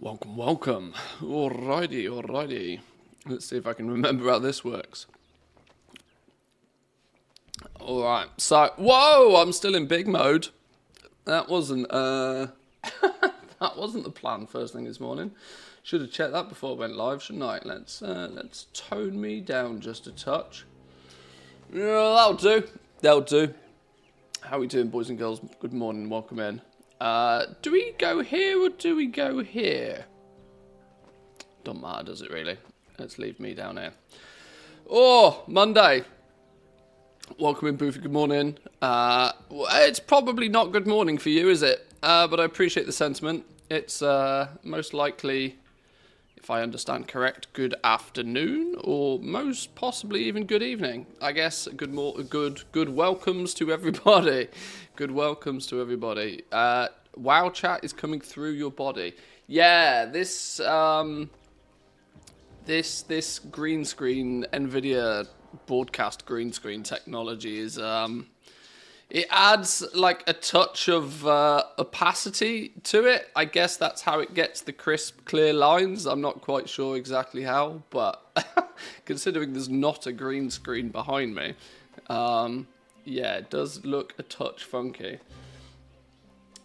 Welcome, welcome. Alrighty. Let's see if I can remember how this works. Alright, so, whoa, I'm still in big mode. That wasn't, that wasn't the plan first thing this morning. Should have checked that before I went live, shouldn't I? Let's tone me down just a touch. Yeah, that'll do. How are we doing, boys and girls? Good morning, welcome in. Do we go here or do we go here? Don't matter, does it really? Let's leave me down here. Oh, Monday. Welcome in, Boofy. Good morning. It's probably not good morning for you, is it? But I appreciate the sentiment. It's most likely, if I understand correct, good afternoon, or most possibly even good evening. I guess good welcomes to everybody. Good welcomes to everybody. Wow chat is coming through your body. Yeah, this green screen NVIDIA broadcast green screen technology is it adds like a touch of opacity to it. I guess that's how it gets the crisp, clear lines. I'm not quite sure exactly how, but considering there's not a green screen behind me, yeah, it does look a touch funky.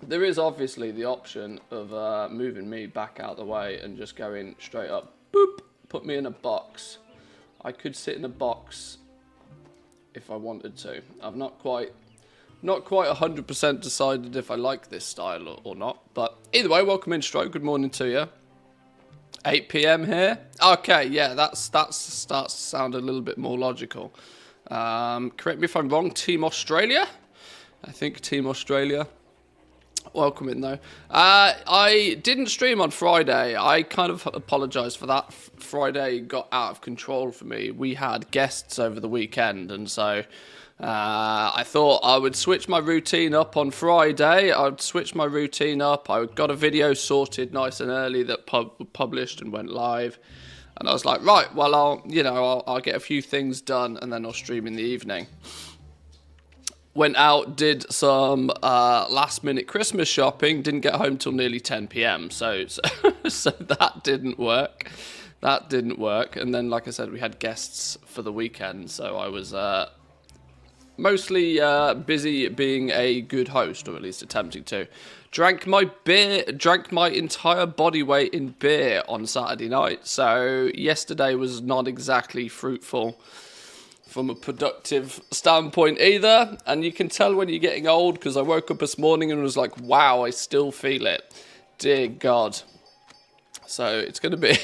There is obviously the option of moving me back out the way and just going straight up, boop, put me in a box. I could sit in a box if I wanted to. I've not quite 100% decided if I like this style or not. But either way, welcome in, Stroke. Good morning to you. 8 PM here. Okay, yeah, that starts to sound a little bit more logical. Correct me if I'm wrong. Team Australia. I think Team Australia. Welcome in, though. I didn't stream on Friday. I kind of apologise for that. Friday got out of control for me. We had guests over the weekend, and so I thought I would switch my routine up on Friday. I got a video sorted nice and early that published and went live. And I was like, right, well, I'll get a few things done, and then I'll stream in the evening. Went out, did some last-minute Christmas shopping, didn't get home till nearly 10 PM, so that didn't work. And then, like I said, we had guests for the weekend, so I was mostly busy being a good host, or at least attempting to. Drank my entire body weight in beer on Saturday night, so yesterday was not exactly fruitful from a productive standpoint either, and you can tell when you're getting old because I woke up this morning and was like, wow, I still feel it. Dear God. So it's gonna be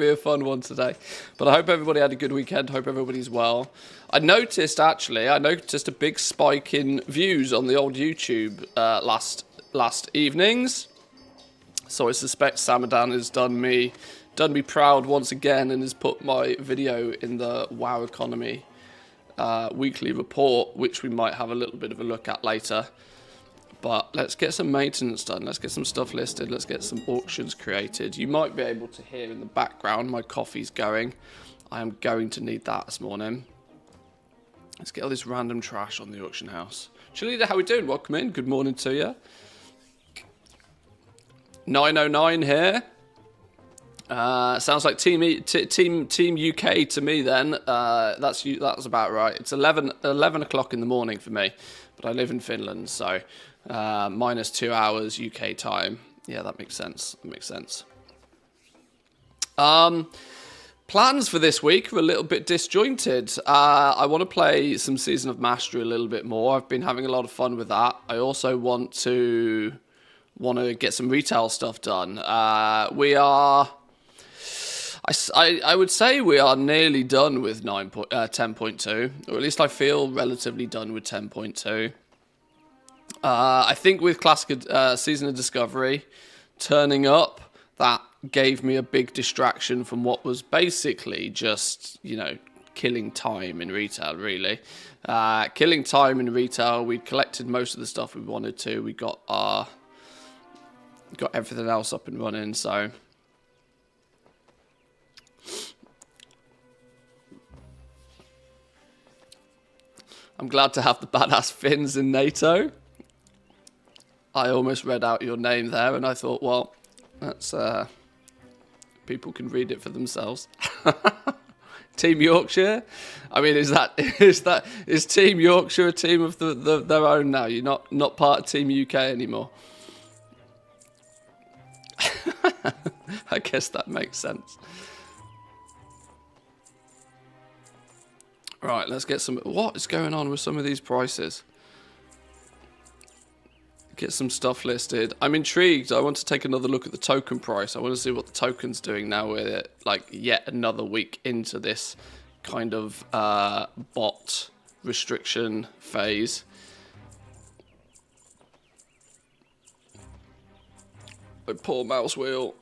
a fun one today. But I hope everybody had a good weekend. Hope everybody's well. I noticed a big spike in views on the old YouTube last evenings. So I suspect Samadan has done me proud once again and has put my video in the WoW Economy weekly report, which we might have a little bit of a look at later. But let's get some maintenance done. Let's get some stuff listed. Let's get some auctions created. You might be able to hear in the background my coffee's going. I am going to need that this morning. Let's get all this random trash on the auction house. Chalita, how we doing? Welcome in. Good morning to you. 909 here. Sounds like Team UK to me then. That's about right. It's 11 o'clock in the morning for me, but I live in Finland, so minus 2 hours UK time. Yeah, that makes sense. Plans for this week are a little bit disjointed. I want to play some Season of Mastery a little bit more. I've been having a lot of fun with that. I also want to get some retail stuff done. I would say we are nearly done with 10.2, or at least I feel relatively done with 10.2. I think with Classic Season of Discovery turning up, that gave me a big distraction from what was basically just, killing time in retail, really. Killing time in retail, we collected most of the stuff we wanted to. We got everything else up and running, so... I'm glad to have the badass Finns in NATO. I almost read out your name there, and I thought, well, That's people can read it for themselves. Team Yorkshire. I mean, is Team Yorkshire a team of their own now? You're not part of Team UK anymore. I guess that makes sense. Right, let's get some. What is going on with some of these prices? Get some stuff listed. I'm intrigued. I want to take another look at the token price. I want to see what the token's doing now with it, like yet another week into this kind of bot restriction phase. My poor mouse wheel.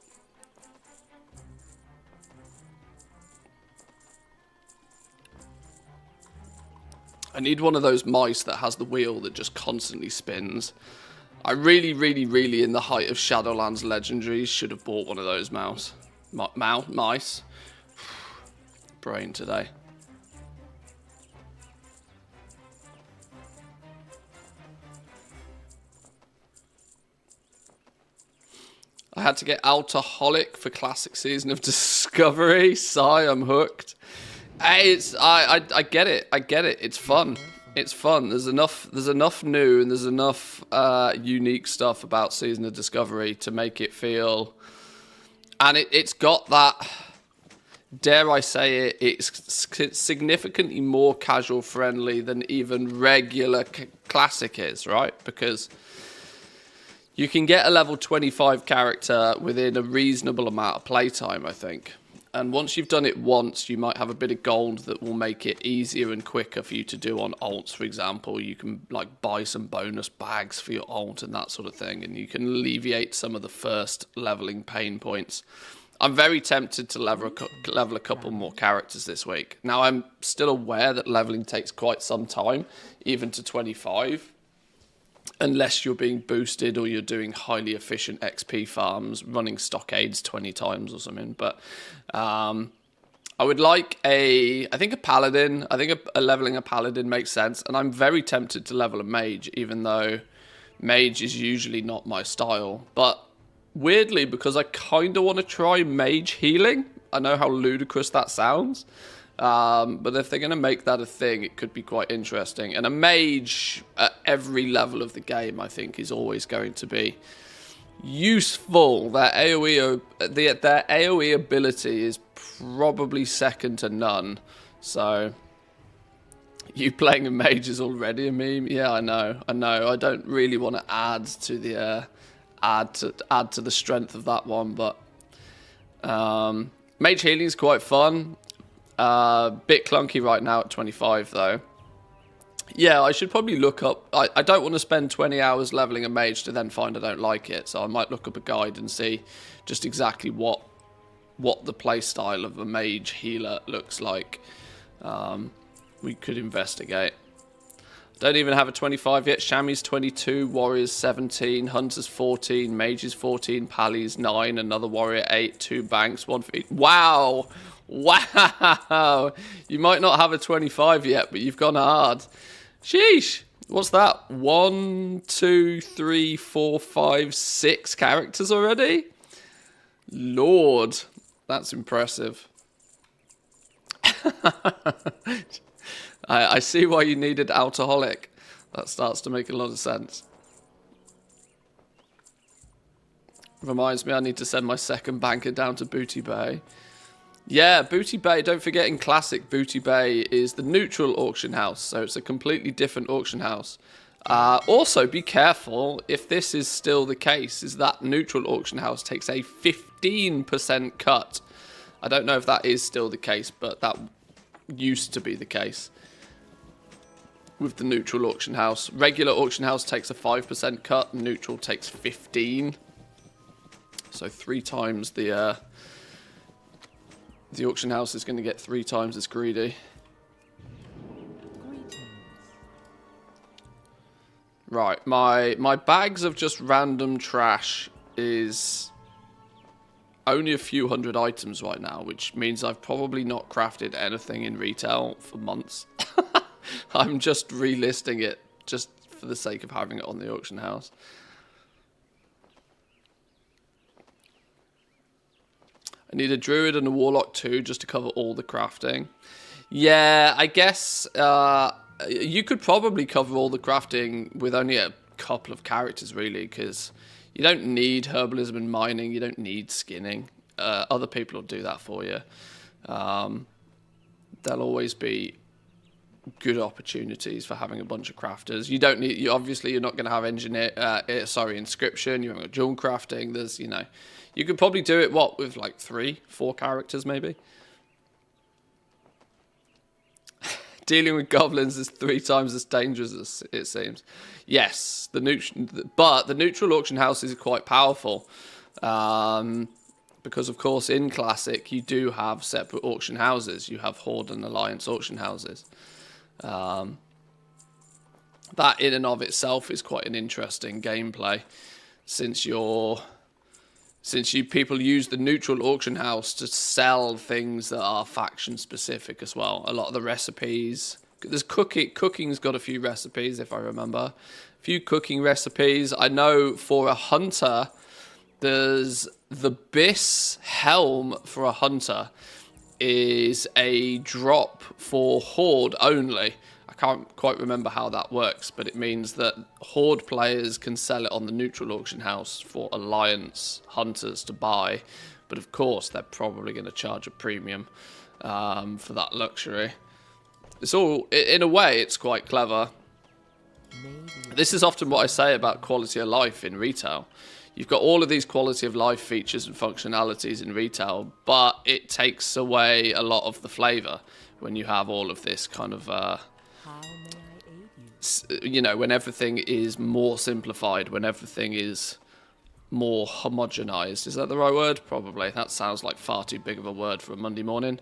I need one of those mice that has the wheel that just constantly spins. I really, in the height of Shadowlands legendaries, should have bought one of those mice. Brain today. I had to get Alcoholic for Classic Season of Discovery. Sigh, I'm hooked. Hey, I get it. I get it. It's fun. It's fun. There's enough new and there's enough unique stuff about Season of Discovery to make it feel, and it's got that, dare I say it, it's significantly more casual friendly than even regular Classic is, right? Because you can get a level 25 character within a reasonable amount of playtime, I think. And once you've done it once, you might have a bit of gold that will make it easier and quicker for you to do on alts, for example. You can like buy some bonus bags for your alt and that sort of thing, and you can alleviate some of the first leveling pain points. I'm very tempted to level a couple more characters this week. Now, I'm still aware that leveling takes quite some time, even to 25. Unless you're being boosted or you're doing highly efficient XP farms, running stockades 20 times or something. But I would like I think a paladin. I think a leveling a paladin makes sense. And I'm very tempted to level a mage, even though mage is usually not my style. But weirdly, because I kind of want to try mage healing. I know how ludicrous that sounds. But if they're going to make that a thing, it could be quite interesting. And a mage at every level of the game, I think, is always going to be useful. Their AoE ability is probably second to none. So, you playing a mage is already a meme. Yeah, I know. I don't really want to add to the add to the strength of that one, but mage healing is quite fun. Bit clunky right now at 25 though. Yeah, I should probably look up. I don't want to spend 20 hours leveling a mage to then find I don't like it. So I might look up a guide and see just exactly what the play style of a mage healer looks like. We could investigate. Don't even have a 25 yet. Shammy's 22, Warriors 17, Hunters 14, Mages 14, Pallies 9, another Warrior 8, 2 Banks, 1 feet. Wow! Wow! You might not have a 25 yet, but you've gone hard. Sheesh! What's that? 1, 2, 3, 4, 5, 6 characters already? Lord, that's impressive. I see why you needed Alcoholic. That starts to make a lot of sense. Reminds me I need to send my second banker down to Booty Bay. Yeah, Booty Bay, don't forget in Classic, Booty Bay is the neutral auction house, so it's a completely different auction house. Also, be careful, if this is still the case, is that neutral auction house takes a 15% cut. I don't know if that is still the case, but that used to be the case with the neutral auction house. Regular auction house takes a 5% cut, neutral takes 15. So 3 times the auction house is going to get 3 times as greedy. Right, my bags of just random trash is only a few hundred items right now, which means I've probably not crafted anything in retail for months. I'm just relisting it just for the sake of having it on the auction house. I need a druid and a warlock too, just to cover all the crafting. Yeah, I guess you could probably cover all the crafting with only a couple of characters, really, because you don't need herbalism and mining. You don't need skinning. Other people will do that for you. There'll always be good opportunities for having a bunch of crafters. You don't need. Obviously, you're not going to have inscription. You haven't got jewel crafting. There's, you could probably do it with like 3-4 characters maybe. Dealing with goblins is 3 times as dangerous as it seems. Yes, but the neutral auction house is quite powerful. Because, of course, in Classic, you do have separate auction houses. You have Horde and Alliance auction houses. That in and of itself is quite an interesting gameplay, since people use the neutral auction house to sell things that are faction specific as well. A lot of the recipes, there's cooking's got a few recipes, if I remember. A few cooking recipes. I know for a hunter, there's the Biss helm for a hunter is a drop for Horde only. I can't quite remember how that works, but it means that Horde players can sell it on the neutral auction house for Alliance hunters to buy. But of course, they're probably going to charge a premium for that luxury. It's all, in a way, it's quite clever. This is often what I say about quality of life in retail. You've got all of these quality of life features and functionalities in retail, but it takes away a lot of the flavor when you have all of this kind of, when everything is more simplified, when everything is more homogenized. Is that the right word? Probably. That sounds like far too big of a word for a Monday morning.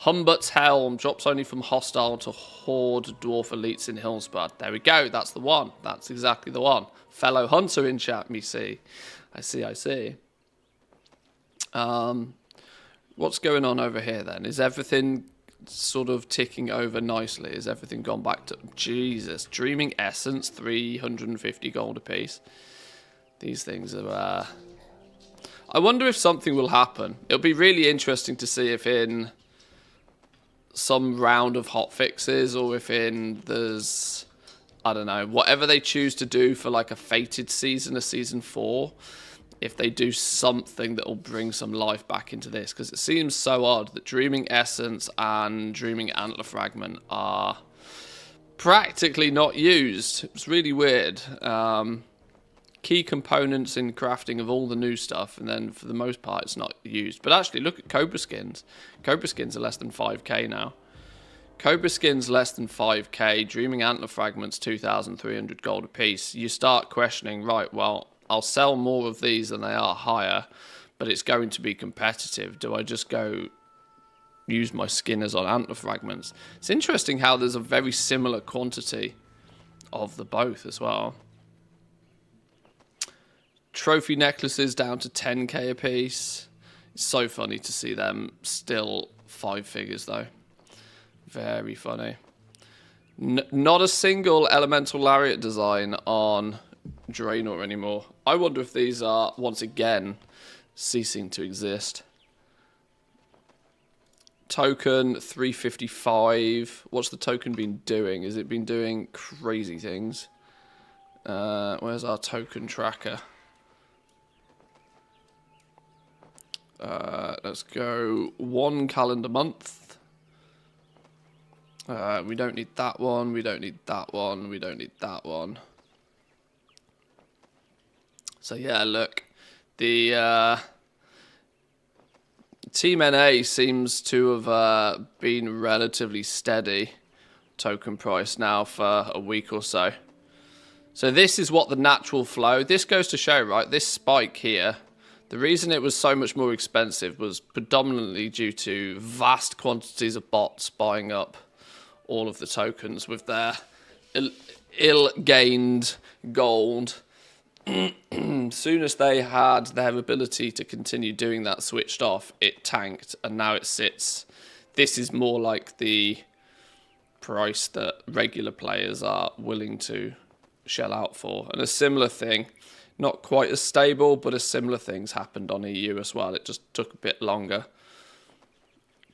Humbut's Helm drops only from hostile to Horde dwarf elites in Hillsbad. There we go. That's the one. That's exactly the one. Fellow hunter in chat, me see. I see. What's going on over here then? Is everything sort of ticking over nicely? Has everything gone back to... Jesus. Dreaming Essence, 350 gold apiece. These things are... I wonder if something will happen. It'll be really interesting to see if in some round of hotfixes or if there's... I don't know, whatever they choose to do for like a fated season, a season 4, if they do something that will bring some life back into this, because it seems so odd that Dreaming Essence and Dreaming Antler Fragment are practically not used. It's really weird. Key components in crafting of all the new stuff, and then for the most part it's not used. But actually, look at Cobra Skins. Cobra Skins are less than 5k now. Cobra Skins less than 5k, Dreaming Antler Fragments 2,300 gold apiece. You start questioning, right, well, I'll sell more of these than they are higher, but it's going to be competitive. Do I just go use my skinners on Antler Fragments? It's interesting how there's a very similar quantity of the both as well. Trophy necklaces down to 10k apiece. It's so funny to see them still 5 figures though. Very funny. Not a single elemental lariat design on Draenor anymore. I wonder if these are once again ceasing to exist. Token 355. What's the token been doing? Has it been doing crazy things? Where's our token tracker? Let's go 1 calendar month. We don't need that one, we don't need that one, we don't need that one. So yeah, look, the Team NA seems to have been relatively steady token price now for a week or so. So this is what the natural flow, this goes to show, right, this spike here, the reason it was so much more expensive was predominantly due to vast quantities of bots buying up all of the tokens with their ill-gained gold. Soon as they had their ability to continue doing that switched off, it tanked, and now it sits. This is more like the price that regular players are willing to shell out for. And a similar thing, Not quite as stable, but a similar things happened on EU as well. It just took a bit longer.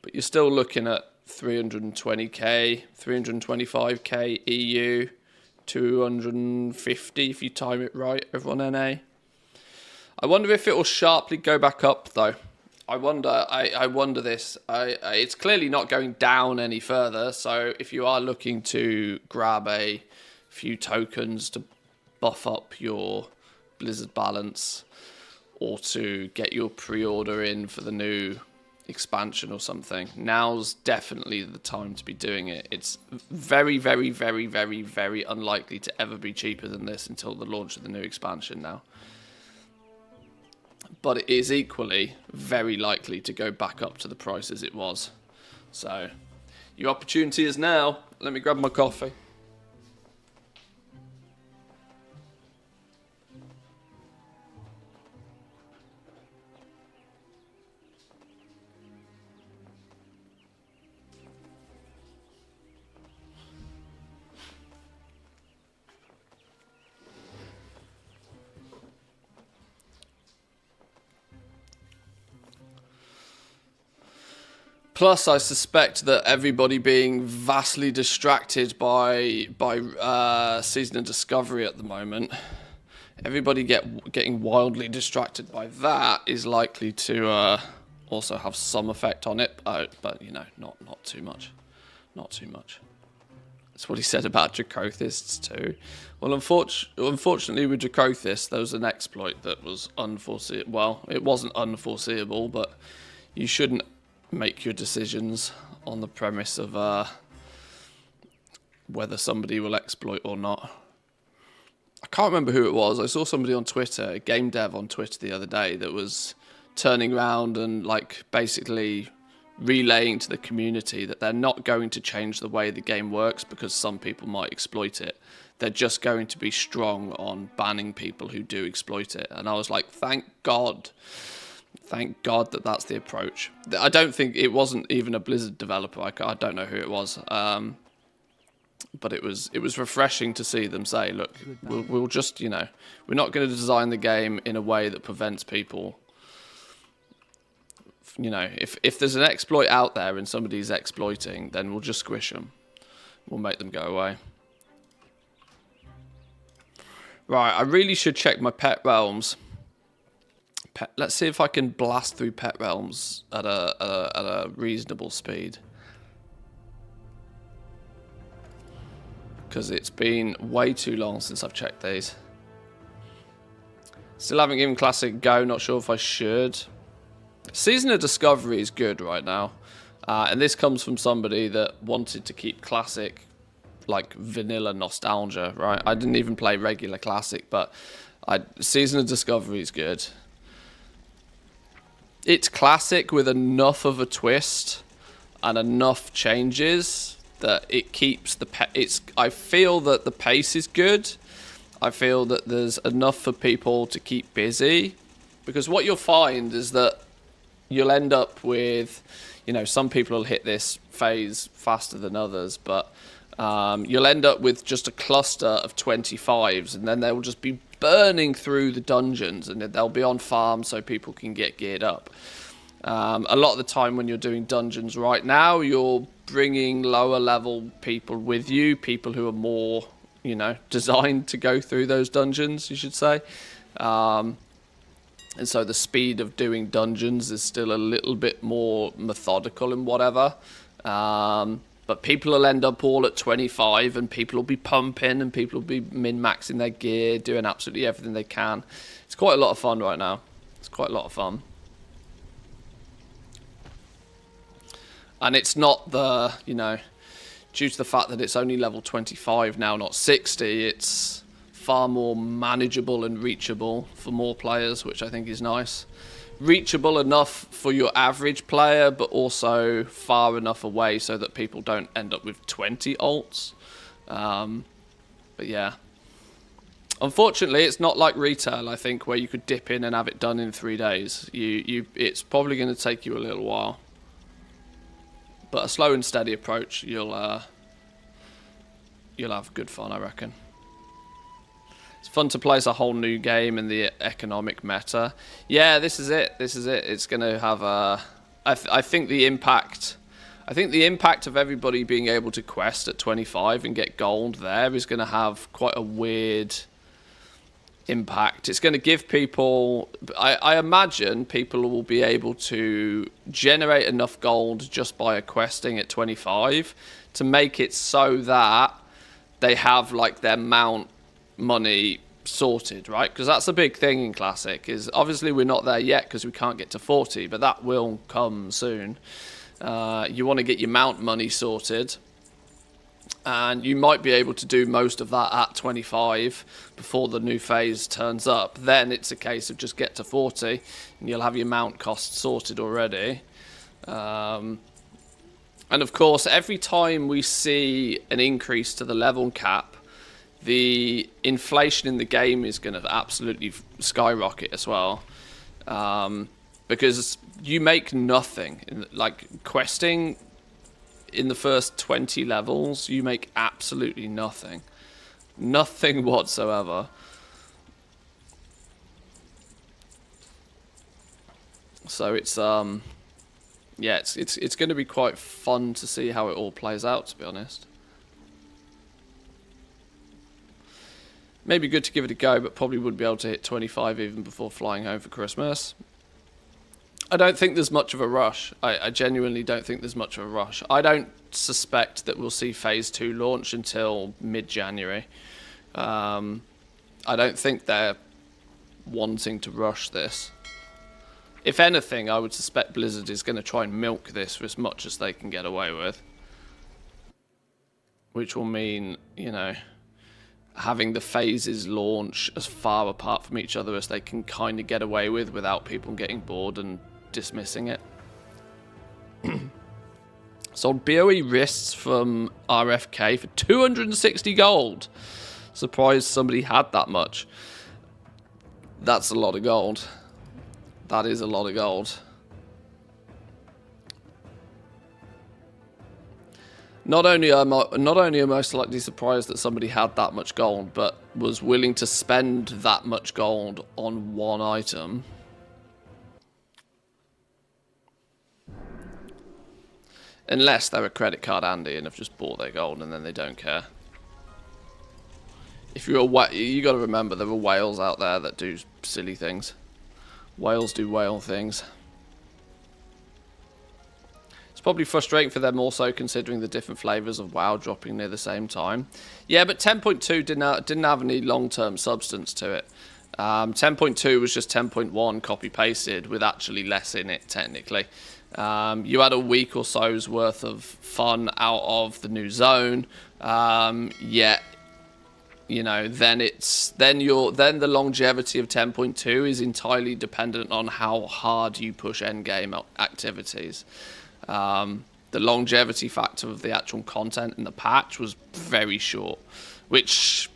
But you're still looking at 320k, 325k EU, 250 if you time it right over on NA. I wonder if it will sharply go back up though. I wonder this. It's clearly not going down any further. So if you are looking to grab a few tokens to buff up your Blizzard balance, or to get your pre-order in for the new expansion or something, now's definitely the time to be doing it. It's very, very, very, very, very unlikely to ever be cheaper than this until the launch of the new expansion now. But it is equally very likely to go back up to the price as it was. So your opportunity is now. Let me grab my coffee. Plus, I suspect that everybody being vastly distracted by Season of Discovery at the moment, everybody getting wildly distracted by that is likely to also have some effect on it. But you know, not too much, not too much. That's what he said about Dracothists too. Well, unfortunately with Dracothis, there was an exploit that was unforeseeable. Well, it wasn't unforeseeable, but you shouldn't make your decisions on the premise of whether somebody will exploit or not. I can't remember who it was. I saw somebody on Twitter, a game dev on Twitter the other day, that was turning around and like basically relaying to the community that they're not going to change the way the game works because some people might exploit it. They're just going to be strong on banning people who do exploit it. And I was like, thank God. Thank God that that's the approach. I don't think it wasn't even a Blizzard developer. I don't know who it was. But it was refreshing to see them say, look, we'll just, you know, we're not going to design the game in a way that prevents people. You know, if there's an exploit out there and somebody's exploiting, then we'll just squish them. We'll make them go away. Right, I really should check my pet realms. Let's see if I can blast through pet realms at a reasonable speed. Because it's been way too long since I've checked these. Still haven't given Classic a go, not sure if I should. Season of Discovery is good right now. And this comes from somebody that wanted to keep Classic like vanilla nostalgia, right? I didn't even play regular Classic, but Season of Discovery is good. It's Classic with enough of a twist and enough changes that it keeps the I feel that the pace is good. I feel that there's enough for people to keep busy, because what you'll find is that you'll end up with, you know, some people will hit this phase faster than others, but you'll end up with just a cluster of 25s, and then they'll just be burning through the dungeons, and they'll be on farm so people can get geared up. A lot of the time when you're doing dungeons right now, you're bringing lower level people with you, people who are more, you know, designed to go through those dungeons, you should say. And so the speed of doing dungeons is still a little bit more methodical and whatever. But people will end up all at 25, and people will be pumping, and people will be min-maxing their gear, doing absolutely everything they can. It's quite a lot of fun right now. It's quite a lot of fun. And it's not the, you know, due to the fact that it's only level 25 now, not 60, it's far more manageable and reachable for more players, which I think is nice. Reachable enough for your average player, but also far enough away so that people don't end up with 20 ults. But yeah. Unfortunately, it's not like retail, I think, where you could dip in and have it done in 3 days. It's probably going to take you a little while. But a slow and steady approach, you'll have good fun, I reckon. It's fun to place a whole new game in the economic meta. Yeah, this is it. This is it. It's going to have a... I think the impact... I think the impact of everybody being able to quest at 25 and get gold there is going to have quite a weird impact. It's going to give people... I imagine people will be able to generate enough gold just by questing at 25 to make it so that they have like their mount money sorted, right? Because that's a big thing in Classic. Is obviously we're not there yet because we can't get to 40, but that will come soon. You want to get your mount money sorted, and you might be able to do most of that at 25 before the new phase turns up. Then it's a case of just get to 40 and you'll have your mount costs sorted already. And of course, every time we see an increase to the level cap, the inflation in the game is going to absolutely skyrocket as well. Because you make nothing. Like, questing in the first 20 levels, you make absolutely nothing. Nothing whatsoever. So it's, yeah, it's going to be quite fun to see how it all plays out, to be honest. Maybe good to give it a go, but probably wouldn't be able to hit 25 even before flying home for Christmas. I don't think there's much of a rush. I genuinely don't think there's much of a rush. I don't suspect that we'll see Phase 2 launch until mid-January. I don't think they're wanting to rush this. If anything, I would suspect Blizzard is going to try and milk this for as much as they can get away with. Which will mean, you know, having the phases launch as far apart from each other as they can kind of get away with without people getting bored and dismissing it. Sold BOE wrists from RFK for 260 gold. Surprised somebody had that much. That's a lot of gold. That is a lot of gold. Not only am I slightly surprised that somebody had that much gold, but was willing to spend that much gold on one item. Unless they're a credit card Andy and have just bought their gold and then they don't care. If you're a you got to remember there are whales out there that do silly things. Whales do whale things. It's probably frustrating for them also, considering the different flavors of WoW dropping near the same time. Yeah, but 10.2 didn't have any long-term substance to it. 10.2 was just 10.1 copy-pasted with actually less in it, technically. You had a week or so's worth of fun out of the new zone, yet, you know, then the longevity of 10.2 is entirely dependent on how hard you push endgame activities. The longevity factor of the actual content in the patch was very short, which,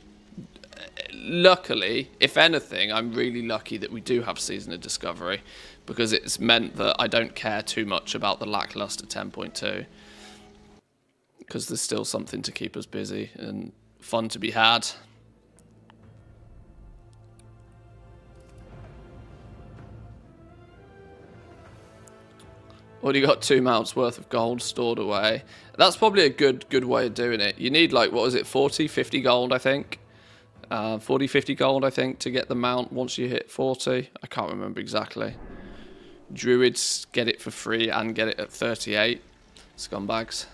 luckily, if anything, I'm really lucky that we do have Season of Discovery, because it's meant that I don't care too much about the lackluster 10.2, because there's still something to keep us busy and fun to be had. Already got 2 mounts worth of gold stored away. That's probably a good way of doing it. You need, like, what was it, 40, 50 gold, I think? 40, 50 gold, I think, to get the mount once you hit 40. I can't remember exactly. Druids get it for free and get it at 38. Scumbags.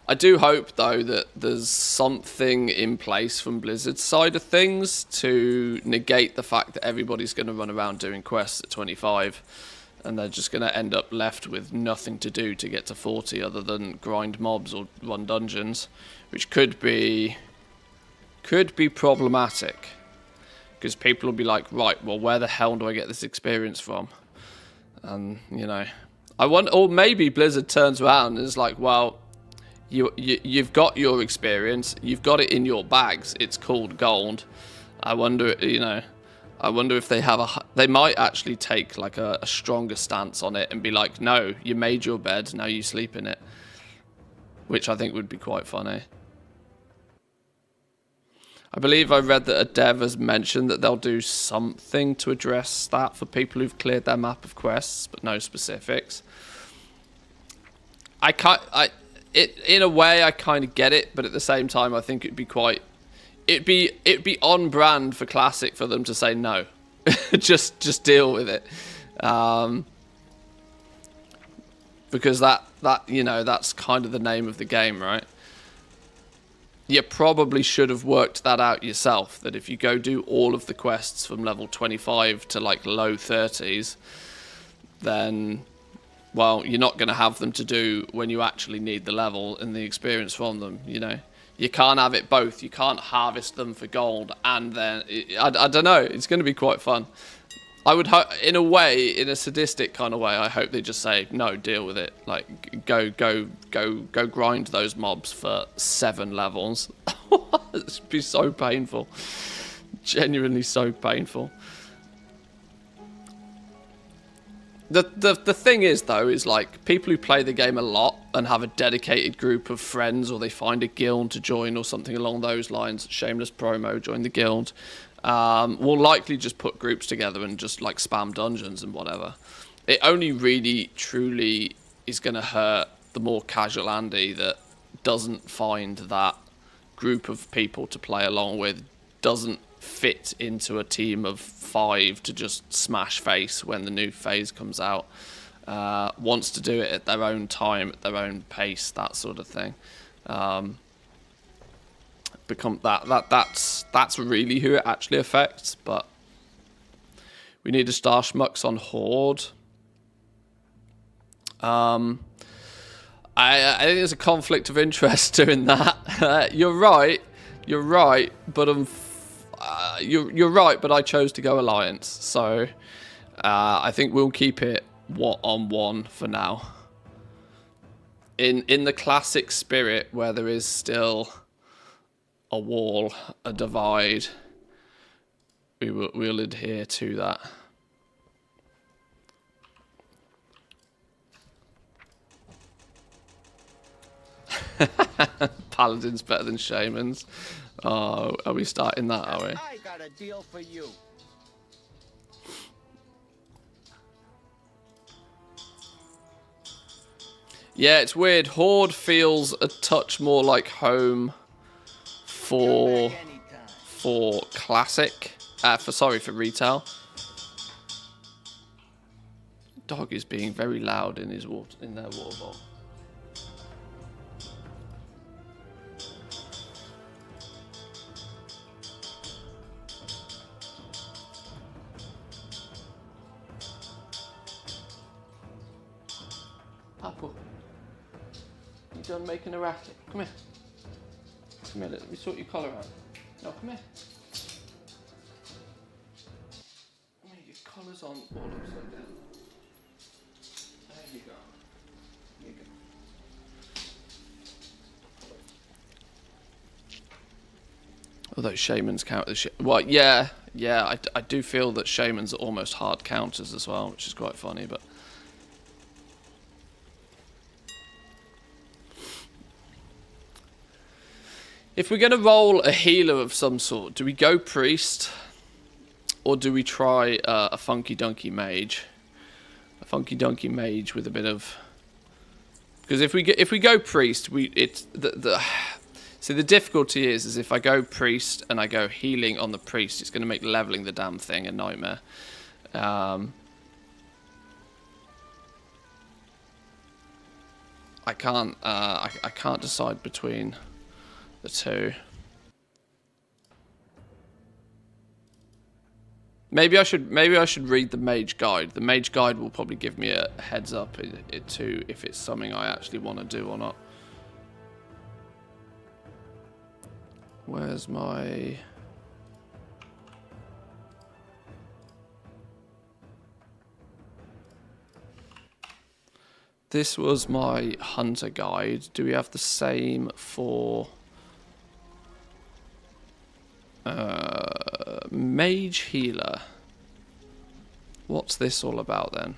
I do hope, though, that there's something in place from Blizzard's side of things to negate the fact that everybody's going to run around doing quests at 25 and they're just going to end up left with nothing to do to get to 40 other than grind mobs or run dungeons, which could be problematic, because people will be like, right, well, where the hell do I get this experience from? And, you know, or maybe Blizzard turns around and is like, well, you've got your experience, you've got it in your bags, it's called gold. I wonder I wonder if they have they might actually take like a stronger stance on it and be like, no, you made your bed, now you sleep in it. Which I think would be quite funny. I believe I read that a dev has mentioned that they'll do something to address that for people who've cleared their map of quests, but no specifics. In a way, I kind of get it, but at the same time, I think it'd be on brand for Classic for them to say no. just deal with it. Because that's kind of the name of the game, right? You probably should have worked that out yourself, that if you go do all of the quests from level 25 to like low 30s, then, well, you're not going to have them to do when you actually need the level and the experience from them, you know? You can't have it both. You can't harvest them for gold and then... I don't know. It's going to be quite fun. I would hope, in a way, in a sadistic kind of way, I hope they just say, no, deal with it. Like, go grind those mobs for 7 levels. It'd be so painful. Genuinely so painful. The thing is, though, is like, people who play the game a lot and have a dedicated group of friends, or they find a guild to join or something along those lines, shameless promo, join the guild, will likely just put groups together and just like spam dungeons and whatever. It only really truly is going to hurt the more casual Andy that doesn't find that group of people to play along with, doesn't fit into a team of 5 to just smash face when the new phase comes out, wants to do it at their own time, at their own pace, that sort of thing. That's really who it actually affects. But we need a star schmucks on Horde. I think there's a conflict of interest doing that. You're right, but you're right, but I chose to go Alliance, so I think we'll keep it on 1 for now. In the classic spirit, where there is still a wall, a divide, we'll adhere to that. Paladins better than shamans. Oh, are we starting that, are we? I got a deal for you. Yeah, it's weird. Horde feels a touch more like home for classic. For retail. Dog is being very loud in their water bowl. Apple, you done making a racket? Come here. Come here, let me sort your collar out. No, come here. Your collar's on all upside down. There you go. There you go. Although shamans count as well, yeah, I do feel that shamans are almost hard counters as well, which is quite funny, but. If we're going to roll a healer of some sort, do we go priest, or do we try a funky dunky mage? A funky dunky mage with a bit of, because if we go priest, so the difficulty is if I go priest and I go healing on the priest, it's going to make leveling the damn thing a nightmare. I can't decide between the two. Maybe I should read the Mage guide. The Mage guide will probably give me a heads up to if it's something I actually want to do or not. Where's my... This was my hunter guide. Do we have the same for mage healer? What's this all about then?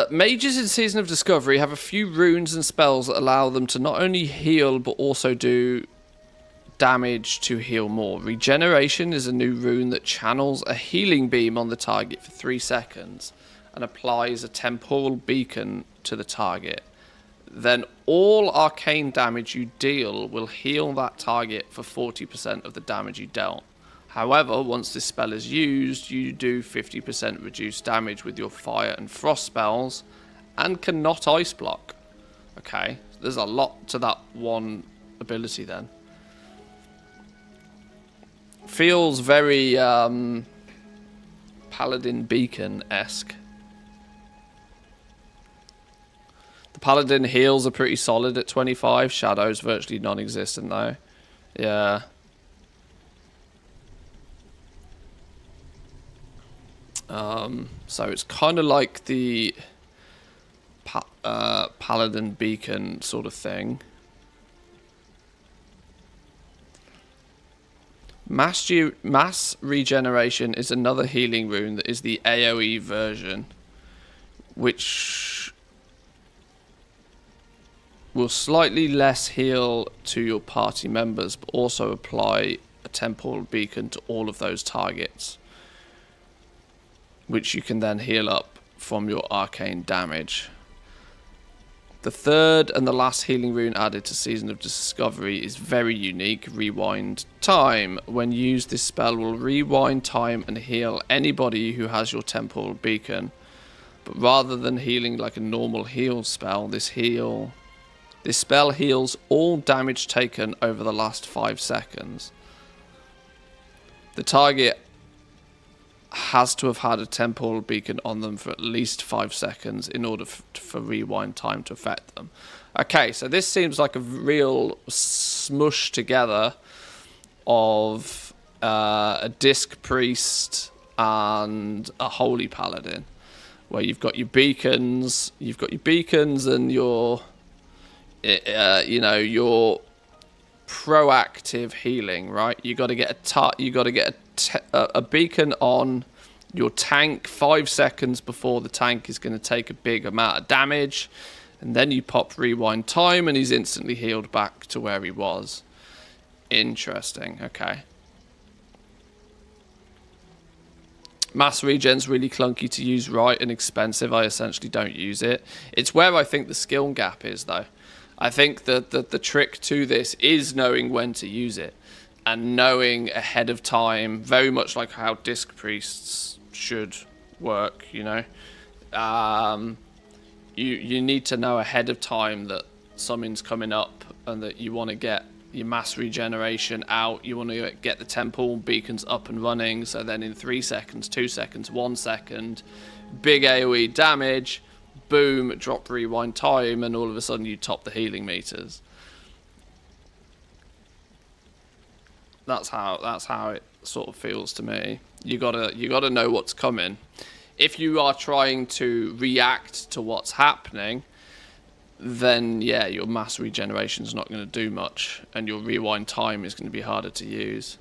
Mages in Season of Discovery have a few runes and spells that allow them to not only heal but also do damage to heal more. Regeneration is a new rune that channels a healing beam on the target for 3 seconds and applies a temporal beacon to the target. Then all arcane damage you deal will heal that target for 40% of the damage you dealt. However, once this spell is used, you do 50% reduced damage with your fire and frost spells and cannot ice block. Okay, there's a lot to that one ability then. Feels very Paladin Beacon-esque. The Paladin heals are pretty solid at 25. Shadow's virtually non-existent though. Yeah. So it's kind of like the Paladin Beacon sort of thing. Mass Regeneration is another healing rune that is the AoE version, which will slightly less heal to your party members, but also apply a temporal beacon to all of those targets, which you can then heal up from your arcane damage. The third and the last healing rune added to Season of Discovery is very unique, Rewind Time. When used, this spell will rewind time and heal anybody who has your temporal beacon. But rather than healing like a normal heal spell, this spell heals all damage taken over the last 5 seconds. The target has to have had a temporal beacon on them for at least 5 seconds in order for rewind time to affect them. Okay, so this seems like a real smush together of a disc priest and a holy paladin, where you've got your beacons, and your your proactive healing, right? You got to get a beacon on your tank 5 seconds before the tank is going to take a big amount of damage, and then you pop rewind time and he's instantly healed back to where he was. Interesting. Okay. Mass regen's really clunky to use right and expensive. I essentially don't use it. It's where I think the skill gap is though. I think that the trick to this is knowing when to use it and knowing ahead of time, very much like how disc priests should work, you know. You need to know ahead of time that something's coming up and that you want to get your mass regeneration out. You want to get the temple beacons up and running, so then in 3 seconds, 2 seconds, 1 second, big AoE damage, boom, drop rewind time, and all of a sudden you top the healing meters. That's how it sort of feels to me. You gotta know what's coming. If you are trying to react to what's happening, then yeah, your mass regeneration is not going to do much, and your rewind time is going to be harder to use.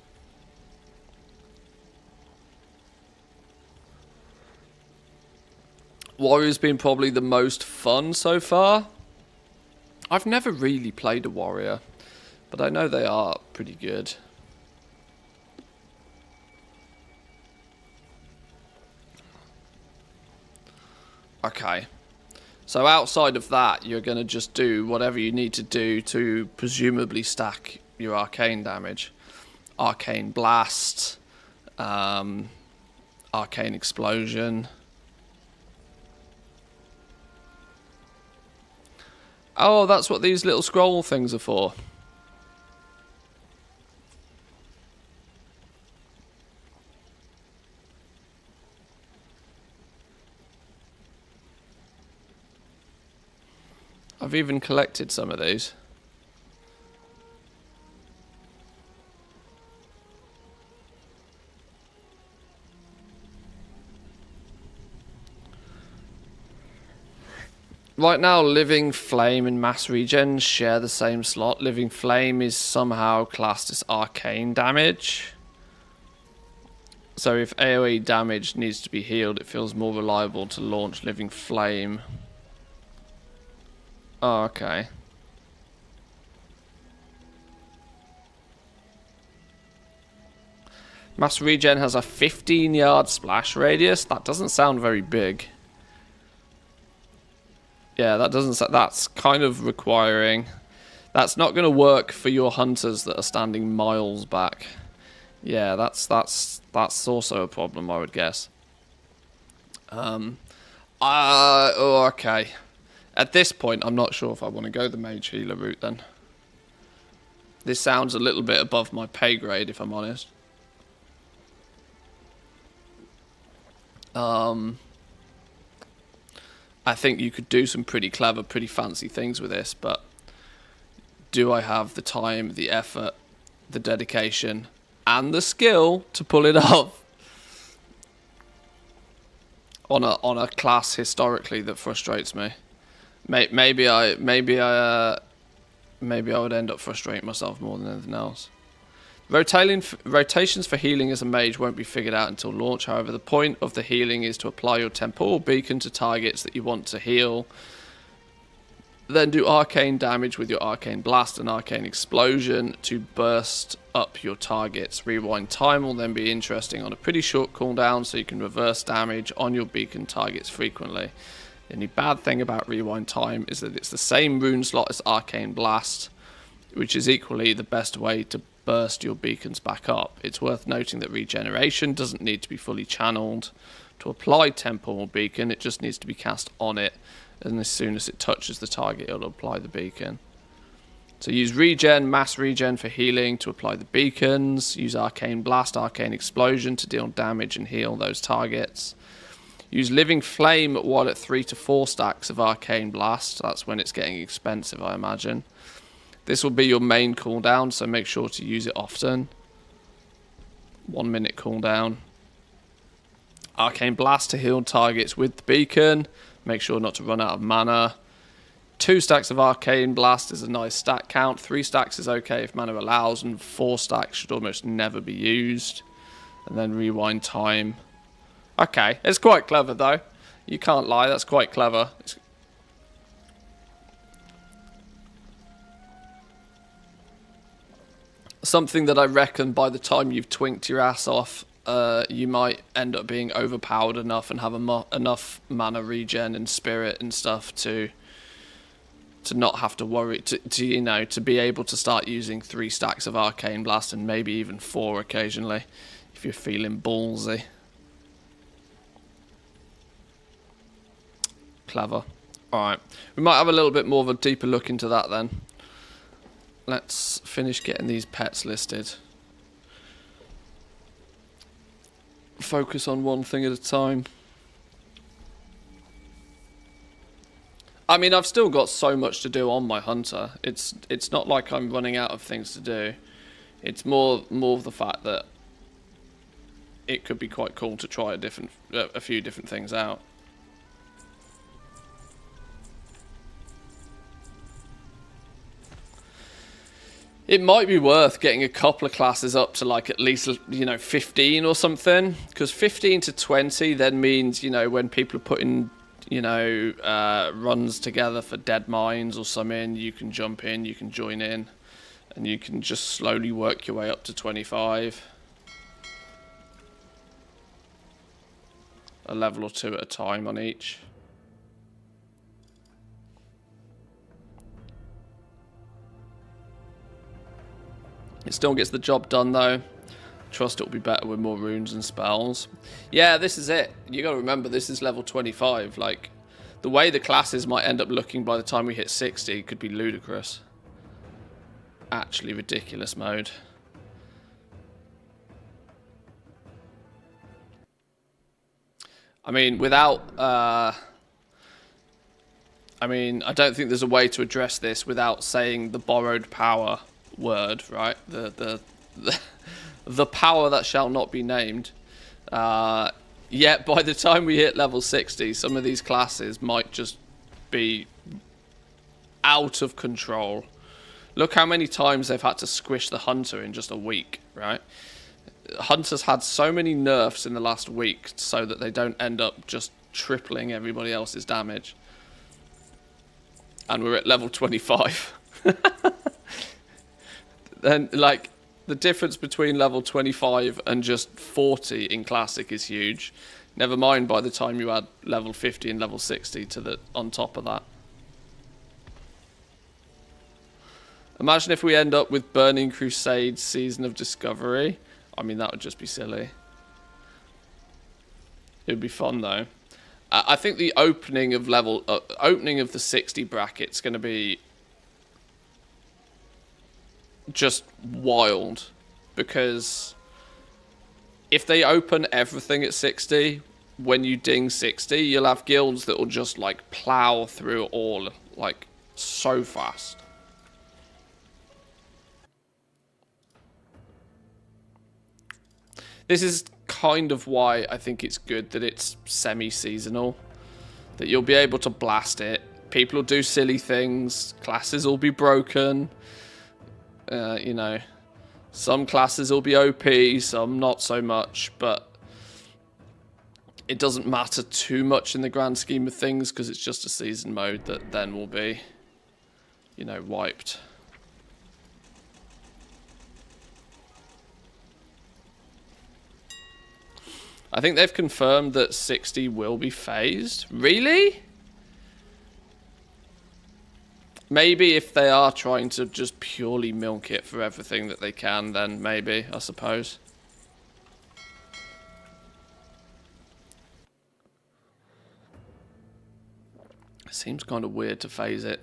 Warrior's been probably the most fun so far. I've never really played a warrior, but I know they are pretty good. Okay, so outside of that, you're going to just do whatever you need to do to presumably stack your arcane damage. Arcane Blast, Arcane Explosion. Oh, that's what these little scroll things are for. I've even collected some of these. Right now, Living Flame and Mass Regen share the same slot. Living Flame is somehow classed as arcane damage. So if AoE damage needs to be healed, it feels more reliable to launch Living Flame. Oh, okay. Mass Regen has a 15-yard splash radius. That doesn't sound very big. Yeah, that doesn't. That's kind of requiring. That's not going to work for your hunters that are standing miles back. Yeah, that's also a problem, I would guess. Oh, okay. At this point, I'm not sure if I want to go the Mage Healer route then. This sounds a little bit above my pay grade, if I'm honest. I think you could do some pretty clever, pretty fancy things with this, but do I have the time, the effort, the dedication, and the skill to pull it off on a class historically that frustrates me? Maybe I would end up frustrating myself more than anything else. Rotations for healing as a mage won't be figured out until launch. However, the point of the healing is to apply your temporal beacon to targets that you want to heal. Then do arcane damage with your arcane blast and arcane explosion to burst up your targets. Rewind time will then be interesting on a pretty short cooldown, so you can reverse damage on your beacon targets frequently. The only bad thing about rewind time is that it's the same rune slot as arcane blast, which is equally the best way to burst your beacons back up. It's worth noting that regeneration doesn't need to be fully channeled to apply temporal beacon. It just needs to be cast on it, and as soon as it touches the target, it'll apply the beacon. So use regen, mass regen for healing to apply the beacons. Use arcane blast, arcane explosion to deal damage and heal those targets. Use living flame while at 3 to 4 stacks of arcane blast. That's when it's getting expensive, I imagine. This will be your main cooldown, so make sure to use it often. 1 minute cooldown. Arcane Blast to heal targets with the beacon. Make sure not to run out of mana. 2 stacks of Arcane Blast is a nice stack count. 3 stacks is okay if mana allows, and 4 stacks should almost never be used. And then rewind time. Okay, it's quite clever though. You can't lie, that's quite clever. Something that I reckon by the time you've twinked your ass off, you might end up being overpowered enough and have enough mana regen and spirit and stuff to not have to worry, to be able to start using 3 stacks of Arcane Blast and maybe even 4 occasionally if you're feeling ballsy. Clever. Alright, we might have a little bit more of a deeper look into that then. Let's finish getting these pets listed. Focus on one thing at a time. I mean, I've still got so much to do on my hunter. It's not like I'm running out of things to do. It's more of the fact that it could be quite cool to try a few different things out. It might be worth getting a couple of classes up to like at least, 15 or something. Because 15 to 20 then means, when people are putting, runs together for dead mines or something, you can jump in, you can join in, and you can just slowly work your way up to 25. A level or 2 at a time on each. It still gets the job done though. Trust it'll be better with more runes and spells. Yeah, this is it. You gotta remember, this is level 25. Like, the way the classes might end up looking by the time we hit 60 could be ludicrous. Actually ridiculous mode. I mean, I don't think there's a way to address this without saying the borrowed power word, right? The power that shall not be named. Yet by the time we hit level 60, some of these classes might just be out of control. Look how many times they've had to squish the Hunter in just a week, right? Hunter's had so many nerfs in the last week so that they don't end up just tripling everybody else's damage. And we're at level 25. Then, like, the difference between level 25 and just 40 in Classic is huge. Never mind by the time you add level 50 and level 60 to the on top of that. Imagine if we end up with Burning Crusade Season of Discovery. I mean, that would just be silly. It would be fun, though. I think the opening of the 60 bracket's going to be just wild, because if they open everything at 60, when you ding 60, you'll have guilds that will just like plow through it all like so fast. This is kind of why I think it's good that it's semi-seasonal, that you'll be able to blast it. People will do silly things, classes will be broken. You know, some classes will be OP, some not so much, but it doesn't matter too much in the grand scheme of things because it's just a season mode that then will be, you know, wiped. I think they've confirmed that 60 will be phased. Really? Maybe if they are trying to just purely milk it for everything that they can, then maybe, I suppose. It seems kind of weird to phase it.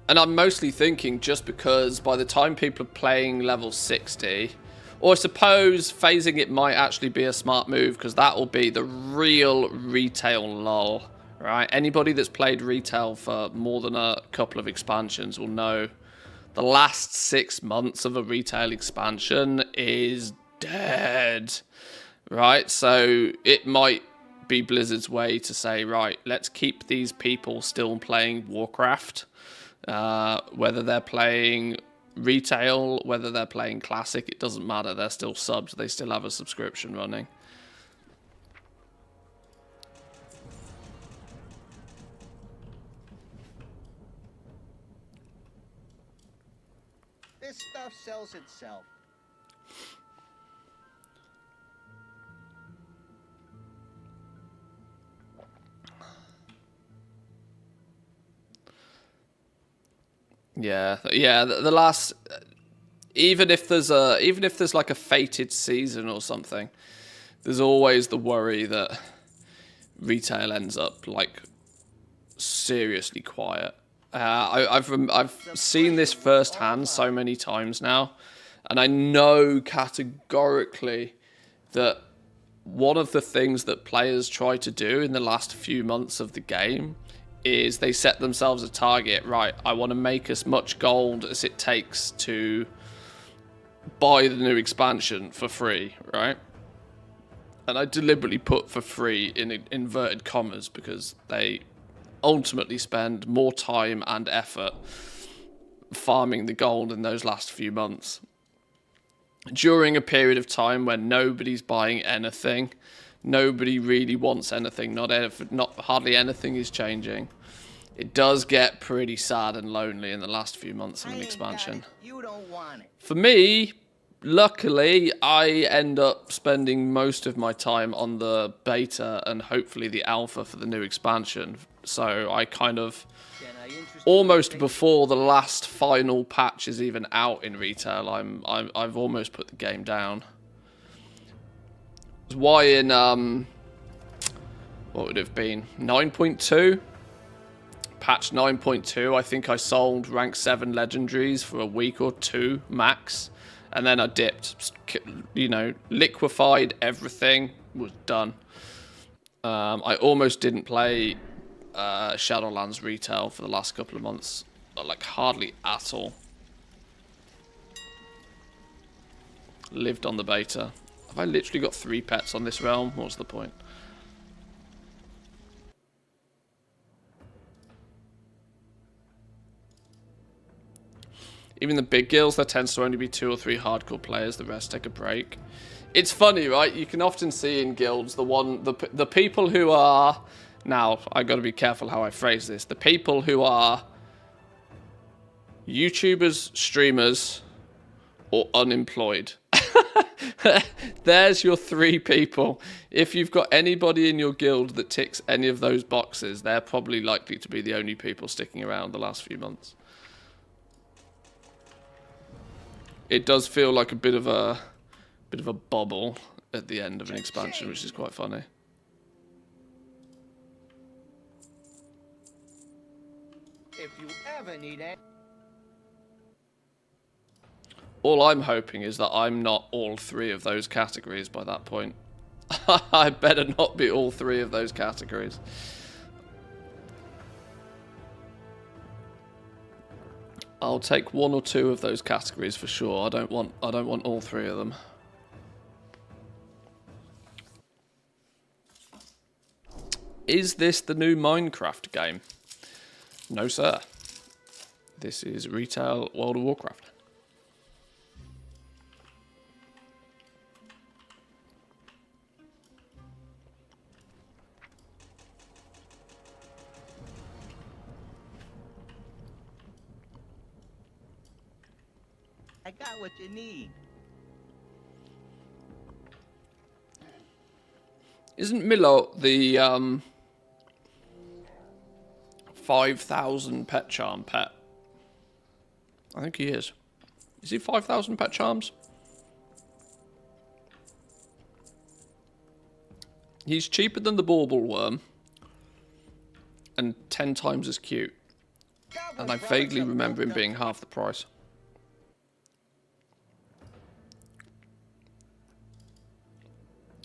And I'm mostly thinking just because by the time people are playing level 60, or I suppose phasing it might actually be a smart move because that will be the real retail lull. Right, anybody that's played retail for more than a couple of expansions will know the last 6 months of a retail expansion is dead. Right, so it might be Blizzard's way to say, right, let's keep these people still playing Warcraft, whether they're playing retail, whether they're playing Classic, it doesn't matter. They're still subs. They still have a subscription running. This stuff sells itself. Yeah. The last, even if there's like a fated season or something, there's always the worry that retail ends up like seriously quiet. I've seen this firsthand so many times now, and I know categorically that one of the things that players try to do in the last few months of the game is they set themselves a target. Right, I want to make as much gold as it takes to buy the new expansion for free, right? And I deliberately put for free in inverted commas because they ultimately spend more time and effort farming the gold in those last few months during a period of time when nobody's buying anything, nobody really wants anything, not hardly anything is changing. It does get pretty sad and lonely in the last few months of an expansion. You don't want it. For me, luckily, I end up spending most of my time on the beta and hopefully the alpha for the new expansion. So I kind of, almost before the last final patch is even out in retail, I've almost put the game down. It's why in what would it have been 9.2, patch 9.2, I think I sold rank 7 legendaries for a week or two max. And then I dipped, you know, liquefied everything, was done. I almost didn't play Shadowlands retail for the last couple of months, like hardly at all. Lived on the beta. Have I literally got 3 pets on this realm? What's the point? Even the big guilds, there tends to only be 2 or 3 hardcore players. The rest take a break. It's funny, right? You can often see in guilds the people who are... Now, I got to be careful how I phrase this. The people who are YouTubers, streamers, or unemployed. There's your 3 people. If you've got anybody in your guild that ticks any of those boxes, they're probably likely to be the only people sticking around the last few months. It does feel like a bit of a bubble at the end of an expansion, which is quite funny. If you ever need it. All I'm hoping is that I'm not all 3 of those categories by that point. I better not be all 3 of those categories. I'll take 1 or 2 of those categories for sure. I don't want all 3 of them. Is this the new Minecraft game? No, sir. This is retail World of Warcraft. I got what you need. Isn't Milo the 5,000 pet charm pet? I think he is. Is he 5,000 pet charms? He's cheaper than the bauble worm and 10 times as cute. And I vaguely remember him being half the price.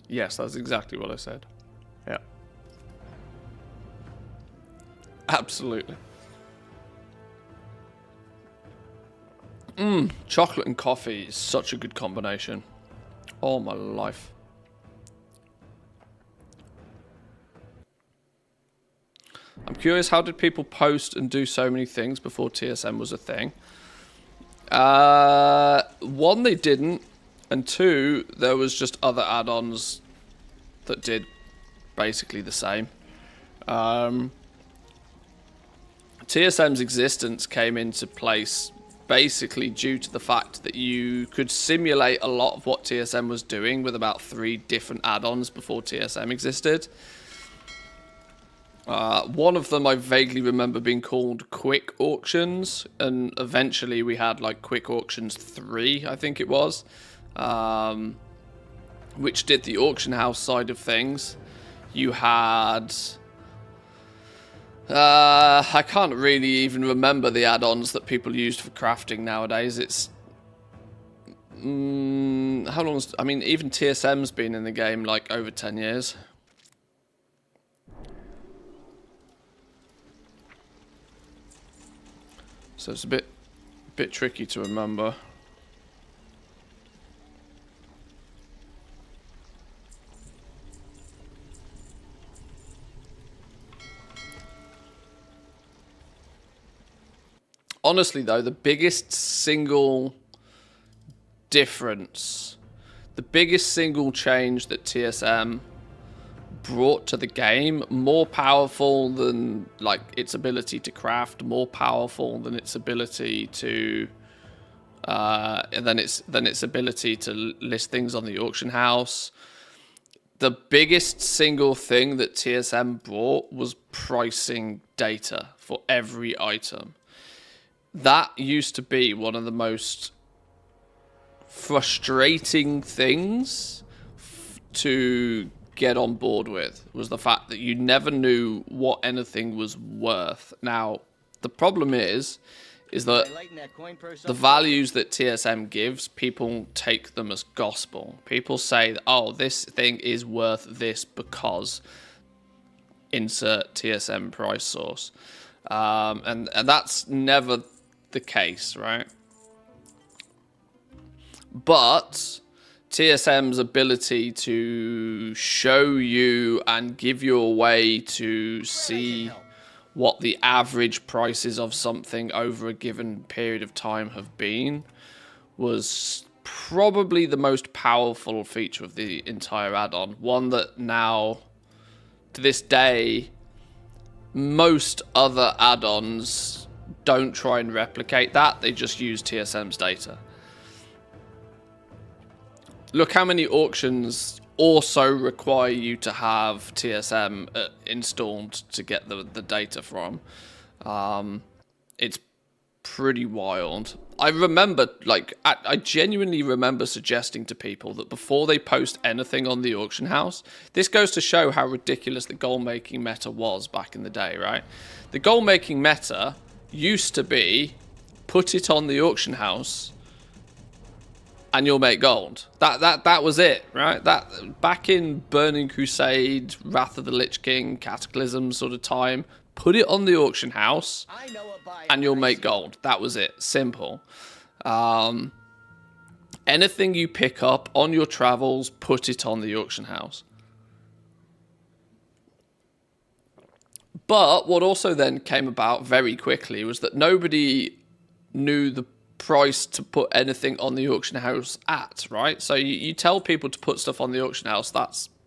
Yes, that's exactly what I said. Yeah. Absolutely. Chocolate and coffee is such a good combination. Oh, my life. I'm curious, how did people post and do so many things before TSM was a thing? 1, they didn't. And 2, there was just other add-ons that did basically the same. TSM's existence came into place basically due to the fact that you could simulate a lot of what TSM was doing with about 3 different add-ons before TSM existed. One of them I vaguely remember being called Quick Auctions, and eventually we had like Quick Auctions 3, I think it was. Which did the auction house side of things. You had... I can't really even remember the add-ons that people used for crafting nowadays. It's... how long... I mean, even TSM's been in the game like over 10 years. So it's a bit tricky to remember. Honestly, though, the biggest single difference, the biggest single change that TSM brought to the game, more powerful than like its ability to craft, more powerful than its ability to, than its ability to list things on the auction house. The biggest single thing that TSM brought was pricing data for every item. That used to be one of the most frustrating things to get on board with, was the fact that you never knew what anything was worth. Now, the problem is that the values that TSM gives, people take them as gospel. People say, oh, this thing is worth this because insert TSM price source. And that's never the case, right? But TSM's ability to show you and give you a way to see what the average prices of something over a given period of time have been was probably the most powerful feature of the entire add-on. One that now, to this day, most other add-ons don't try and replicate that. They just use TSM's data. Look how many auctions also require you to have TSM installed to get the data from. It's pretty wild. I remember, like, I genuinely remember suggesting to people that before they post anything on the auction house, this goes to show how ridiculous the gold making meta was back in the day, right? The gold making meta used to be put it on the auction house and you'll make gold. That was it, right? That back in Burning Crusade, Wrath of the Lich King, Cataclysm sort of time, put it on the auction house and you'll make gold. That was it. Simple. Anything you pick up on your travels, put it on the auction house. But what also then came about very quickly was that nobody knew the price to put anything on the auction house at, right? So you tell people to put stuff on the auction house,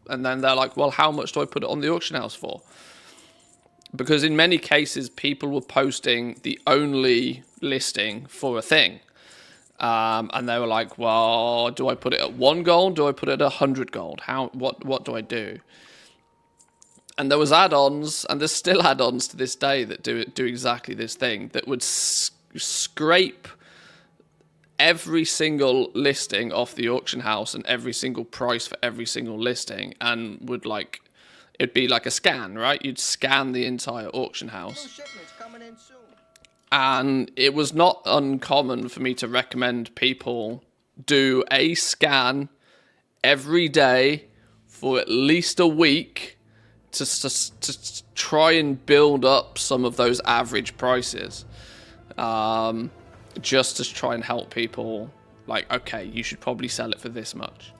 and then they're like, well, how much do I put it on the auction house for? Because in many cases, people were posting the only listing for a thing. And they were like, well, do I put it at 1 gold? Do I put it at 100 gold? What do I do? And there was add-ons, and there's still add-ons to this day that do exactly this thing, that would scrape every single listing off the auction house and every single price for every single listing, and would like, it'd be like a scan, right? You'd scan the entire auction house. And it was not uncommon for me to recommend people do a scan every day for at least a week to try and build up some of those average prices. Just to try and help people, like, okay, you should probably sell it for this much.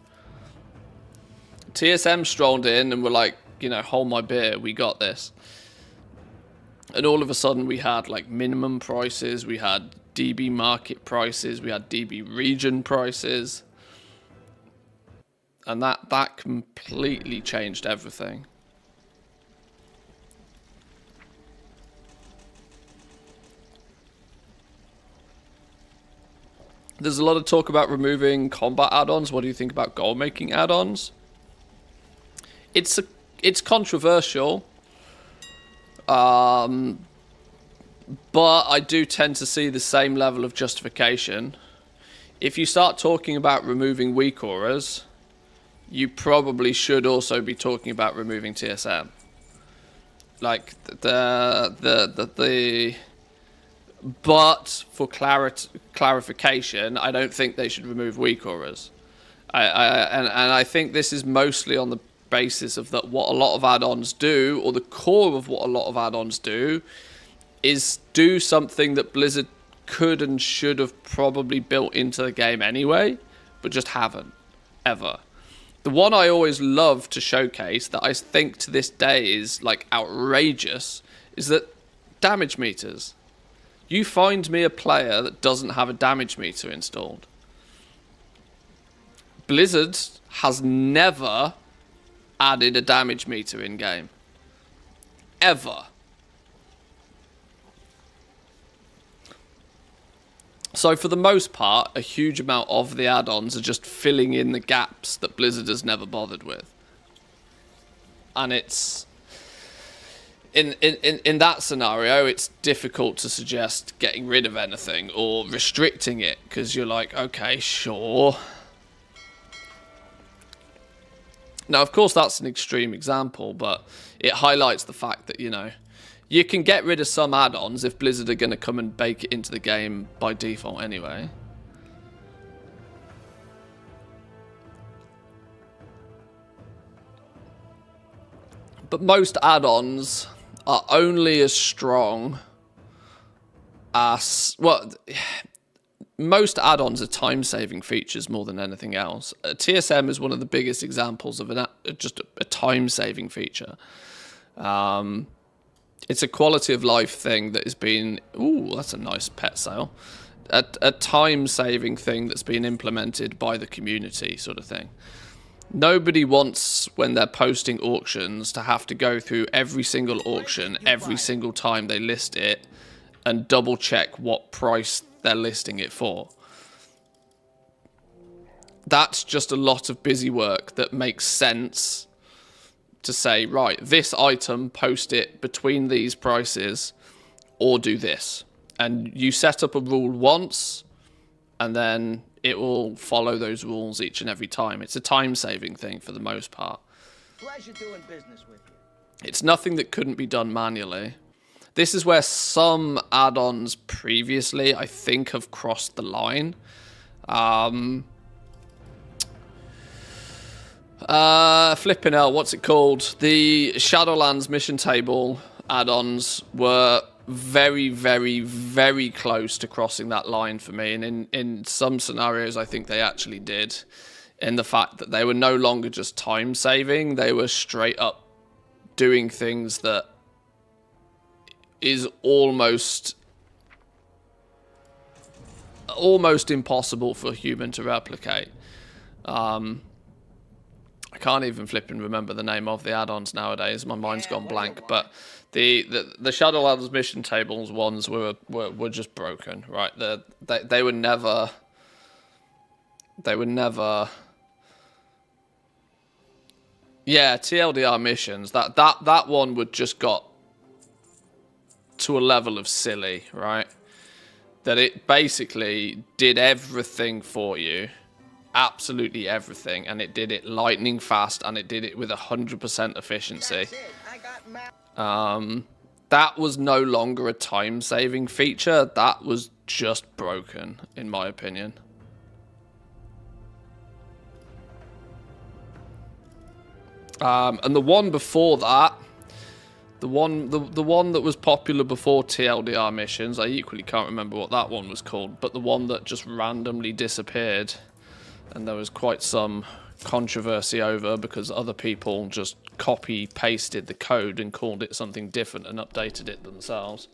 TSM strolled in and were like, you know, hold my beer, we got this. And all of a sudden we had like minimum prices, we had DB market prices, we had DB region prices. And that completely changed everything. There's a lot of talk about removing combat add-ons. What do you think about gold making add-ons? It's controversial. But I do tend to see the same level of justification. If you start talking about removing weak auras, you probably should also be talking about removing TSM. Like but for clarification, I don't think they should remove weak auras. And I think this is mostly on the basis of that what a lot of add-ons do, or the core of what a lot of add-ons do, is do something that Blizzard could and should have probably built into the game anyway, but just haven't, ever. The one I always love to showcase, that I think to this day is like outrageous, is that damage meters. You find me a player that doesn't have a damage meter installed. Blizzard has never added a damage meter in game. Ever. So for the most part, a huge amount of the add-ons are just filling in the gaps that Blizzard has never bothered with. And it's... In that scenario, it's difficult to suggest getting rid of anything or restricting it, because you're like, okay, sure. Now, of course, that's an extreme example, but it highlights the fact that, you know, you can get rid of some add-ons if Blizzard are going to come and bake it into the game by default anyway. But most add-ons are only as strong as... Well, most add-ons are time-saving features more than anything else. TSM is one of the biggest examples of just a time-saving feature. It's a quality of life thing that has been... Ooh, that's a nice pet sale. A time-saving thing that's been implemented by the community sort of thing. Nobody wants, when they're posting auctions, to have to go through every single auction every single time they list it and double-check what price they're listing it for. That's just a lot of busy work that makes sense to say, right, this item, post it between these prices, or do this. And you set up a rule once, and then it will follow those rules each and every time. It's a time-saving thing for the most part. Pleasure doing business with you. It's nothing that couldn't be done manually. This is where some add-ons previously, I think, have crossed the line. Flipping out, what's it called? The Shadowlands mission table add-ons were very, very, very close to crossing that line for me. And in some scenarios, I think they actually did. In the fact that they were no longer just time-saving. They were straight up doing things that is almost impossible for a human to replicate. I can't even flip and remember the name of the add-ons nowadays. My mind's gone blank. But the Shadowlands mission tables ones were just broken, right? They were never. Yeah, TLDR missions. That one would just got to a level of silly, right? That it basically did everything for you. Absolutely everything, and it did it lightning fast, and it did it with 100% efficiency. That was no longer a time-saving feature. That was just broken, in my opinion. And the one before that, the one that was popular before TLDR missions, I equally can't remember what that one was called, but the one that just randomly disappeared. And there was quite some controversy over because other people just copy-pasted the code and called it something different and updated it themselves.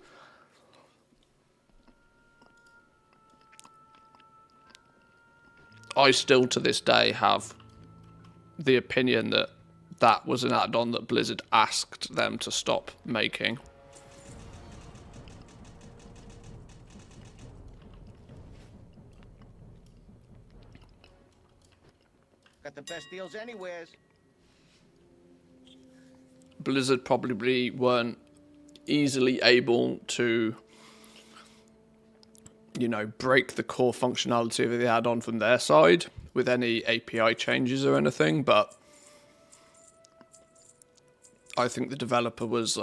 I still, to this day, have the opinion that that was an add-on that Blizzard asked them to stop making. Got the best deals anywheres. Blizzard probably weren't easily able to, you know, break the core functionality of the add-on from their side with any API changes or anything, but I think the developer was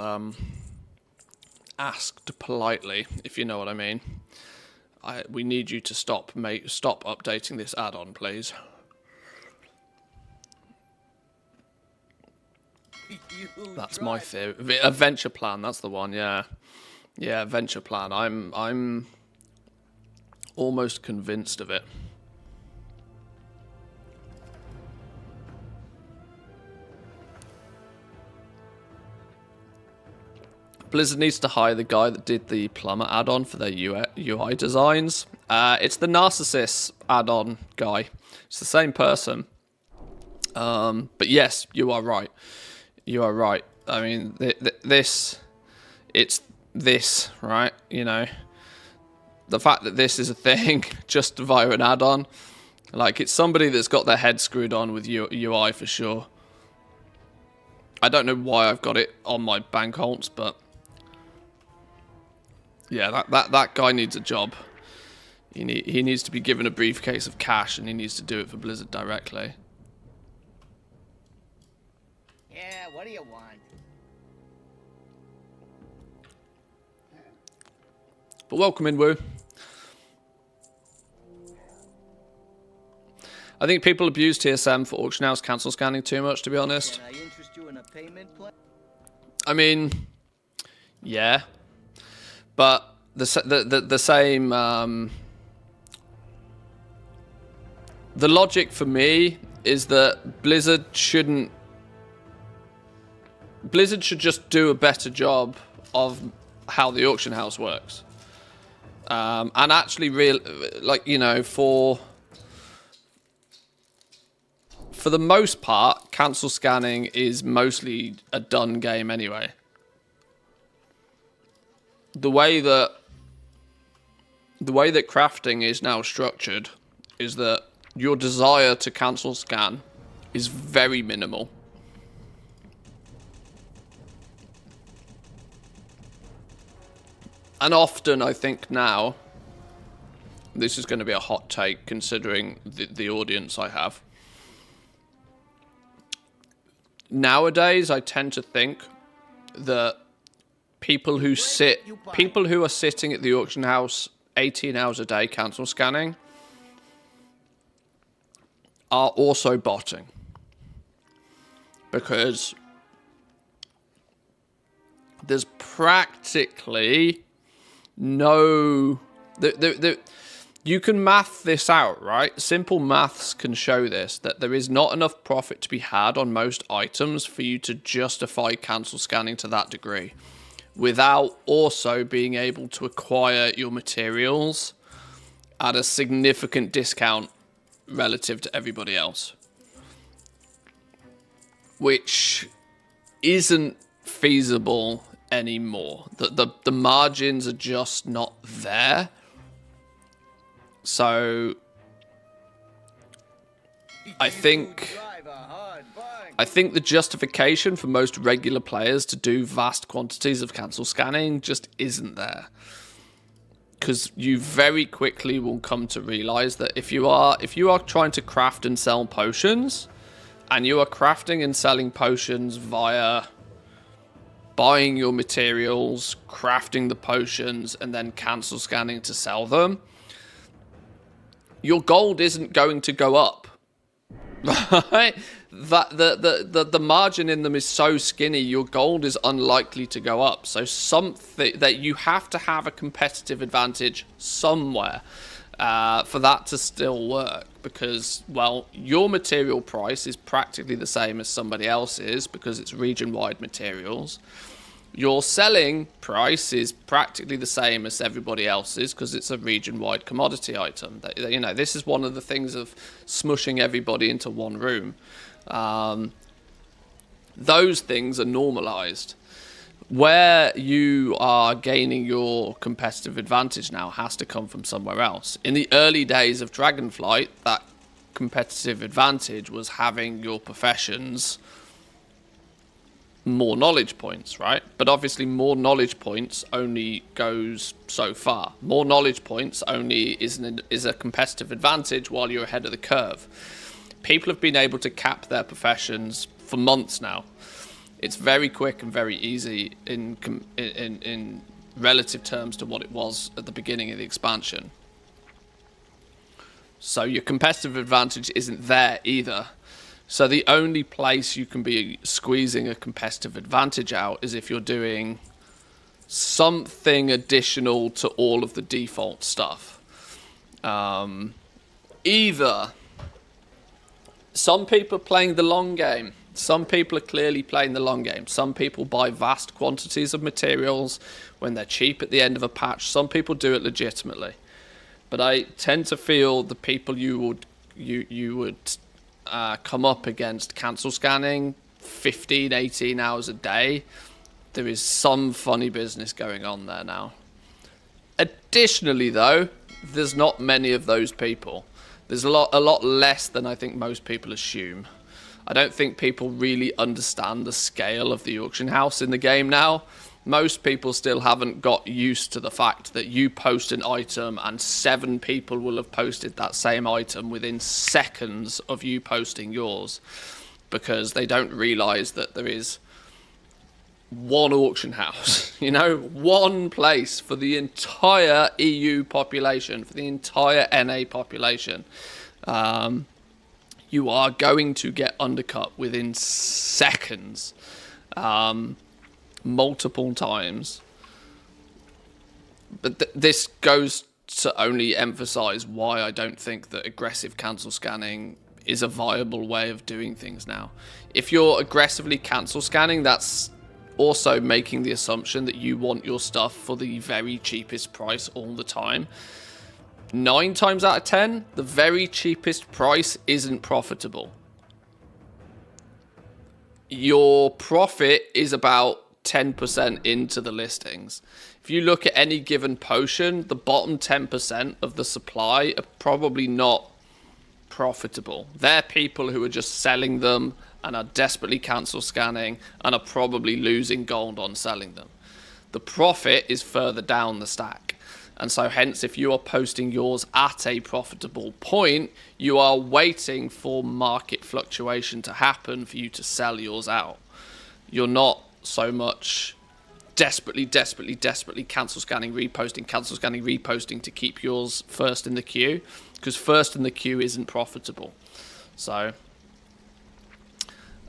asked politely, if you know what I mean. We need you to stop updating this add-on, please. That's my theory. A venture plan, that's the one, yeah. Yeah, venture plan. I'm almost convinced of it. Blizzard needs to hire the guy that did the plumber add-on for their UI designs. It's the Narcissus add-on guy. It's the same person. But yes, you are right. You are right. I mean, it's this, right? You know, the fact that this is a thing just via an add-on, like, it's somebody that's got their head screwed on with UI for sure. I don't know why I've got it on my bank halts, but yeah, that guy needs a job. He needs to be given a briefcase of cash, and he needs to do it for Blizzard directly. Yeah, what do you want? But welcome in, Woo. I think people abuse TSM for auction house cancel scanning too much, to be honest. Can I interest you in a payment plan? I mean, yeah, but the same. The logic for me is that Blizzard should just do a better job of how the auction house works. And actually, like, you know, for the most part, cancel scanning is mostly a done game anyway. The way that crafting is now structured is that your desire to cancel scan is very minimal. And often, I think now, this is going to be a hot take considering the audience I have. Nowadays, I tend to think that people who are sitting at the auction house 18 hours a day cancel scanning are also botting. Because there's practically no... You can math this out, right? Simple maths can show this, that there is not enough profit to be had on most items for you to justify cancel scanning to that degree, without also being able to acquire your materials at a significant discount relative to everybody else. Which isn't feasible anymore. The margins are just not there. So I think the justification for most regular players to do vast quantities of cancel scanning just isn't there. Because you very quickly will come to realize that if you are trying to craft and sell potions, and you are crafting and selling potions via buying your materials, crafting the potions, and then cancel scanning to sell them, your gold isn't going to go up, right? That the margin in them is so skinny, your gold is unlikely to go up. So something that you have to have a competitive advantage somewhere for that to still work, because, well, your material price is practically the same as somebody else's because it's region-wide materials. Your selling price is practically the same as everybody else's because it's a region-wide commodity item. You know, this is one of the things of smushing everybody into one room. Those things are normalized. Where you are gaining your competitive advantage now has to come from somewhere else. In the early days of Dragonflight, that competitive advantage was having your professions more knowledge points, right? But obviously more knowledge points only goes so far. More knowledge points only is a competitive advantage while you're ahead of the curve. People have been able to cap their professions for months now. It's very quick and very easy in relative terms to what it was at the beginning of the expansion. So your competitive advantage isn't there either. So the only place you can be squeezing a competitive advantage out is if you're doing something additional to all of the default stuff. Either some people are playing the long game. Some people are clearly playing the long game. Some people buy vast quantities of materials when they're cheap at the end of a patch. Some people do it legitimately. But I tend to feel the people you would come up against cancel scanning 15, 18 hours a day, there is some funny business going on there now. Additionally, though, there's not many of those people. There's a lot less than I think most people assume. I don't think people really understand the scale of the auction house in the game now. Most people still haven't got used to the fact that you post an item and 7 people will have posted that same item within seconds of you posting yours, because they don't realize that there is one auction house, you know, one place for the entire EU population, for the entire NA population. You are going to get undercut within seconds. Multiple times. But this goes to only emphasize why I don't think that aggressive cancel scanning is a viable way of doing things now. If you're aggressively cancel scanning, that's also making the assumption that you want your stuff for the very cheapest price all the time, 9 times out of 10, the very cheapest price isn't profitable. Your profit is about 10% into the listings. If you look at any given potion, the bottom 10% of the supply are probably not profitable. They're people who are just selling them and are desperately cancel scanning and are probably losing gold on selling them. The profit is further down the stack. And so hence, if you are posting yours at a profitable point, you are waiting for market fluctuation to happen for you to sell yours out. You're not so much desperately cancel scanning, reposting to keep yours first in the queue, because first in the queue isn't profitable. So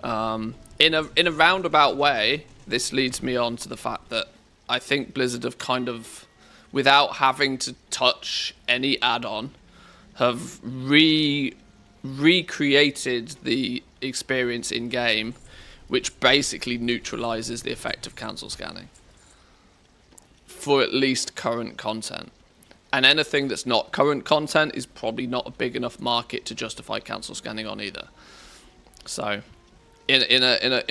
in a roundabout way, this leads me on to the fact that I think Blizzard have kind of, without having to touch any add-on, have recreated the experience in game, which basically neutralizes the effect of cancel scanning for at least current content. And anything that's not current content is probably not a big enough market to justify cancel scanning on either. So in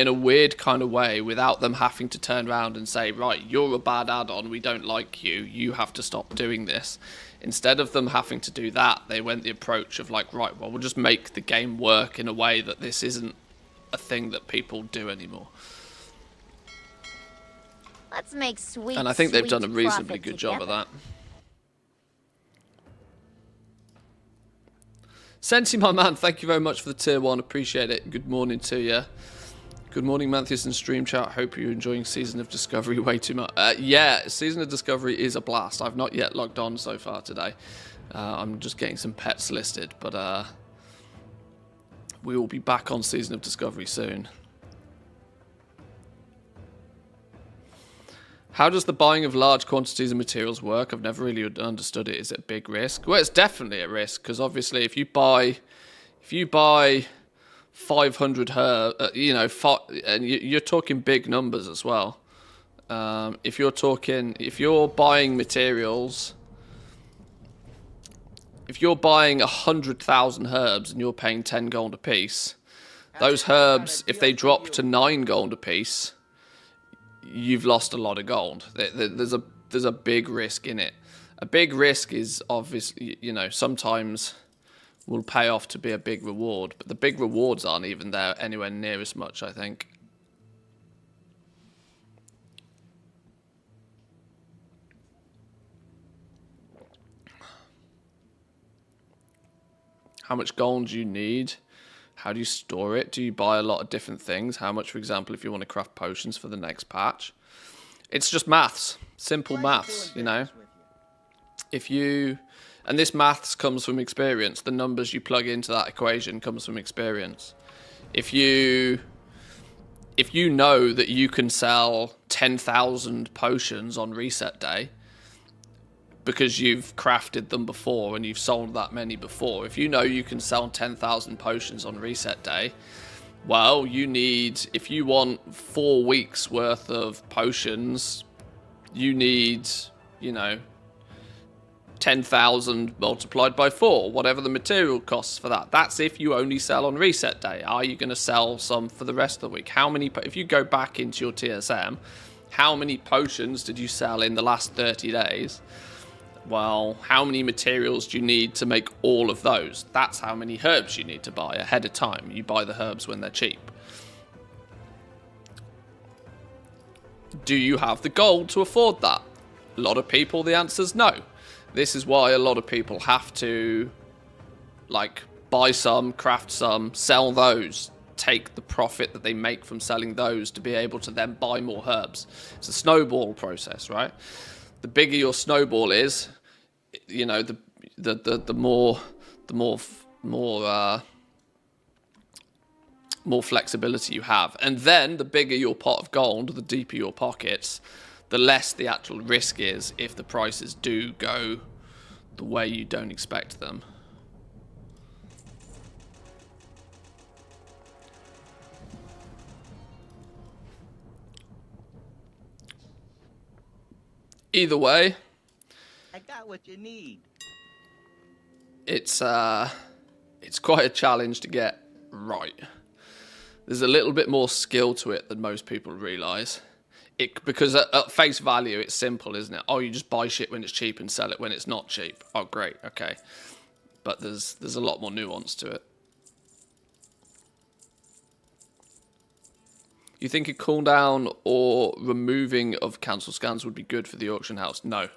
a weird kind of way, without them having to turn around and say, right, you're a bad add-on, we don't like you, you have to stop doing this. Instead of them having to do that, they went the approach of like, right, well, we'll just make the game work in a way that this isn't a thing that people do anymore. Let's make sweet, and I think they've sweet done a reasonably profit good job of together. that. Sensi, my man, thank you very much for the tier 1. Appreciate it. Good morning to you. Good morning, Manthieus and Stream Chat. Hope you're enjoying Season of Discovery way too much. Yeah, Season of Discovery is a blast. I've not yet logged on so far today. I'm just getting some pets listed, but we will be back on Season of Discovery soon. How does the buying of large quantities of materials work? I've never really understood it. Is it a big risk? Well, it's definitely a risk, because obviously if you buy 500 and you're talking big numbers as well. If you're buying materials, if you're buying 100,000 herbs and you're paying 10 gold a piece, those herbs, if they drop to 9 gold a piece, you've lost a lot of gold. There's a big risk in it. A big risk is obviously, sometimes will pay off to be a big reward, but the big rewards aren't even there anywhere near as much, I think. How much gold do you need? How do you store it? Do you buy a lot of different things? How much, for example, if you want to craft potions for the next patch? It's just maths. Simple maths, If you... And this maths comes from experience. The numbers you plug into that equation comes from experience. If you know that you can sell 10,000 potions on reset day, because you've crafted them before and you've sold that many before. If you know you can sell 10,000 potions on reset day, well, if you want 4 weeks worth of potions, you need, 10,000 multiplied by 4, whatever the material costs for that. That's if you only sell on reset day. Are you going to sell some for the rest of the week? If you go back into your TSM, how many potions did you sell in the last 30 days? Well, how many materials do you need to make all of those? That's how many herbs you need to buy ahead of time. You buy the herbs when they're cheap. Do you have the gold to afford that? A lot of people, the answer's no. This is why a lot of people have to, buy some, craft some, sell those, take the profit that they make from selling those to be able to then buy more herbs. It's a snowball process, right? The bigger your snowball is, the more flexibility you have. And then the bigger your pot of gold, the deeper your pockets, the less the actual risk is if the prices do go the way you don't expect them. Either way, I got what you need. it's quite a challenge to get right. There's a little bit more skill to it than most people realise. Because at face value, it's simple, isn't it? Oh, you just buy shit when it's cheap and sell it when it's not cheap. Oh, great, okay. But there's a lot more nuance to it. You think a cooldown or removing of cancel scans would be good for the auction house? No.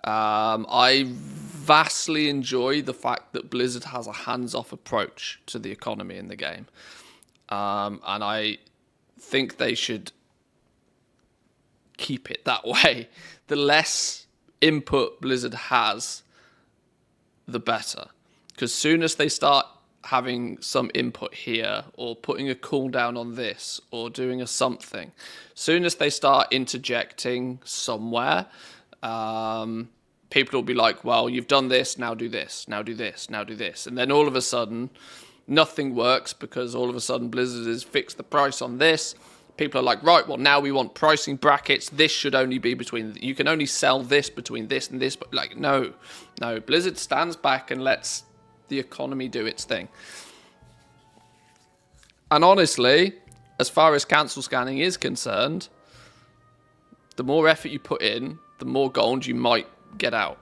I vastly enjoy the fact that Blizzard has a hands-off approach to the economy in the game. And I think they should keep it that way. The less input Blizzard has, the better. Because soon as they start having some input here, or putting a cooldown on this, or doing a something, soon as they start interjecting somewhere, people will be like, well, you've done this, now do this, now do this, now do this. And then all of a sudden, nothing works because all of a sudden Blizzard has fixed the price on this. People are like, right, well, now we want pricing brackets. This should only be between, you can only sell this between this and this. But like, no. Blizzard stands back and lets the economy do its thing. And honestly, as far as cancel scanning is concerned, the more effort you put in, the more gold you might get out.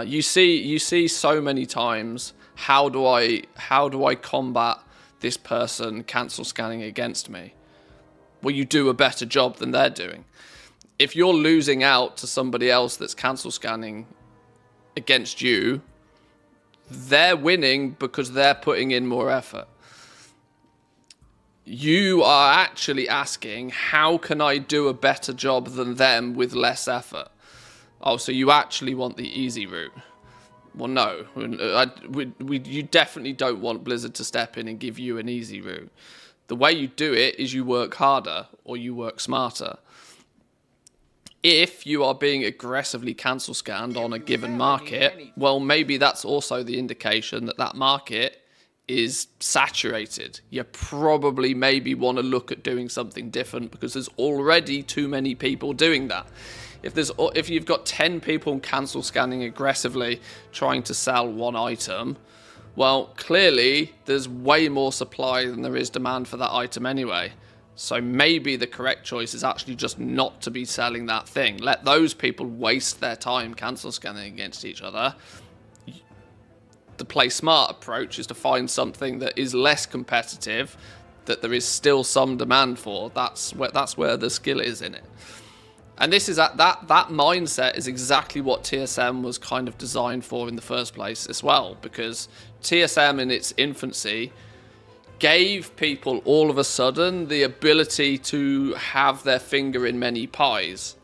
You see so many times, how do I combat this person cancel scanning against me? Well, you do a better job than they're doing. If you're losing out to somebody else that's cancel scanning against you, they're winning because they're putting in more effort. You are actually asking, how can I do a better job than them with less effort? Oh, so you actually want the easy route? Well, no. You definitely don't want Blizzard to step in and give you an easy route. The way you do it is you work harder or you work smarter. If you are being aggressively cancel scanned on a given market, well, maybe that's also the indication that that market is saturated. You probably maybe want to look at doing something different because there's already too many people doing that. If you've got 10 people cancel scanning aggressively trying to sell one item, well, clearly there's way more supply than there is demand for that item anyway. So maybe the correct choice is actually just not to be selling that thing. Let those people waste their time cancel scanning against each other. The play smart approach is to find something that is less competitive, that there is still some demand for. That's where the skill is in it. And this is that mindset is exactly what TSM was kind of designed for in the first place as well, because TSM in its infancy gave people all of a sudden the ability to have their finger in many pies.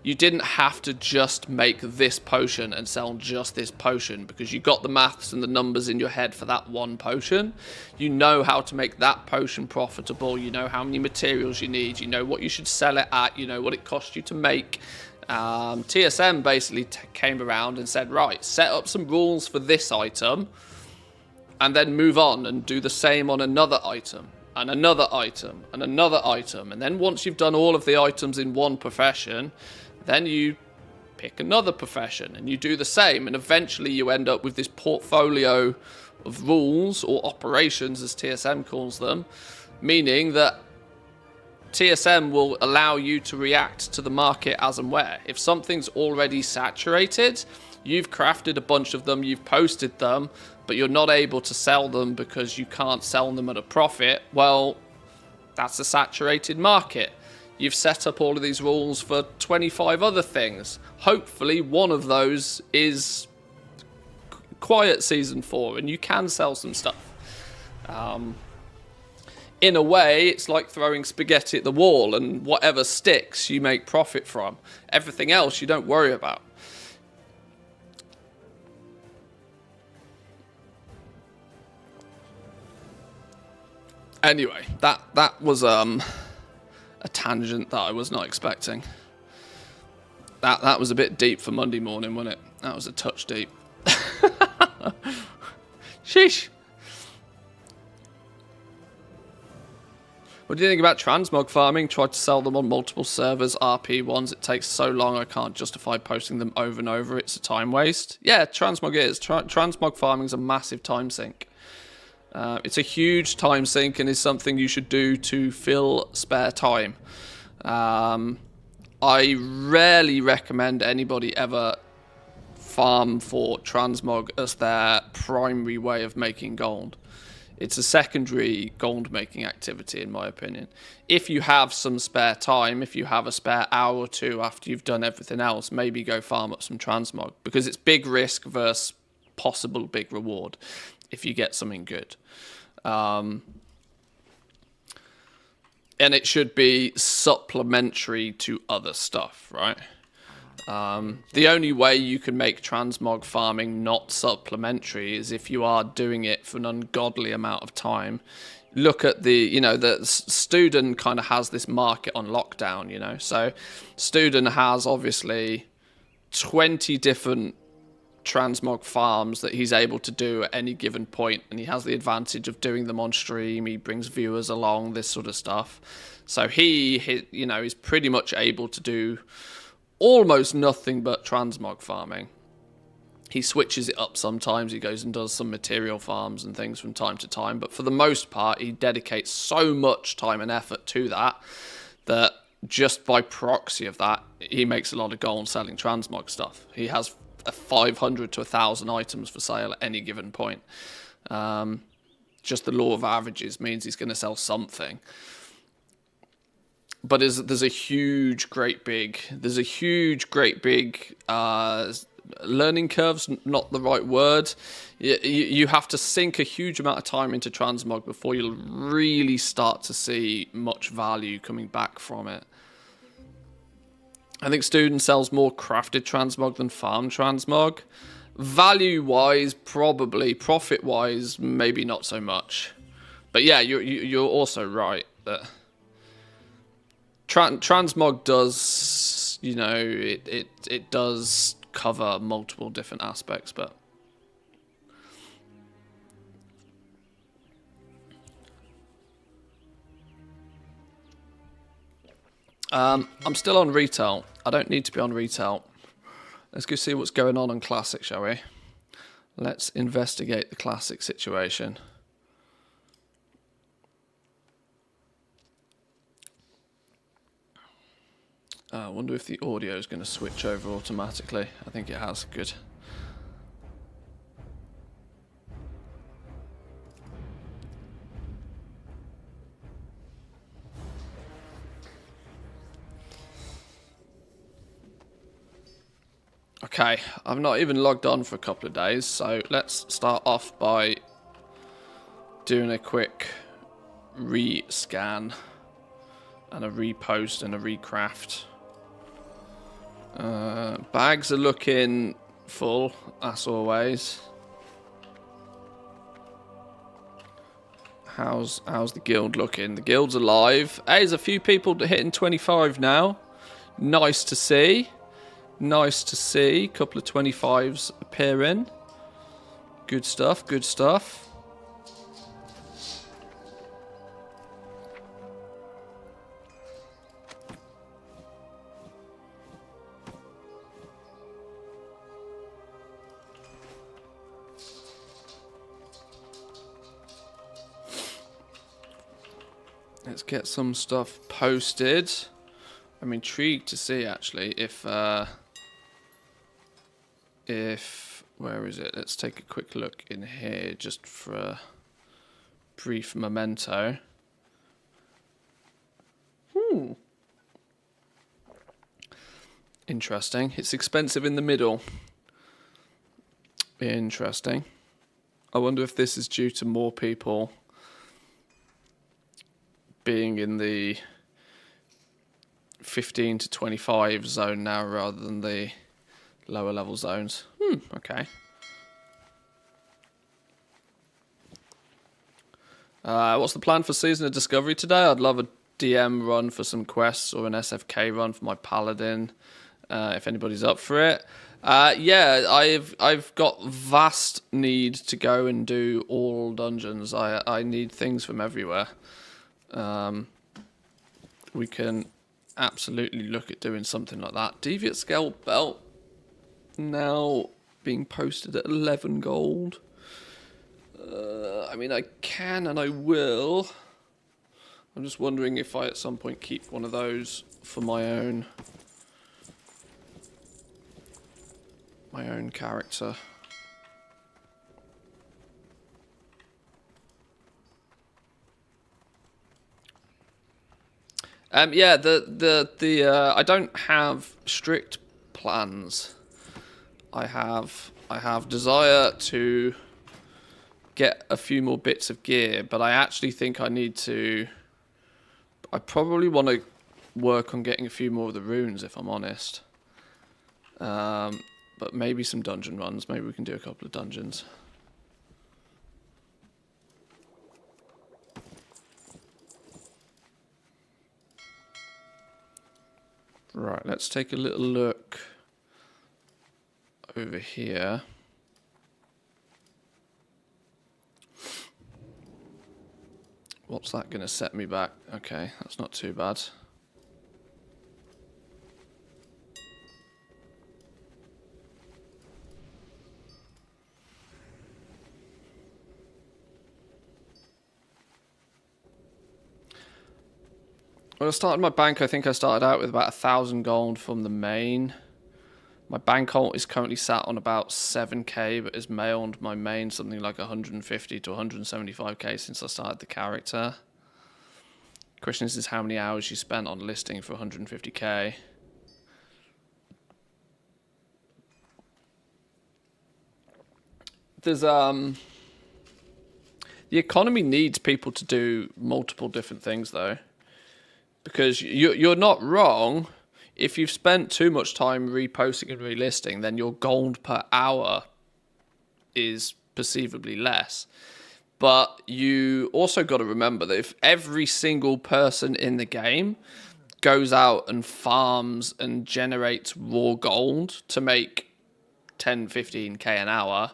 You didn't have to just make this potion and sell just this potion because you got the maths and the numbers in your head for that one potion. You know how to make that potion profitable. You know how many materials you need. You know what you should sell it at. You know what it costs you to make. TSM basically came around and said, right, set up some rules for this item and then move on and do the same on another item and another item and another item. And then once you've done all of the items in one profession, then you pick another profession and you do the same. And eventually you end up with this portfolio of rules or operations, as TSM calls them, meaning that TSM will allow you to react to the market as and where. If something's already saturated, you've crafted a bunch of them, you've posted them, but you're not able to sell them because you can't sell them at a profit, well, that's a saturated market. You've set up all of these rules for 25 other things. Hopefully one of those is quiet season 4 and you can sell some stuff. In a way, it's like throwing spaghetti at the wall, and whatever sticks you make profit from. Everything else you don't worry about. Anyway, that was a tangent that I was not expecting. That was a bit deep for Monday morning, wasn't it? That was a touch deep. Sheesh. What do you think about transmog farming? Tried to sell them on multiple servers, RP ones. It takes so long I can't justify posting them over and over. It's a time waste. Yeah, transmog is. Transmog farming is a massive time sink. It's a huge time sink and is something you should do to fill spare time. I rarely recommend anybody ever farm for transmog as their primary way of making gold. It's a secondary gold making activity, in my opinion. If you have some spare time, if you have a spare hour or two after you've done everything else, maybe go farm up some transmog, because it's big risk versus possible big reward if you get something good. And it should be supplementary to other stuff, right? The only way you can make transmog farming not supplementary is if you are doing it for an ungodly amount of time. Look at the student kind of has this market on lockdown, So student has obviously 20 different transmog farms that he's able to do at any given point, and he has the advantage of doing them on stream. He brings viewers along, this sort of stuff. So he is pretty much able to do almost nothing but transmog farming. He switches it up sometimes. He goes and does some material farms and things from time to time. But for the most part, he dedicates so much time and effort to that just by proxy of that, he makes a lot of gold selling transmog stuff. He has 500 to 1,000 items for sale at any given point. Just the law of averages means he's going to sell something. But there's a huge, great big learning curve's not the right word. You have to sink a huge amount of time into transmog before you'll really start to see much value coming back from it. I think Student sells more crafted transmog than farm transmog. Value-wise, probably. Profit-wise, maybe not so much. But yeah, you're also right that transmog does, it does cover multiple different aspects, but I'm still on retail. I don't need to be on retail. Let's go see what's going on classic, shall we? Let's investigate the classic situation. I wonder if the audio is going to switch over automatically. I think it has. Good. Okay, I've not even logged on for a couple of days, so let's start off by doing a quick re-scan and a repost and a recraft. Bags are looking full, as always. How's the guild looking? The guild's alive. Hey, there's a few people hitting 25 now. Nice to see. Nice to see. A couple of 25s appearing. Good stuff, good stuff. Let's get some stuff posted. I'm intrigued to see actually if where is it? Let's take a quick look in here just for a brief memento. Interesting. It's expensive in the middle. Interesting. I wonder if this is due to more people being in the 15 to 25 zone now rather than the lower level zones. Okay. What's the plan for Season of Discovery today? I'd love a DM run for some quests or an SFK run for my Paladin, if anybody's up for it. Yeah, I've got vast need to go and do all dungeons. I need things from everywhere. we can absolutely look at doing something like that. Deviate Scale Belt now being posted at 11 gold. I mean, I can and I will. I'm just wondering if I at some point keep one of those for my own character. Yeah, I don't have strict plans. I have desire to get a few more bits of gear, but I actually think I probably want to work on getting a few more of the runes, if I'm honest. But maybe some dungeon runs. Maybe we can do a couple of dungeons. Right, let's take a little look over here. What's that going to set me back? Okay, that's not too bad. When I started my bank, I think I started out with about 1,000 gold from the main. My bank alt is currently sat on about 7k, but has mailed my main something like 150 to 175k since I started the character. Question is how many hours you spent on listing for 150k. There's the economy needs people to do multiple different things though. Because you're not wrong. If you've spent too much time reposting and relisting, then your gold per hour is perceivably less. But you also got to remember that if every single person in the game goes out and farms and generates raw gold to make 10, 15k an hour,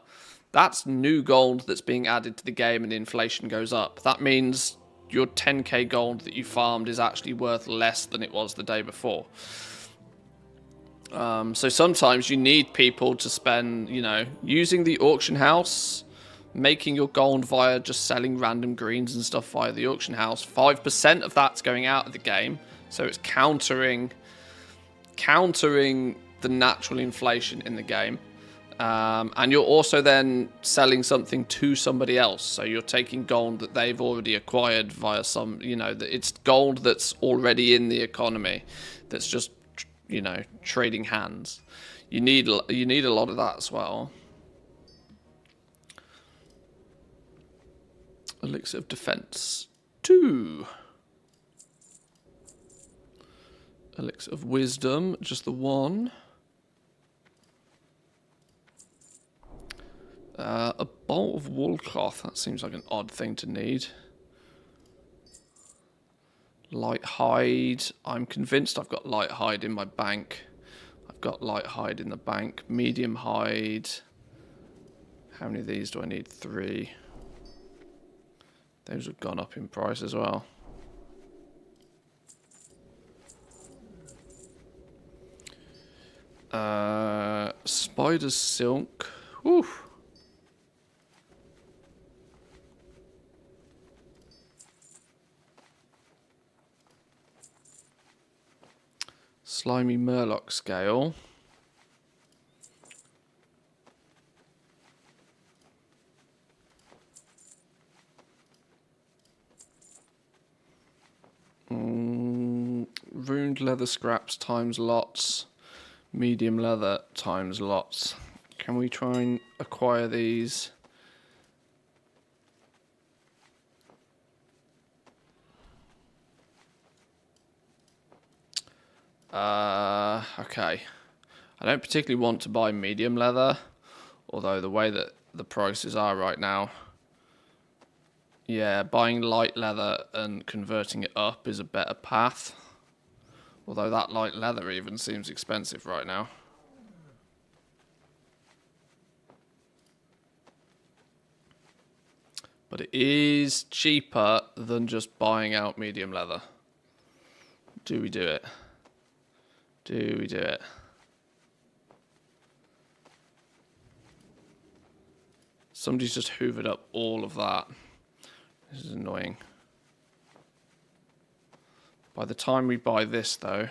that's new gold that's being added to the game and inflation goes up. That means your 10k gold that you farmed is actually worth less than it was the day before. So sometimes you need people to spend, using the auction house, making your gold via just selling random greens and stuff via the auction house. 5% of that's going out of the game, so it's countering the natural inflation in the game. And you're also then selling something to somebody else. So you're taking gold that they've already acquired via some, it's gold that's already in the economy. That's just, trading hands. You need a lot of that as well. Elixir of Defense 2. Elixir of Wisdom, just the 1. A bolt of wool cloth, that seems like an odd thing to need. Light hide, I'm convinced I've got light hide in my bank. I've got light hide in the bank. Medium hide. How many of these do I need? 3. Those have gone up in price as well. Spider's silk. Whew. Slimy Murloc scale. Ruined leather scraps times lots. Medium leather times lots. Can we try and acquire these? Okay. I don't particularly want to buy medium leather, although the way that the prices are right now, yeah, buying light leather and converting it up is a better path. Although that light leather even seems expensive right now. But it is cheaper than just buying out medium leather. Do we do it? Do we do it? Somebody's just hoovered up all of that. This is annoying. By the time we buy this, though...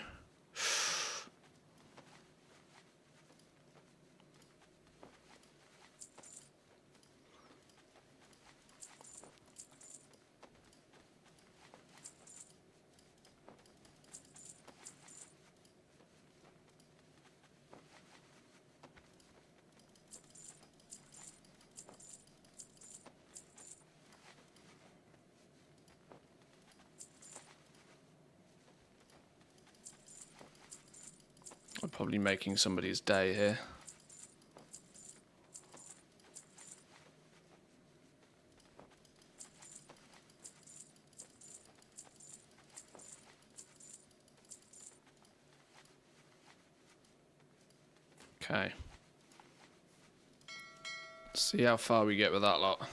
I'm probably making somebody's day here. Okay. Let's see how far we get with that lot.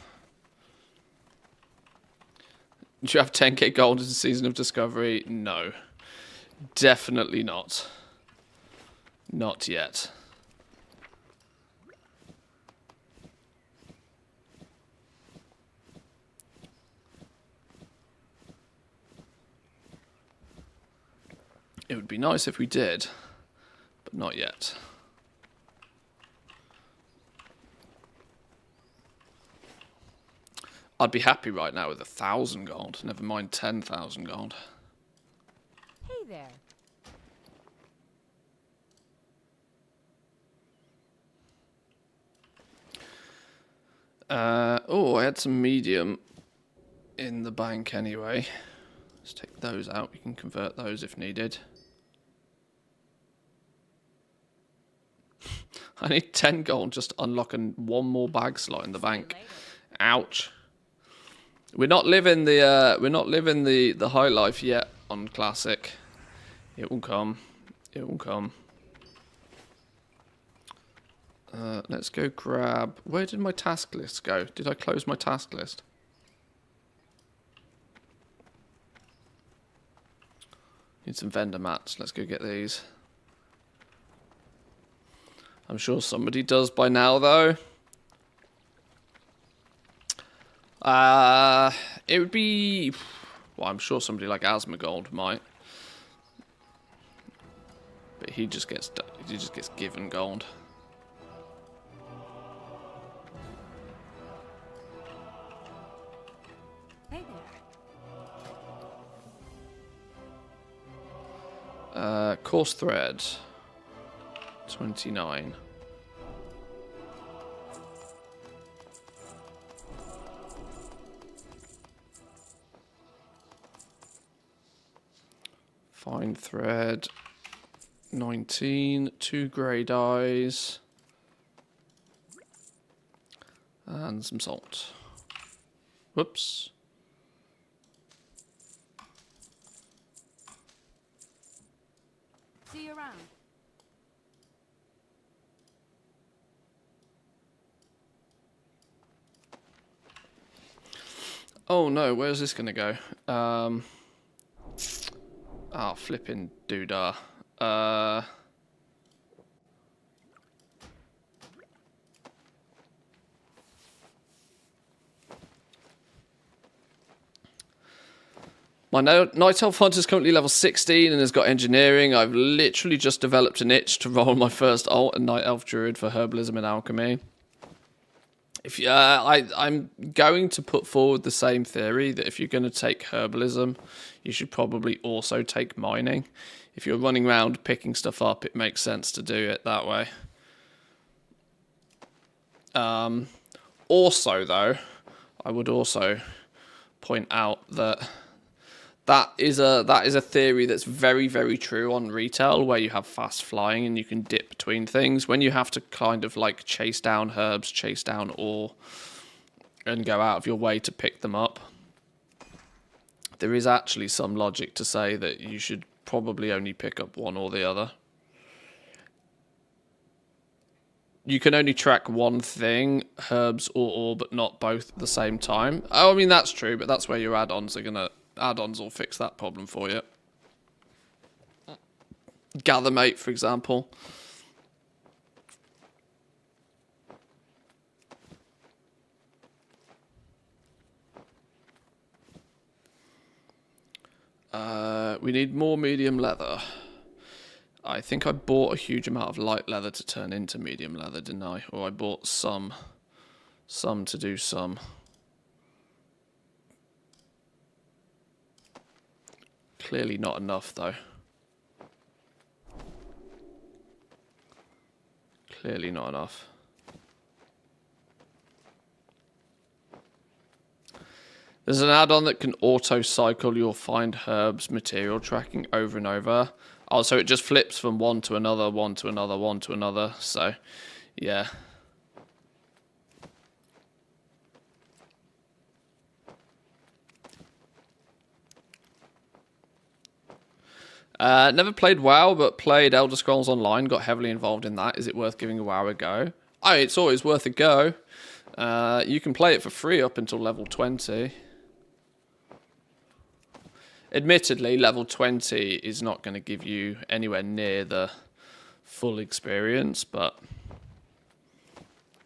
Do you have 10k gold in Season of Discovery? No. Definitely not. Not yet. It would be nice if we did, but not yet. I'd be happy right now with 1,000 gold, never mind 10,000 gold. Hey there. Oh, I had some medium in the bank anyway. Let's take those out. We can convert those if needed. I need 10 gold just to unlock one more bag slot in the bank. Ouch. We're not living the high life yet on classic. It will come. It will come. Let's go grab... Where did my task list go? Did I close my task list? Need some vendor mats. Let's go get these. I'm sure somebody does by now, though. It would be... Well, I'm sure somebody like Asmongold might. But he just gets given gold. Hey there. Course thread. 29. Fine thread. 19. 2 grey dyes. And some salt. Whoops. See you around. Oh no, where's this gonna go? Oh, flipping doodah. My Night Elf Hunter is currently level 16 and has got engineering. I've literally just developed an itch to roll my first alt and Night Elf Druid for herbalism and alchemy. If I'm going to put forward the same theory that if you're going to take herbalism, you should probably also take mining. If you're running around picking stuff up, it makes sense to do it that way. Also, though, I would also point out that that is a theory that's very, very true on retail, where you have fast flying and you can dip between things. When you have to kind of like chase down herbs, chase down ore, and go out of your way to pick them up, there is actually some logic to say that you should probably only pick up one or the other. You can only track one thing, herbs or ore, but not both at the same time. Oh, I mean, that's true, but that's where your add-ons are gonna... Add-ons will fix that problem for you. Gathermate, for example. We need more medium leather. I think I bought a huge amount of light leather to turn into medium leather, didn't I? Or I bought some to do some. Clearly not enough, though. Clearly not enough. There's an add-on that can auto-cycle your find herbs material tracking over and over. Oh, so it just flips from one to another, one to another, one to another. So, yeah. Never played WoW, but played Elder Scrolls Online. Got heavily involved in that. Is it worth giving a WoW a go? Oh, it's always worth a go. You can play it for free up until level 20. Admittedly, level 20 is not going to give you anywhere near the full experience, but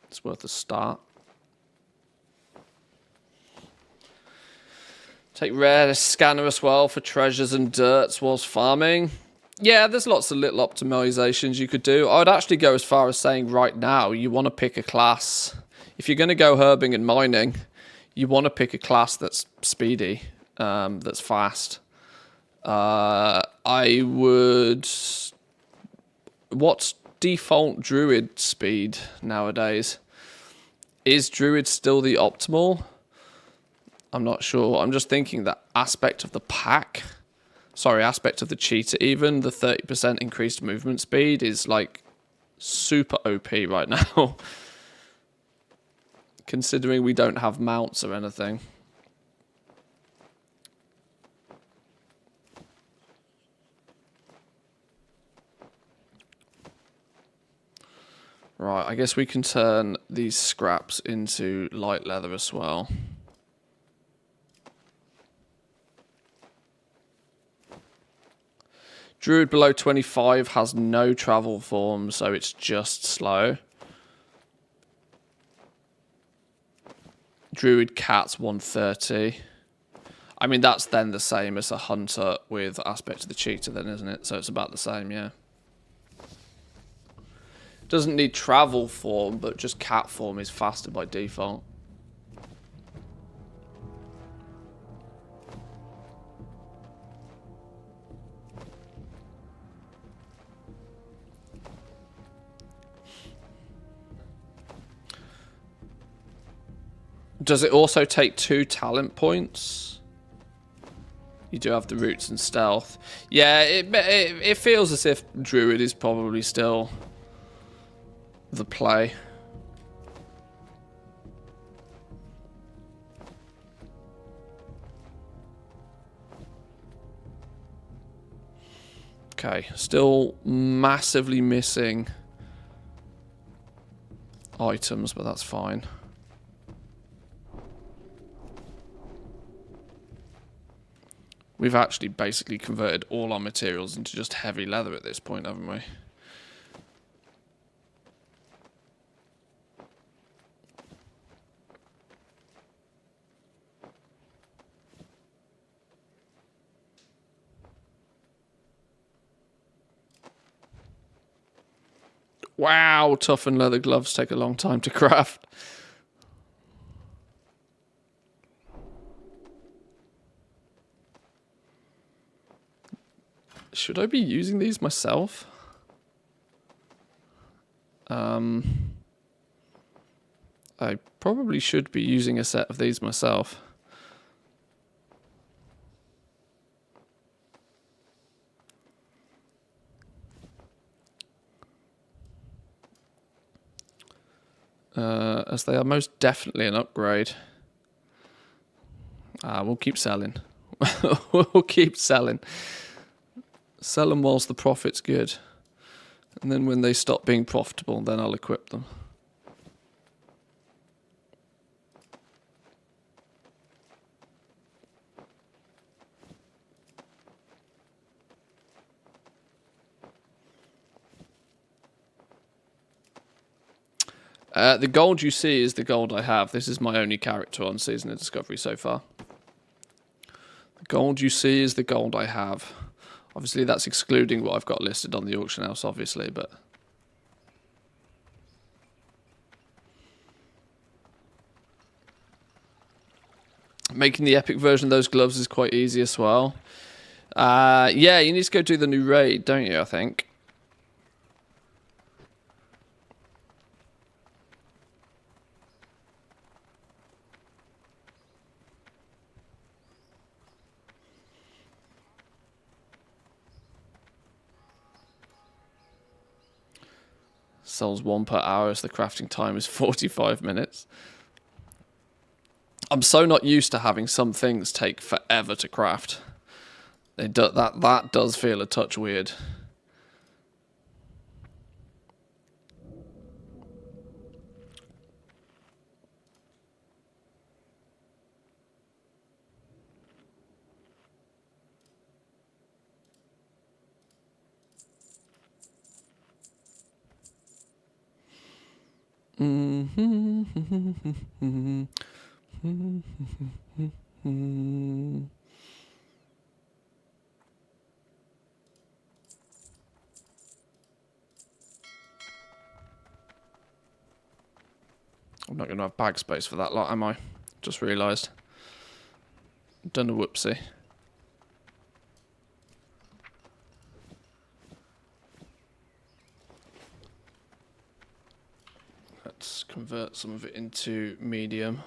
it's worth a start. Take rare scanner as well for treasures and dirts whilst farming. Yeah, there's lots of little optimizations you could do. I would actually go as far as saying right now you want to pick a class. If you're going to go herbing and mining, you want to pick a class that's speedy. That's fast. I would... What's default druid speed nowadays? Is druid still the optimal? I'm not sure. I'm just thinking that aspect of the pack... Sorry, aspect of the cheetah even. The 30% increased movement speed is like super OP right now. Considering we don't have mounts or anything. Right, I guess we can turn these scraps into light leather as well. Druid below 25 has no travel form, so it's just slow. Druid cat's 130. I mean, that's then the same as a hunter with aspect of the cheetah then, isn't it? So it's about the same, yeah. Doesn't need travel form, but just cat form is faster by default. Does it also take 2 talent points? You do have the roots and stealth. Yeah, it feels as if druid is probably still the play. Okay, still massively missing items, but that's fine. We've actually basically converted all our materials into just heavy leather at this point, haven't we? Wow, toughened leather gloves take a long time to craft. Should I be using these myself? I probably should be using a set of these myself. As they are most definitely an upgrade. We'll keep selling. We'll keep selling. Sell them whilst the profit's good. And then when they stop being profitable, then I'll equip them. The gold you see is the gold I have. This is my only character on Season of Discovery so far. The gold you see is the gold I have. Obviously, that's excluding what I've got listed on the auction house, obviously, but... Making the epic version of those gloves is quite easy as well. Yeah, you need to go do the new raid, don't you, I think? Sells 1 per hour, so the crafting time is 45 minutes. I'm so not used to having some things take forever to craft. That does feel a touch weird. I'm not going to have bag space for that lot, am I? Just realised. Done a whoopsie. Let's convert some of it into medium.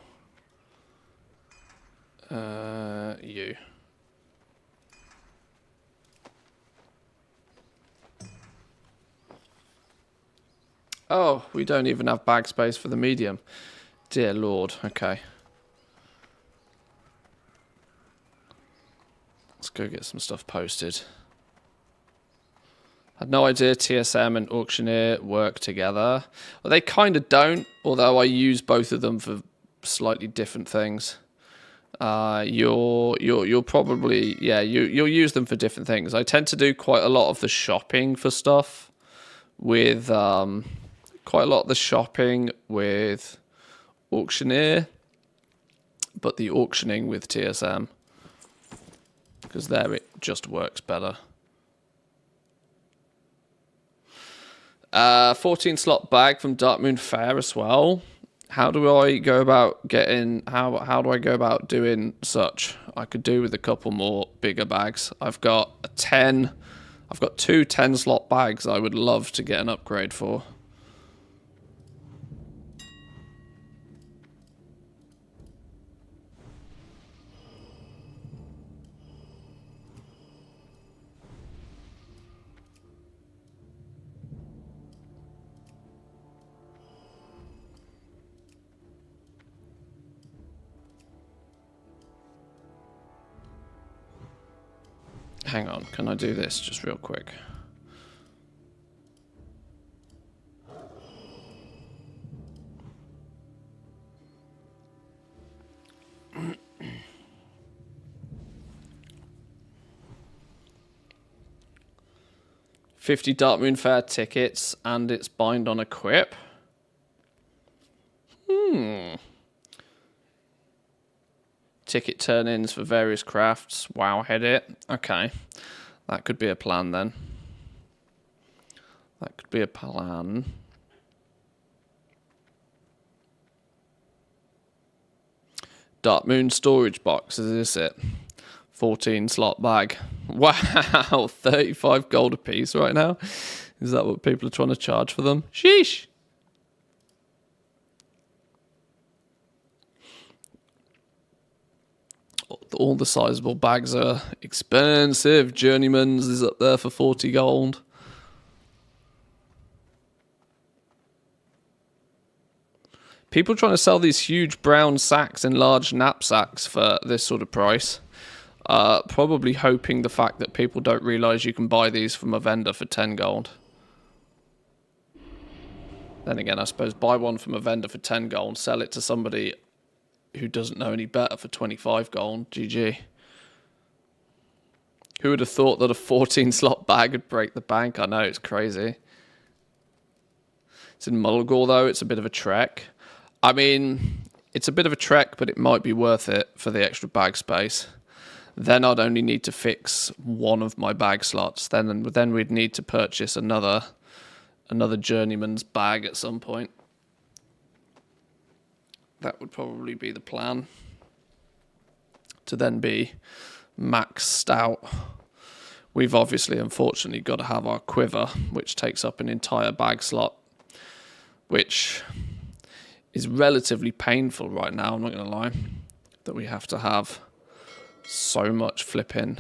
You. Oh, we don't even have bag space for the medium. Dear Lord, okay. Let's go get some stuff posted. Had no idea TSM and Auctioneer work together. Well, they kind of don't, although I use both of them for slightly different things. You'll probably, yeah, you'll use them for different things. I tend to do quite a lot of the shopping for stuff with, quite a lot of the shopping with Auctioneer, but the auctioning with TSM, because there it just works better. 14 slot bag from Dark Moon Fair as well. How do I go about getting, how do I go about doing such? I could do with a couple more bigger bags. I've got two 10 slot bags I would love to get an upgrade for. Hang on, can I do this just real quick? $50 Dark Moon Fair tickets and it's bind on equip. Ticket turn-ins for various crafts. Wow, head it. Okay. That could be a plan then. That could be a plan. Dark Moon storage box, is this it? 14 slot bag. Wow, 35 gold a piece right now. Is that what people are trying to charge for them? Sheesh. All the sizable bags are expensive. Journeyman's is up there for 40 gold. People trying to sell these huge brown sacks and large knapsacks for this sort of price. Probably hoping the fact that people don't realise you can buy these from a vendor for 10 gold. Then again, I suppose buy one from a vendor for 10 gold, sell it to somebody who doesn't know any better for 25 gold. GG. Who would have thought that a 14 slot bag would break the bank? I know, it's crazy. It's in Mulgore, though. It's a bit of a trek. I mean, it's a bit of a trek, but it might be worth it for the extra bag space. Then I'd only need to fix one of my bag slots. Then we'd need to purchase another journeyman's bag at some point. That would probably be the plan. To then be maxed out. We've obviously, unfortunately, got to have our quiver, which takes up an entire bag slot, which is relatively painful right now, I'm not going to lie, that we have to have so much flipping.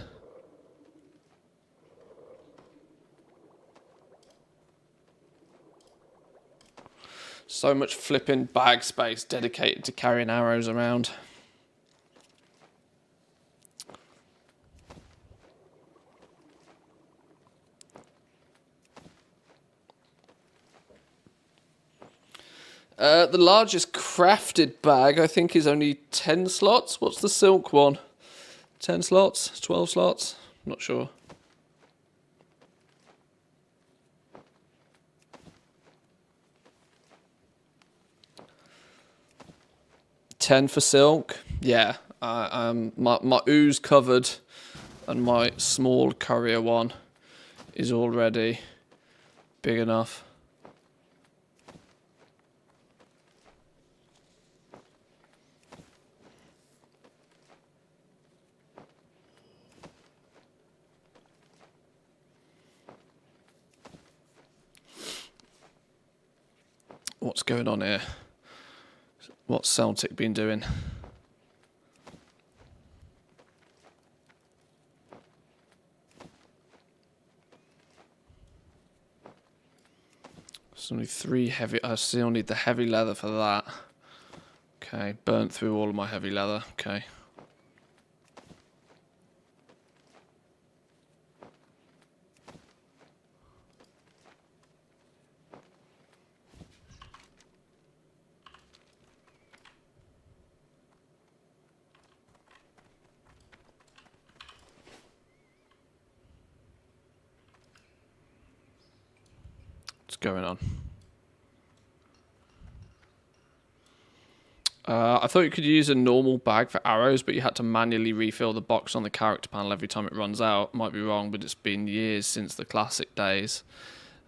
So much flipping bag space dedicated to carrying arrows around. The largest crafted bag, I think, is only 10 slots. What's the silk one? 10 slots? 12 slots? Not sure. $10 for silk. Yeah. My ooze covered and my small courier one is already big enough. What's going on here? What's Celtic been doing? There's only 3 heavy. I still need the heavy leather for that. Okay, burnt through all of my heavy leather. Okay. What's going on? I thought you could use a normal bag for arrows, but you had to manually refill the box on the character panel every time it runs out. Might be wrong, but it's been years since the classic days.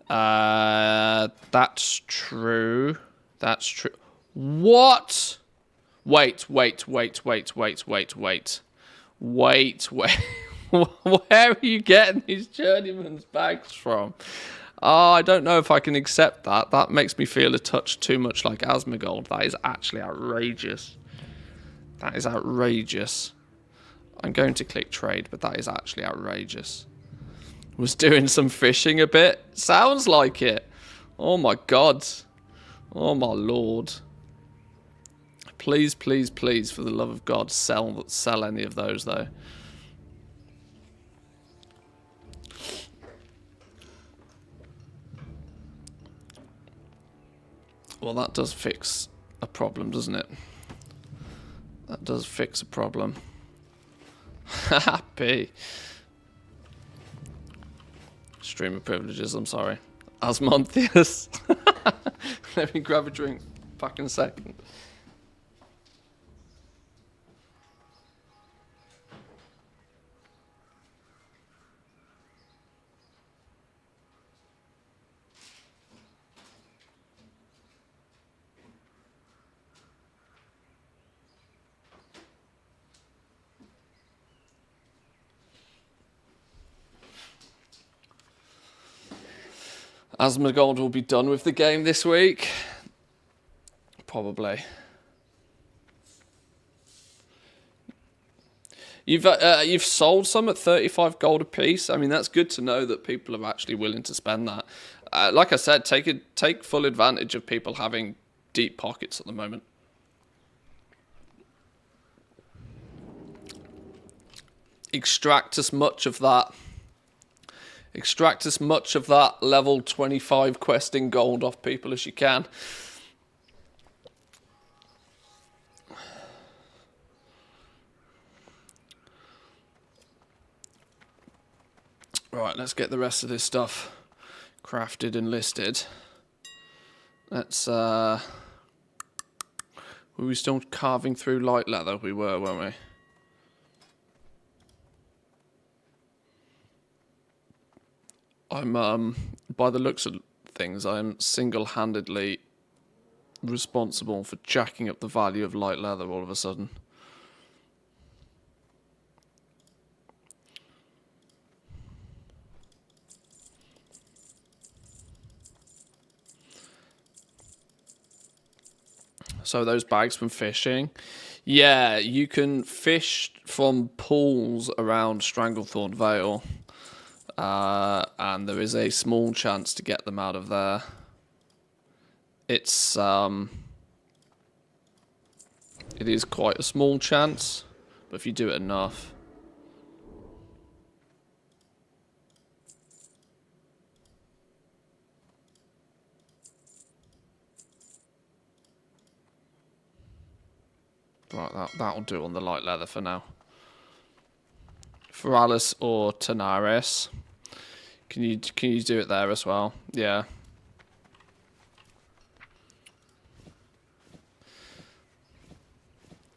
That's true. That's true. What? Wait. Where are you getting these journeyman's bags from? Oh, I don't know if I can accept that. That makes me feel a touch too much like Asmongold. That is actually outrageous. That is outrageous. I'm going to click trade, but that is actually outrageous. Was doing some fishing a bit. Sounds like it. Oh my god. Oh my lord. Please, please, please, for the love of God, sell any of those though. Well, that does fix a problem, doesn't it? That does fix a problem. Happy. Streamer privileges, I'm sorry. As Manthieus. Let me grab a drink back in a second. Asmongold will be done with the game this week. Probably. You've sold some at 35 gold a piece. I mean, that's good to know that people are actually willing to spend that. Like I said, take full advantage of people having deep pockets at the moment. Extract as much of that. Extract as much of that level 25 questing gold off people as you can. Right, let's get the rest of this stuff crafted and listed. Let's, were we still carving through light leather? We were, weren't we? I'm, by the looks of things, I'm single-handedly responsible for jacking up the value of light leather all of a sudden. So those bags from fishing, yeah, you can fish from pools around Stranglethorn Vale, and there is a small chance to get them out of there. It's it is quite a small chance, but if you do it enough. Right, that'll do on the light leather for now. Feralis or Tenaris. Can you do it there as well? Yeah.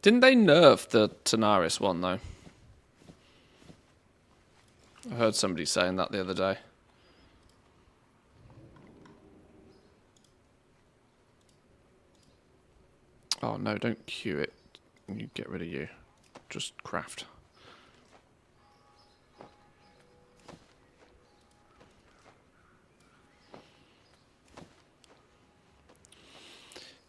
Didn't they nerf the Tenaris one though? I heard somebody saying that the other day. Oh no, don't queue it. You get rid of you. Just craft.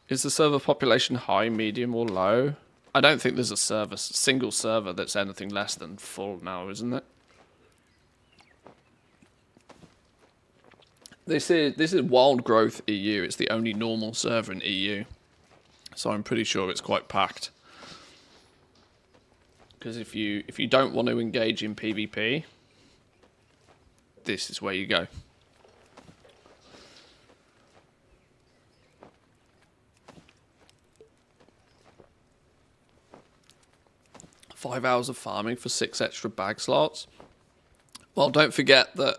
Is the server population high, medium, or low? I don't think there's a single server that's anything less than full now, isn't it? This is Wild Growth EU. It's the only normal server in EU, so I'm pretty sure it's quite packed. Because if you don't want to engage in PvP, this is where you go. $5 hours of farming for 6 extra bag slots. Well, don't forget that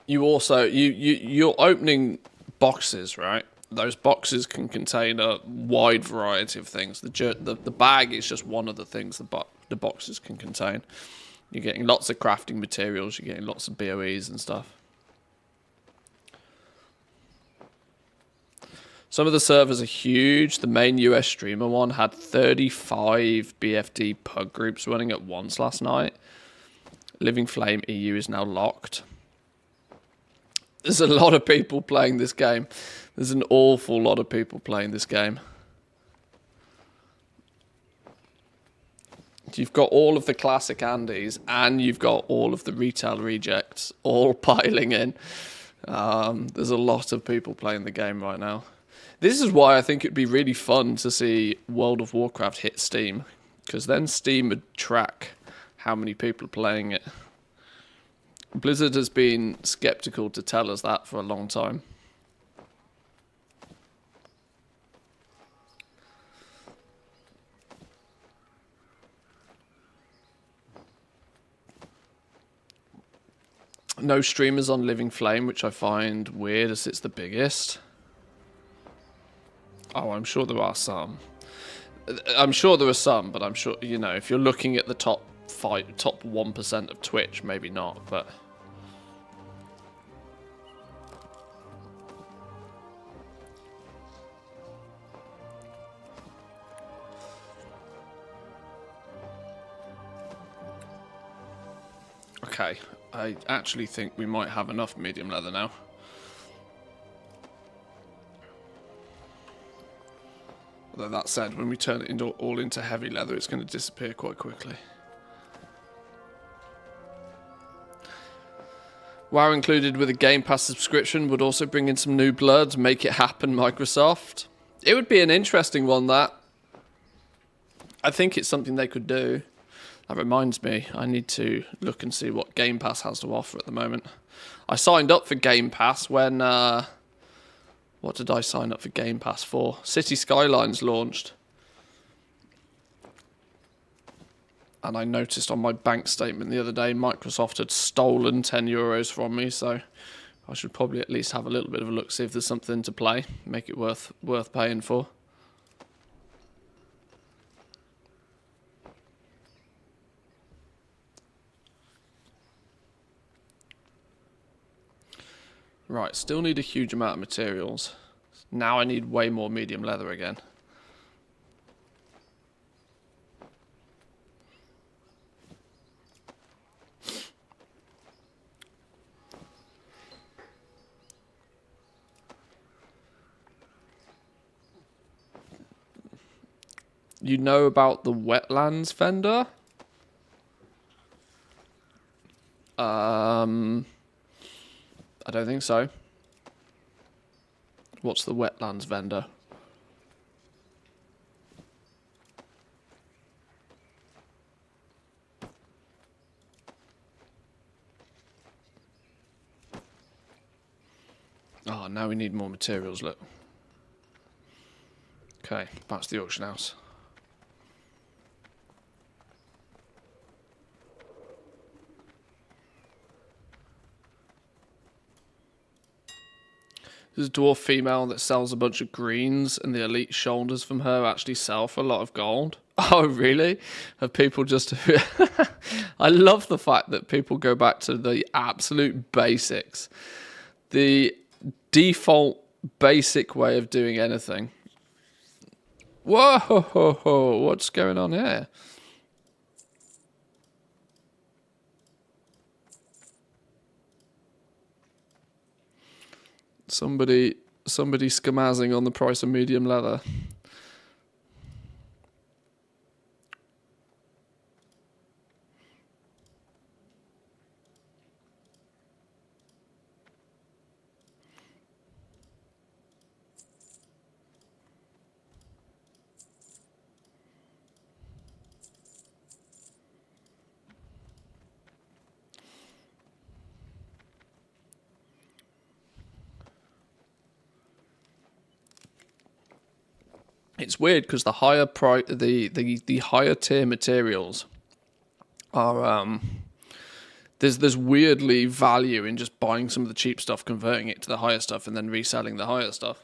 you also you're opening boxes, right? Those boxes can contain a wide variety of things. The bag is just one of the things the boxes can contain. You're getting lots of crafting materials. You're getting lots of BOEs and stuff. Some of the servers are huge. The main US streamer one had 35 BFD pug groups running at once last night. Living Flame EU is now locked. There's a lot of people playing this game. There's an awful lot of people playing this game. You've got all of the classic Andes and you've got all of the retail rejects all piling in. There's a lot of people playing the game right now. This is why I think it'd be really fun to see World of Warcraft hit Steam, because then Steam would track how many people are playing it. Blizzard has been skeptical to tell us that for a long time. No streamers on Living Flame, which I find weird as it's the biggest. Oh, I'm sure there are some. I'm sure there are some, but I'm sure, you know, if you're looking at the top 1% of Twitch, maybe not, but... Okay, I actually think we might have enough medium leather now. Although that said, when we turn it all into heavy leather, it's going to disappear quite quickly. WoW included with a Game Pass subscription would also bring in some new blood, make it happen, Microsoft. It would be an interesting one, that. I think it's something they could do. That reminds me, I need to look and see what Game Pass has to offer at the moment. I signed up for Game Pass when... what did I sign up for Game Pass for? City Skylines launched. And I noticed on my bank statement the other day, Microsoft had stolen €10 from me, so I should probably at least have a little bit of a look, see if there's something to play, make it worth paying for. Right, still need a huge amount of materials. Now I need way more medium leather again. You know about the wetlands vendor? I don't think so. What's the wetlands vendor? Oh, now we need more materials, look. Okay, back to the auction house. There's a dwarf female that sells a bunch of greens, and the elite shoulders from her actually sell for a lot of gold. Oh, really? Have people just... I love the fact that people go back to the absolute basics. The default basic way of doing anything. Whoa, what's going on here? Somebody schemazzing on the price of medium leather. It's weird because the higher the higher tier materials are there's weirdly value in just buying some of the cheap stuff, converting it to the higher stuff, and then reselling the higher stuff,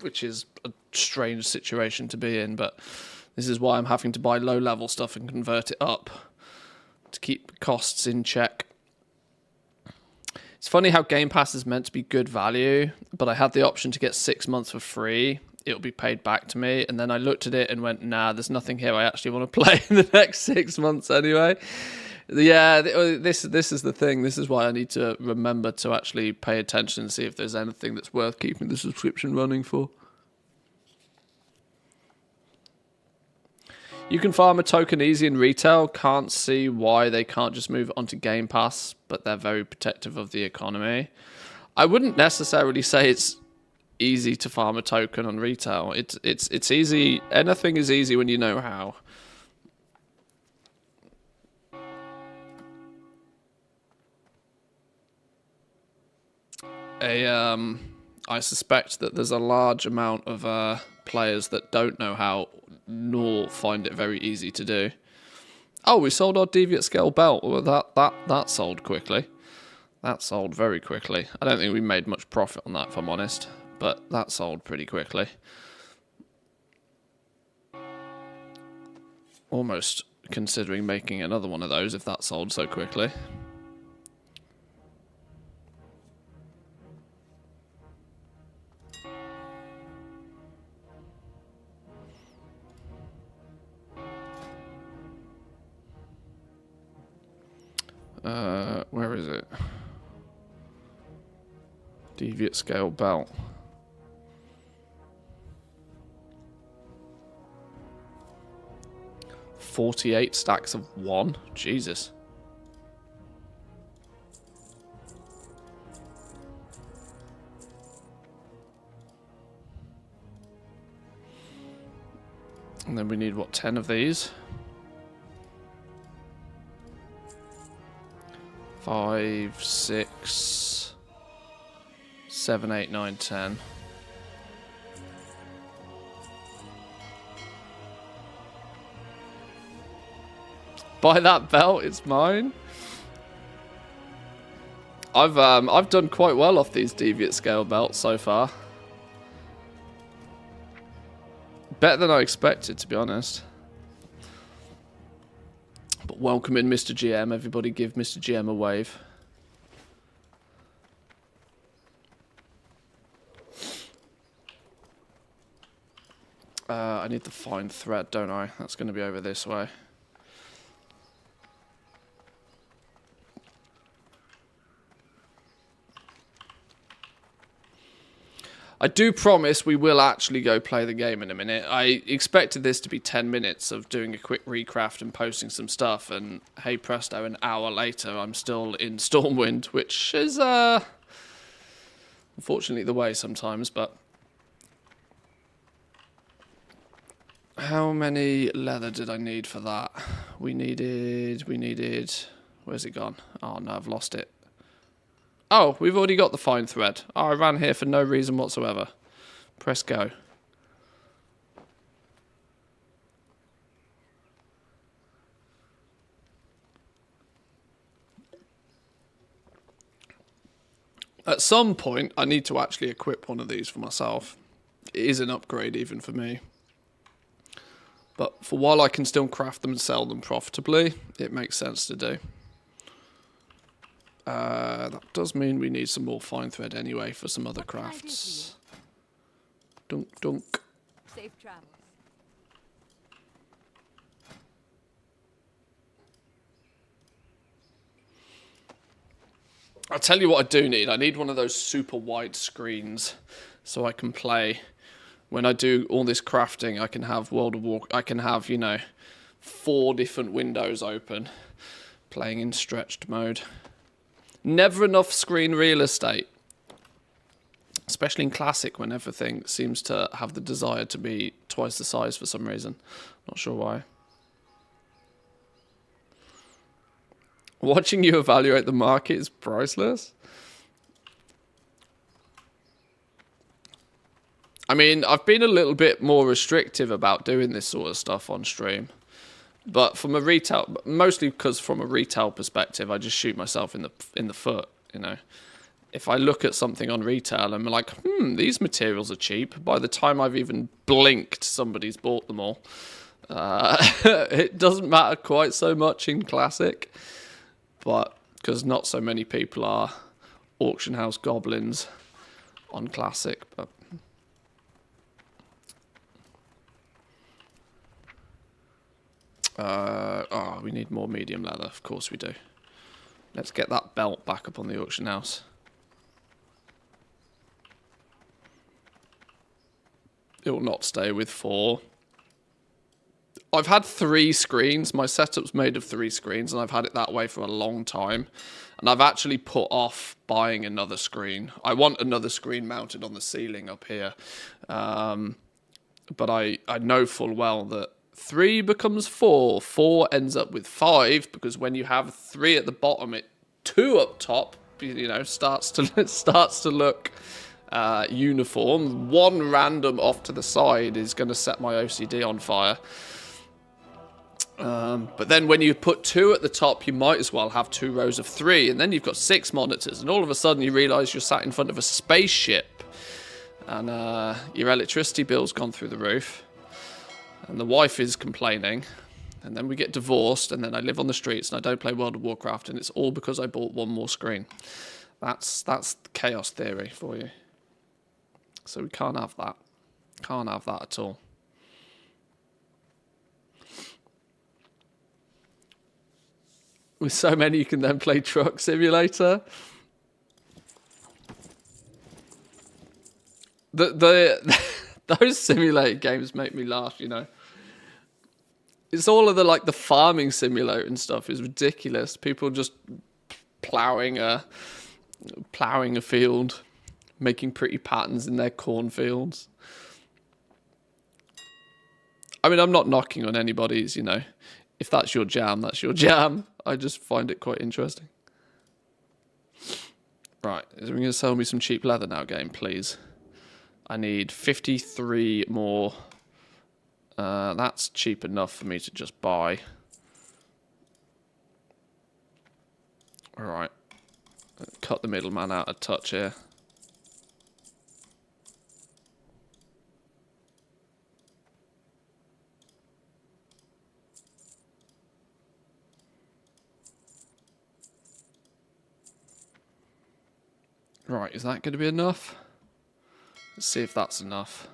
which is a strange situation to be in. But this is why I'm having to buy low level stuff and convert it up to keep costs in check. It's funny how Game Pass is meant to be good value, but I had the option to get 6 months for free. It'll be paid back to me, and then I looked at it and went, nah, there's nothing here I actually want to play in the next 6 months anyway. Yeah, this is the thing. This is why I need to remember to actually pay attention and see if there's anything that's worth keeping the subscription running for. You can farm a token easy in retail. Can't see why they can't just move onto Game Pass, but they're very protective of the economy. I wouldn't necessarily say it's easy to farm a token on retail. It's easy. Anything is easy when you know how. I suspect that there's a large amount of players that don't know how, nor find it very easy to do. Oh, we sold our deviate scale belt. Well, that sold quickly. That sold very quickly. I don't think we made much profit on that, if I'm honest, but that sold pretty quickly. Almost considering making another one of those if that sold so quickly. Where is it? Deviate scale belt. $48 stacks of one. Jesus. And then we need, what, 10 of these? 5, 6, 7, 8, 9, 10. Buy that belt, it's mine. I've done quite well off these deviate scale belts so far. Better than I expected, to be honest. But welcome in, Mr. GM. Everybody give Mr. GM a wave. I need to find thread, don't I? That's going to be over this way. I do promise we will actually go play the game in a minute. I expected this to be 10 minutes of doing a quick recraft and posting some stuff, and hey presto, an hour later I'm still in Stormwind, which is unfortunately the way sometimes, but... How many leather did I need for that? We needed... Where's it gone? Oh no, I've lost it. Oh, we've already got the fine thread. Oh, I ran here for no reason whatsoever. Press go. At some point, I need to actually equip one of these for myself. It is an upgrade even for me. But for while I can still craft them and sell them profitably, it makes sense to do. That does mean we need some more fine thread anyway for some other crafts. Dunk, dunk. Safe travels. I'll tell you what I do need. I need one of those super wide screens so I can play. When I do all this crafting, I can have World of War. I can have, you know, 4 different windows open, playing in stretched mode. Never enough screen real estate, especially in Classic when everything seems to have the desire to be twice the size for some reason. Not sure why. Watching you evaluate the market is priceless. I mean, I've been a little bit more restrictive about doing this sort of stuff on stream. But from a retail, mostly because from a retail perspective, I just shoot myself in the foot, you know. If I look at something on retail and I'm like, these materials are cheap, by the time I've even blinked, somebody's bought them all. It doesn't matter quite so much in Classic, but because not so many people are auction house goblins on Classic, but... we need more medium leather. Of course we do. Let's get that belt back up on the auction house. It will not stay with 4. I've had 3 screens. My setup's made of 3 screens, and I've had it that way for a long time. And I've actually put off buying another screen. I want another screen mounted on the ceiling up here. But I know full well that 3 becomes 4. 4 ends up with 5 because when you have 3 at the bottom, 2 up top, you know, starts to look uniform. 1 random off to the side is going to set my OCD on fire. But then when you put 2 at the top, you might as well have 2 rows of 3, and then you've got 6 monitors, and all of a sudden you realise you're sat in front of a spaceship, and your electricity bill's gone through the roof. And the wife is complaining, and then we get divorced, and then I live on the streets, and I don't play World of Warcraft, and it's all because I bought 1 more screen. That's chaos theory for you. So we can't have that. Can't have that at all. With so many, you can then play Truck Simulator. Those simulator games make me laugh, you know. It's all of the farming simulator and stuff is ridiculous. People just plowing a field, making pretty patterns in their cornfields. I mean, I'm not knocking on anybody's, you know. If that's your jam, that's your jam. I just find it quite interesting. Right, is we going to sell me some cheap leather now, game, please? I need 53 more. That's cheap enough for me to just buy. Alright. Cut the middleman out a touch here. Right, is that going to be enough? Let's see if that's enough.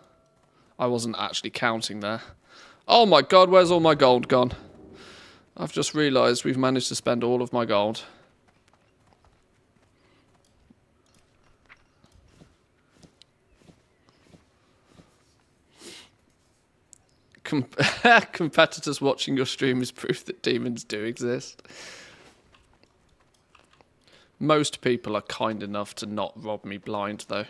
I wasn't actually counting there. Oh my god, where's all my gold gone? I've just realised we've managed to spend all of my gold. Competitors watching your stream is proof that demons do exist. Most people are kind enough to not rob me blind, though.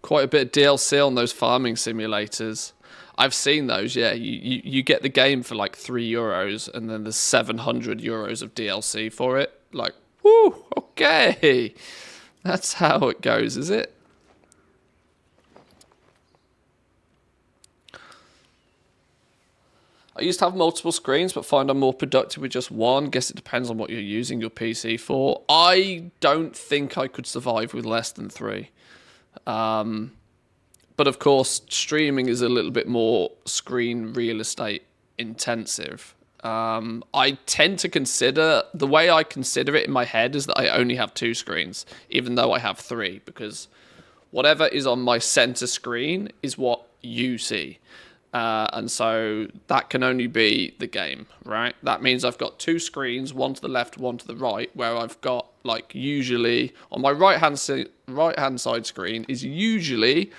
Quite a bit of DLC on those farming simulators. I've seen those, yeah. You get the game for like €3, and then there's 700 euros of DLC for it. Like, whoo, okay. That's how it goes, is it? I used to have multiple screens, but find I'm more productive with just one. Guess it depends on what you're using your PC for. I don't think I could survive with less than 3. But of course, streaming is a little bit more screen real estate intensive. I tend to consider, the way I consider it in my head is that I only have 2 screens, even though I have 3, because whatever is on my center screen is what you see. And so that can only be the game, right? That means I've got 2 screens, one to the left, one to the right, where I've got, like, usually on my right hand side screen is usually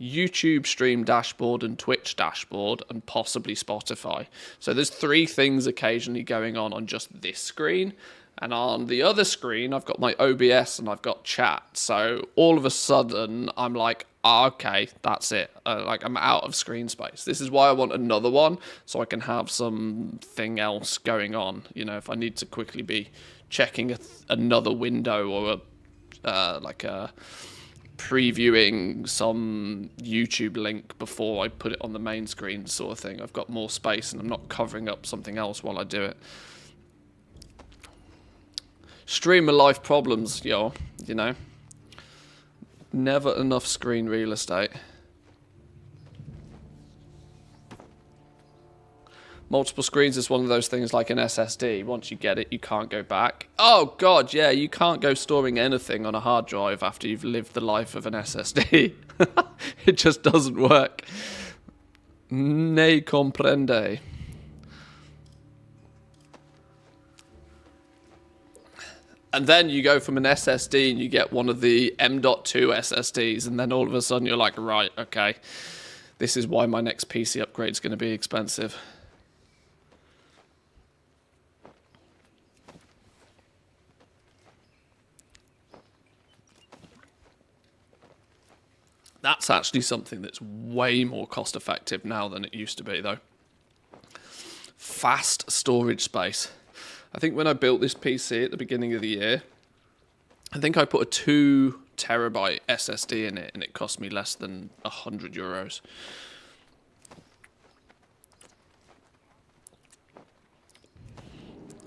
YouTube stream dashboard and Twitch dashboard and possibly Spotify. So there's 3 things occasionally going on just this screen. And on the other screen, I've got my OBS and I've got chat. So all of a sudden, I'm like, okay, that's it. Like, I'm out of screen space. This is why I want another one, so I can have something else going on. You know, if I need to quickly be checking another window or like a previewing some YouTube link before I put it on the main screen sort of thing. I've got more space and I'm not covering up something else while I do it. Streamer life problems, yo, you know. Never enough screen real estate. Multiple screens is one of those things like an SSD. Once you get it, you can't go back. Oh, God, yeah, you can't go storing anything on a hard drive after you've lived the life of an SSD. It just doesn't work. Ne comprende. And then you go from an SSD and you get one of the M.2 SSDs, and then all of a sudden you're like, right, okay, this is why my next PC upgrade is going to be expensive. That's actually something that's way more cost effective now than it used to be, though. Fast storage space. I think when I built this PC at the beginning of the year, I think I put a 2 terabyte SSD in it, and it cost me less than €100.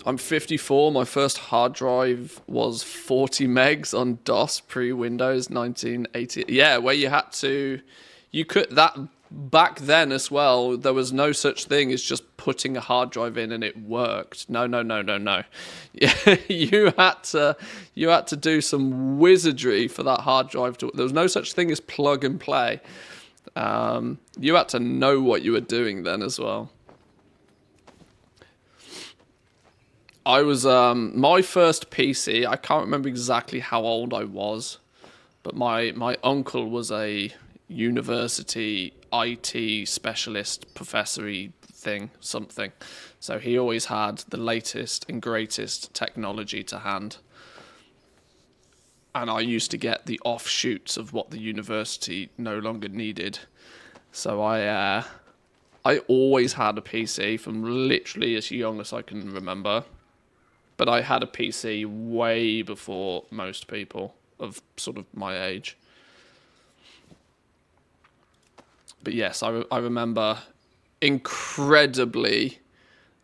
I'm 54. My first hard drive was 40 megs on DOS pre-Windows 1980. Yeah, where you had to, you could, that back then as well, there was no such thing as just putting a hard drive in and it worked. No. Yeah, you had to do some wizardry for that hard drive to. There was no such thing as plug and play. You had to know what you were doing then as well. I was my first PC. I can't remember exactly how old I was, but my uncle was a university IT specialist professory thing, something. So he always had the latest and greatest technology to hand. And I used to get the offshoots of what the university no longer needed. So I always had a PC from literally as young as I can remember. But I had a PC way before most people of sort of my age. But yes, I remember incredibly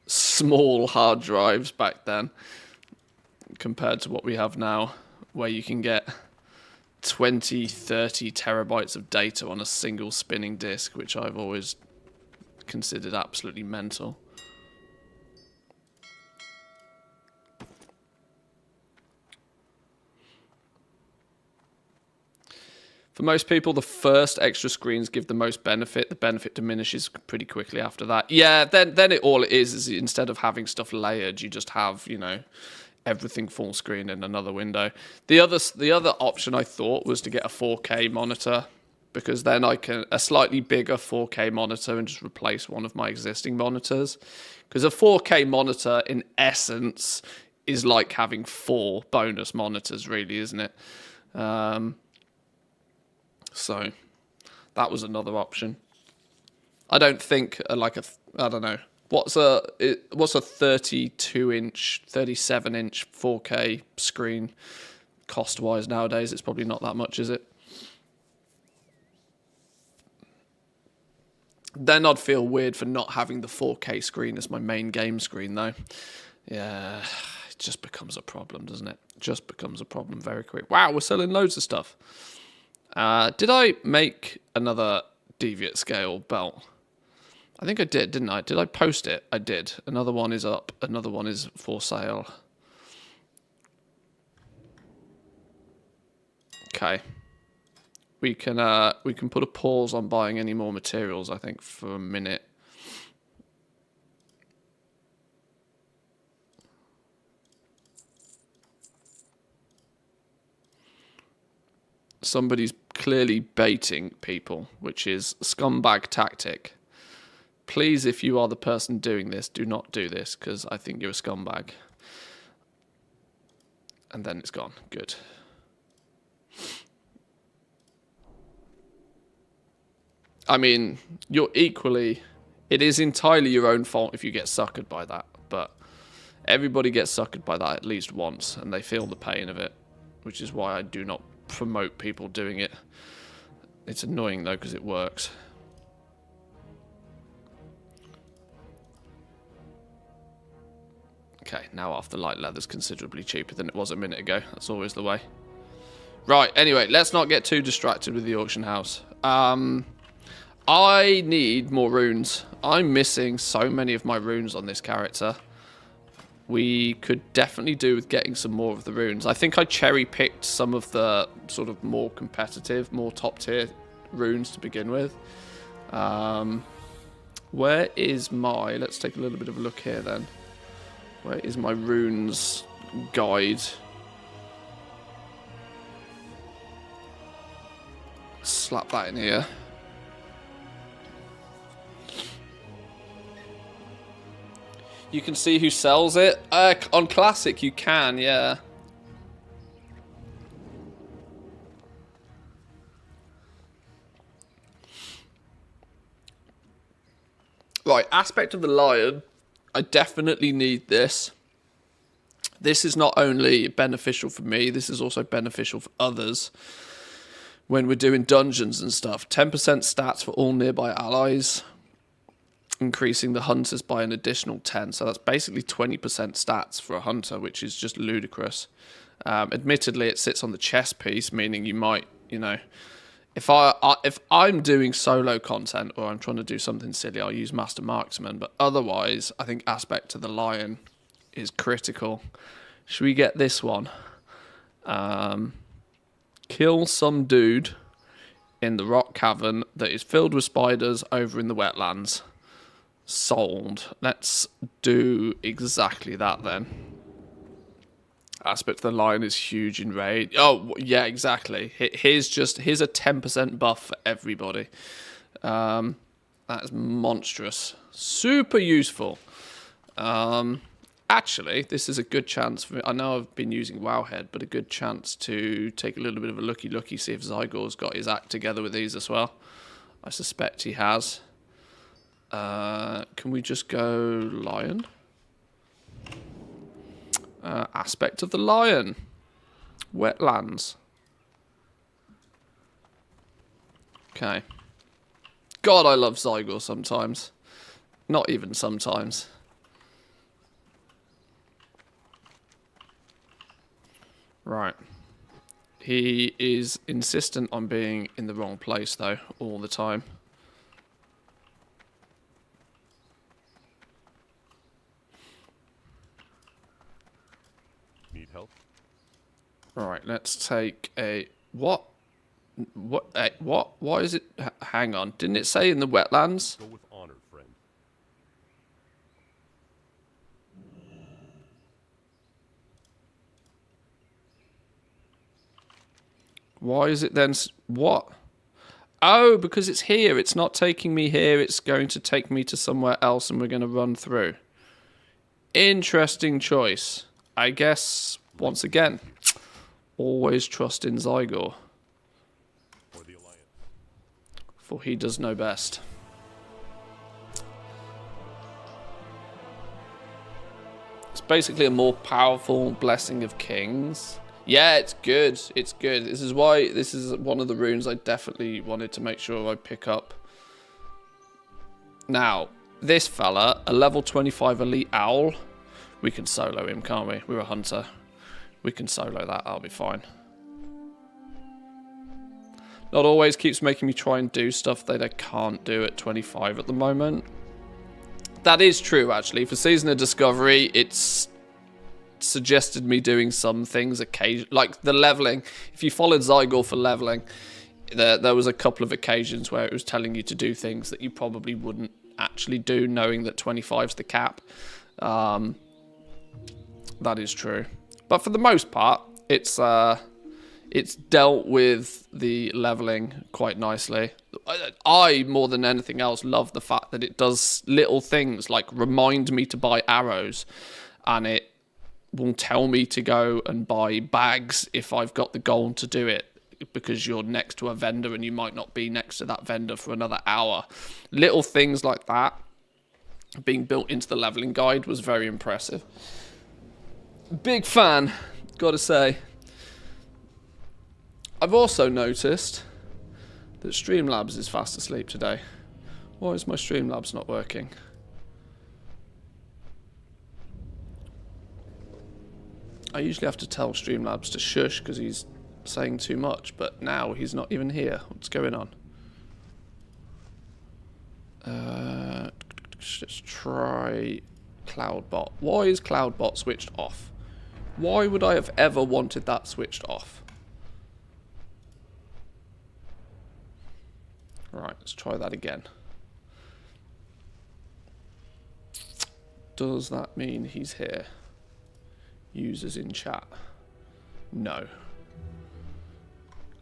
small hard drives back then compared to what we have now, where you can get 20, 30 terabytes of data on a single spinning disk, which I've always considered absolutely mental. For most people, the first extra screens give the most benefit. The benefit diminishes pretty quickly after that. Yeah, then all it is instead of having stuff layered, you just have, you know, everything full screen in another window. The other option I thought was to get a 4K monitor, because then I can a slightly bigger 4K monitor and just replace one of my existing monitors. Because a 4K monitor, in essence, is like having 4 bonus monitors, really, isn't it? So that was another option. I don't think I don't know. What's a 32-inch, 37-inch 4K screen cost-wise nowadays? It's probably not that much, is it? Then I'd feel weird for not having the 4K screen as my main game screen, though. Yeah, it just becomes a problem, doesn't it? Just becomes a problem very quick. Wow, we're selling loads of stuff. Did I make another deviate scale belt? I think I did, didn't I? Did I post it? I did. Another one is up. Another one is for sale. Okay. We can put a pause on buying any more materials, I think, for a minute. Somebody's clearly baiting people, which is scumbag tactic. Please, if you are the person doing this, do not do this, because I think you're a scumbag. And then it's gone. Good. I mean, you're equally... It is entirely your own fault if you get suckered by that, but everybody gets suckered by that at least once, and they feel the pain of it, which is why I do not promote people doing it. It's annoying though because it works. Okay, now off the light leather's considerably cheaper than it was a minute ago. That's always the way. Right, anyway, let's not get too distracted with the auction house. I need more runes. I'm missing so many of my runes on this character. We could definitely do with getting some more of the runes. I think I cherry-picked some of the sort of more competitive, more top-tier runes to begin with. Where is my... Let's take a little bit of a look here, then. Where is my runes guide? Slap that in here. You can see who sells it. On Classic, you can, yeah. Right, Aspect of the Lion. I definitely need this. This is not only beneficial for me, this is also beneficial for others. When we're doing dungeons and stuff. 10% stats for all nearby allies. Increasing the hunters by an additional 10, so that's basically 20% stats for a hunter, which is just ludicrous. Admittedly, it sits on the chest piece, meaning you might, you know, if I'm doing solo content or I'm trying to do something silly, I'll use Master Marksman, but otherwise, I think Aspect of the Lion is critical. Should we get this one? Kill some dude in the rock cavern that is filled with spiders over in the wetlands. Sold. Let's do exactly that then. Aspect of the Lion is huge in raid. Oh, yeah, exactly. Here's a 10% buff for everybody. That is monstrous. Super useful. Actually, this is a good chance for me. I know I've been using Wowhead, but a good chance to take a little bit of a looky, see if Zygor's got his act together with these as well. I suspect he has. Can we just go Lion? Aspect of the Lion. Wetlands. Okay. God, I love Zygor sometimes. Not even sometimes. Right. He is insistent on being in the wrong place, though, all the time. Need help? Right, let's take a... What? What? Why is it... Hang on. Didn't it say in the wetlands? Go with honor, friend. Why is it then... What? Oh, because it's here. It's not taking me here. It's going to take me to somewhere else and we're going to run through. Interesting choice. I guess, once again, always trust in Zygor. For the Alliance. For he does know best. It's basically a more powerful Blessing of Kings. Yeah, it's good. It's good. This is why this is one of the runes I definitely wanted to make sure I pick up. Now, this fella, a level 25 elite owl. We can solo him, can't we? We're a hunter. We can solo that. I'll be fine. Not always keeps making me try and do stuff that I can't do at 25 at the moment. That is true, actually. For Season of Discovery, it's suggested me doing some things occasionally, like the leveling. If you followed Zygor for leveling, there was a couple of occasions where it was telling you to do things that you probably wouldn't actually do, knowing that 25's the cap. That is true, but for the most part, it's dealt with the leveling quite nicely. I more than anything else love the fact that it does little things like remind me to buy arrows, and it will tell me to go and buy bags if I've got the gold to do it, because you're next to a vendor and you might not be next to that vendor for another hour. Little things like that being built into the leveling guide was very impressive. Big fan, gotta say. I've also noticed that Streamlabs is fast asleep today. Why is my Streamlabs not working? I usually have to tell Streamlabs to shush because he's saying too much, but now he's not even here. What's going on? Let's try CloudBot. Why is CloudBot switched off? Why would I have ever wanted that switched off? Right, let's try that again. Does that mean he's here? Users in chat. No.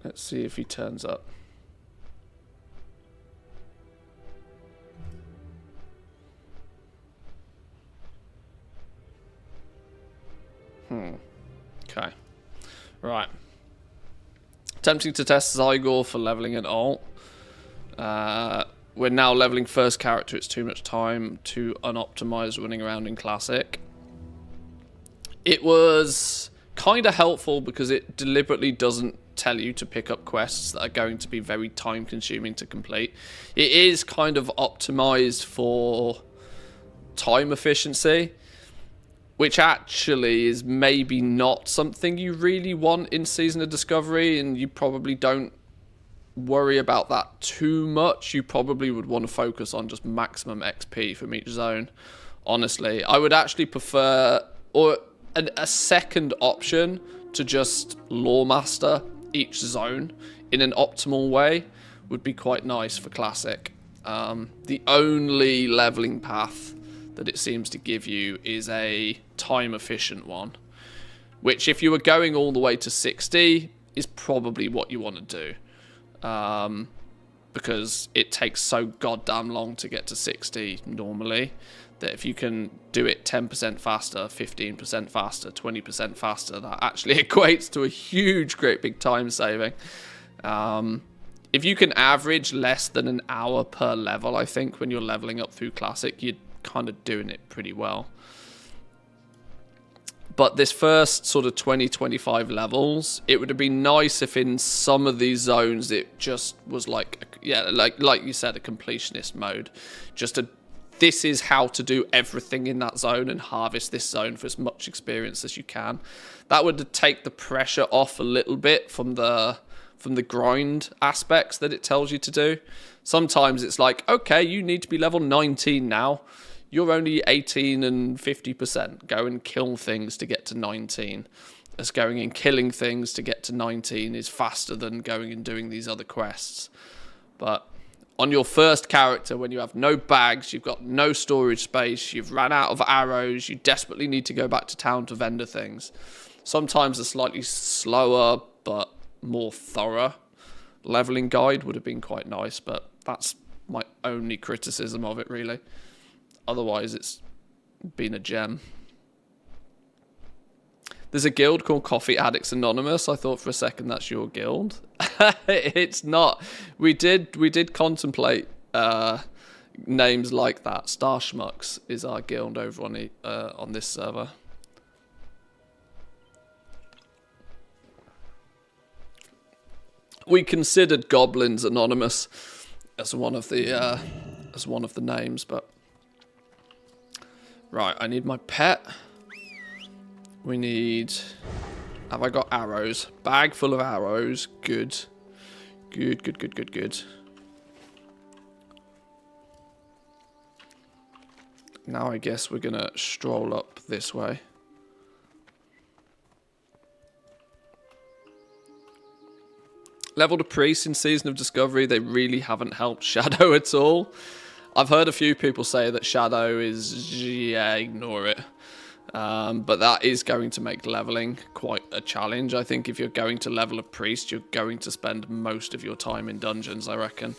Let's see if he turns up. Okay. Right. Attempting to test Zygor for leveling an alt. We're now leveling first character. It's too much time to unoptimize running around in Classic. It was kind of helpful because it deliberately doesn't tell you to pick up quests that are going to be very time consuming to complete. It is kind of optimized for time efficiency, which actually is maybe not something you really want in Season of Discovery, and you probably don't worry about that too much. You probably would want to focus on just maximum XP from each zone. Honestly, I would actually prefer a second option to just lore master each zone in an optimal way would be quite nice for Classic. The only leveling path that it seems to give you is a time efficient one, which if you were going all the way to 60 is probably what you want to do, because it takes so goddamn long to get to 60 normally, that if you can do it 10% faster, 15% faster, 20% faster, that actually equates to a huge, great big time saving. If you can average less than an hour per level, I think when you're leveling up through Classic, you're kind of doing it pretty well. But this first sort of 20-25 levels, it would have been nice if in some of these zones it just was like, yeah, like you said, a completionist mode. Just a this is how to do everything in that zone and harvest this zone for as much experience as you can. That would take the pressure off a little bit from the grind aspects that it tells you to do. Sometimes it's like, okay, you need to be level 19 now. You're only 18 and 50%. Go and kill things to get to 19. As going and killing things to get to 19 is faster than going and doing these other quests. But on your first character, when you have no bags, you've got no storage space, you've ran out of arrows, you desperately need to go back to town to vendor things. Sometimes a slightly slower but more thorough leveling guide would have been quite nice, but that's my only criticism of it, really. Otherwise, it's been a gem. There's a guild called Coffee Addicts Anonymous. I thought for a second that's your guild. It's not. We did contemplate names like that. Star Schmucks is our guild over on this server. We considered Goblins Anonymous as one of the names, but right. I need my pet. We need... Have I got arrows? Bag full of arrows. Good. Good, good, good, good, good. Now I guess we're going to stroll up this way. Leveled a priest in Season of Discovery. They really haven't helped Shadow at all. I've heard a few people say that Shadow is... Yeah, ignore it. But that is going to make leveling quite a challenge. I think if you're going to level a priest, you're going to spend most of your time in dungeons, I reckon.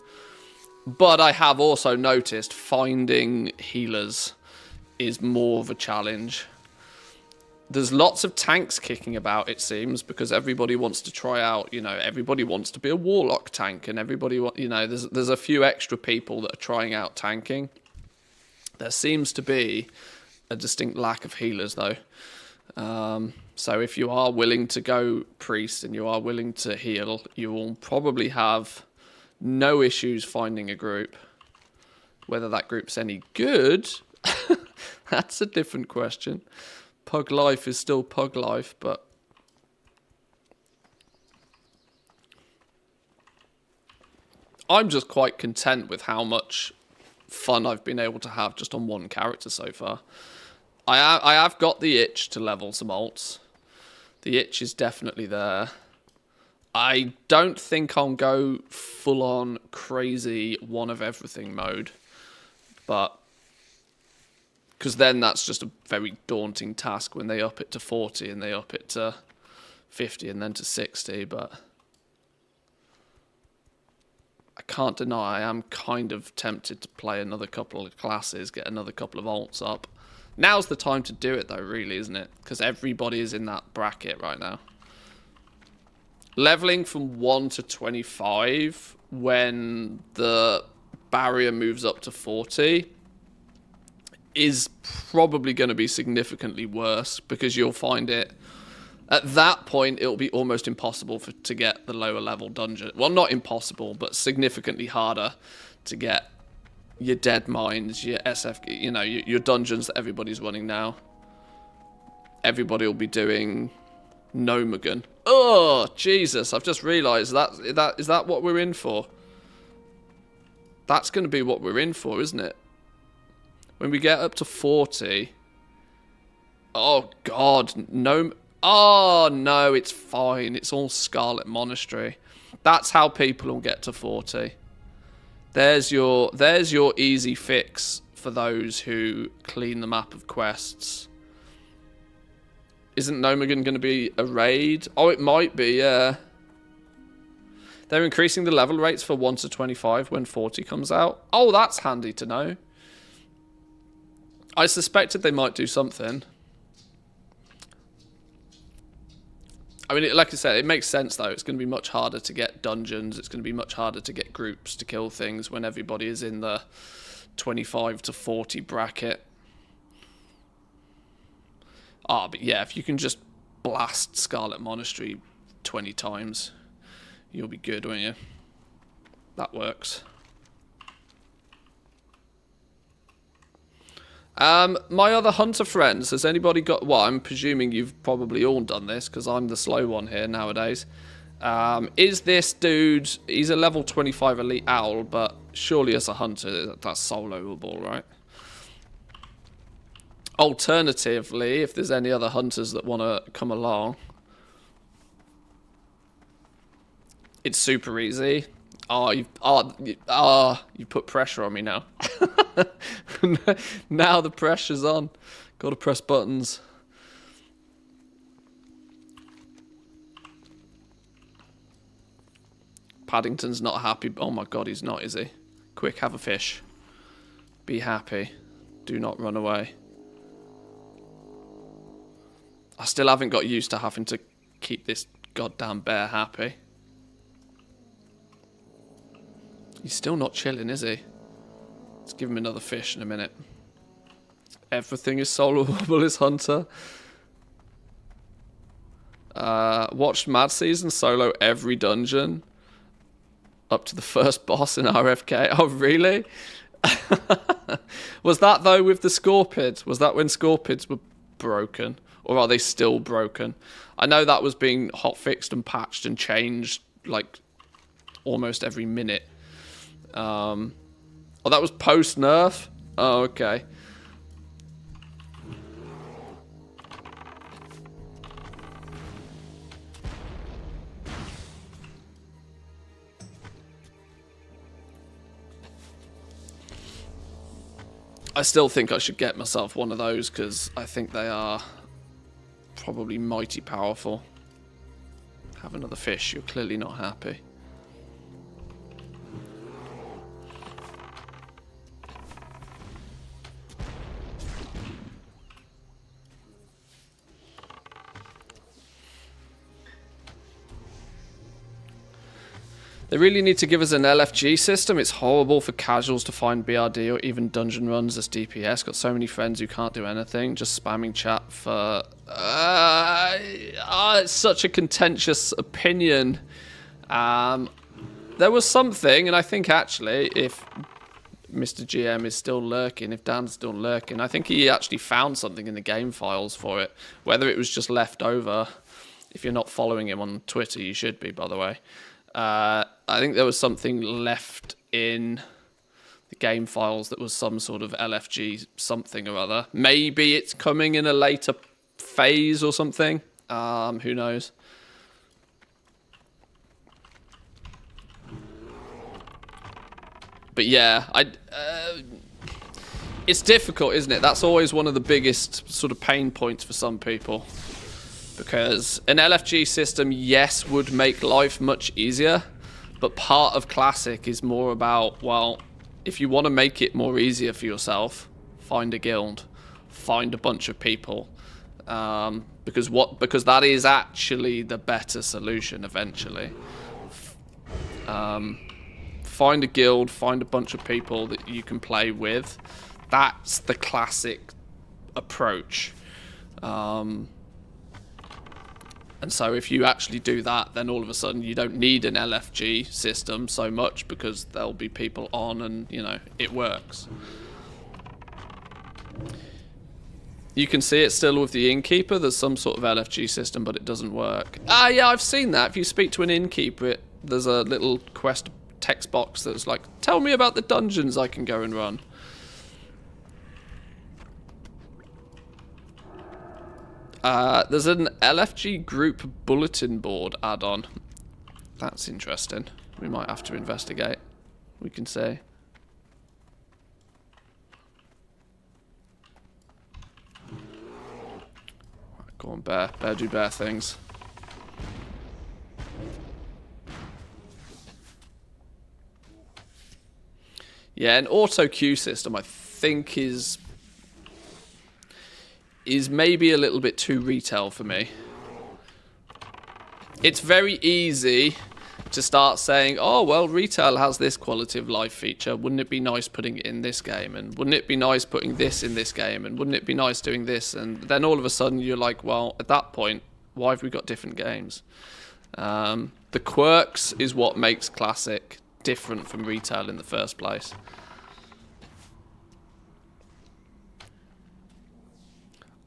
But I have also noticed finding healers is more of a challenge. There's lots of tanks kicking about, it seems, because everybody wants to try out, you know, everybody wants to be a warlock tank, and everybody, you know, there's a few extra people that are trying out tanking. There seems to be a distinct lack of healers, though. So if you are willing to go priest and you are willing to heal, you will probably have no issues finding a group. Whether that group's any good, that's a different question. Pug life is still pug life, but I'm just quite content with how much fun I've been able to have just on one character so far. I have got the itch to level some alts. The itch is definitely there. I don't think I'll go full-on crazy one of everything mode, but because then that's just a very daunting task when they up it to 40 and they up it to 50 and then to 60, but I can't deny I am kind of tempted to play another couple of classes, get another couple of alts up. Now's the time to do it, though, really, isn't it? Because everybody is in that bracket right now. Leveling from 1 to 25 when the barrier moves up to 40 is probably going to be significantly worse, because you'll find it... At that point, it'll be almost impossible to get the lower level dungeon. Well, not impossible, but significantly harder to get your dead mines, your SF, you know, your dungeons that everybody's running now. Everybody will be doing Nomagon. Oh, Jesus, I've just realised is that what we're in for? That's going to be what we're in for, isn't it? When we get up to 40... Oh, God, no... Oh, no, it's fine. It's all Scarlet Monastery. That's how people will get to 40. There's your easy fix for those who clean the map of quests. Isn't Nomagon going to be a raid? Oh, it might be, yeah. They're increasing the level rates for 1 to 25 when 40 comes out. Oh, that's handy to know. I suspected they might do something. I mean, like I said, it makes sense, though. It's going to be much harder to get dungeons. It's going to be much harder to get groups to kill things when everybody is in the 25 to 40 bracket. Ah, but yeah, if you can just blast Scarlet Monastery 20 times, you'll be good, won't you? That works. My other hunter friends, has anybody got... Well, I'm presuming you've probably all done this, because I'm the slow one here nowadays. Is this dude... He's a level 25 elite owl, but surely as a hunter, that's soloable, right? Alternatively, if there's any other hunters that want to come along... It's super easy. You put pressure on me now. Now the pressure's on. Gotta press buttons. Paddington's not happy. Oh my god, he's not, is he? Quick, have a fish. Be happy. Do not run away. I still haven't got used to having to keep this goddamn bear happy. He's still not chilling, is he? Let's give him another fish in a minute. Everything is soloable as Hunter. Watched Manthieus and solo every dungeon. Up to the first boss in RFK. Oh, really? Was that, though, with the Scorpids? Was that when Scorpids were broken? Or are they still broken? I know that was being hotfixed and patched and changed, like, almost every minute. Oh, that was post-nerf? Oh, okay. I still think I should get myself one of those because I think they are probably mighty powerful. Have another fish. You're clearly not happy. They really need to give us an LFG system. It's horrible for casuals to find BRD or even dungeon runs as DPS. Got so many friends who can't do anything. Just spamming chat for... it's such a contentious opinion. There was something, and I think actually, if Mr. GM is still lurking, if Dan's still lurking, I think he actually found something in the game files for it. Whether it was just left over. If you're not following him on Twitter, you should be, by the way. I think there was something left in the game files that was some sort of LFG something or other. Maybe it's coming in a later phase or something. Who knows? But yeah, it's difficult, isn't it? That's always one of the biggest sort of pain points for some people. Because an LFG system, yes, would make life much easier. But part of Classic is more about, well, if you want to make it more easier for yourself, find a guild. Find a bunch of people. Because that is actually the better solution eventually. Find a guild, find a bunch of people that you can play with. That's the Classic approach. And so if you actually do that, then all of a sudden you don't need an LFG system so much because there'll be people on and, you know, it works. You can see it still with the innkeeper. There's some sort of LFG system, but it doesn't work. Ah, yeah, I've seen that. If you speak to an innkeeper, there's a little quest text box that's like, tell me about the dungeons I can go and run. There's an LFG group bulletin board add-on. That's interesting. We might have to investigate. We can say. Right, go on, bear. Bear do bear things. Yeah, an auto queue system I think is maybe a little bit too retail for me. It's very easy to start saying, oh, well, retail has this quality of life feature. Wouldn't it be nice putting it in this game? And wouldn't it be nice putting this in this game? And wouldn't it be nice doing this? And then all of a sudden you're like, well, at that point, why have we got different games? The quirks is what makes Classic different from retail in the first place.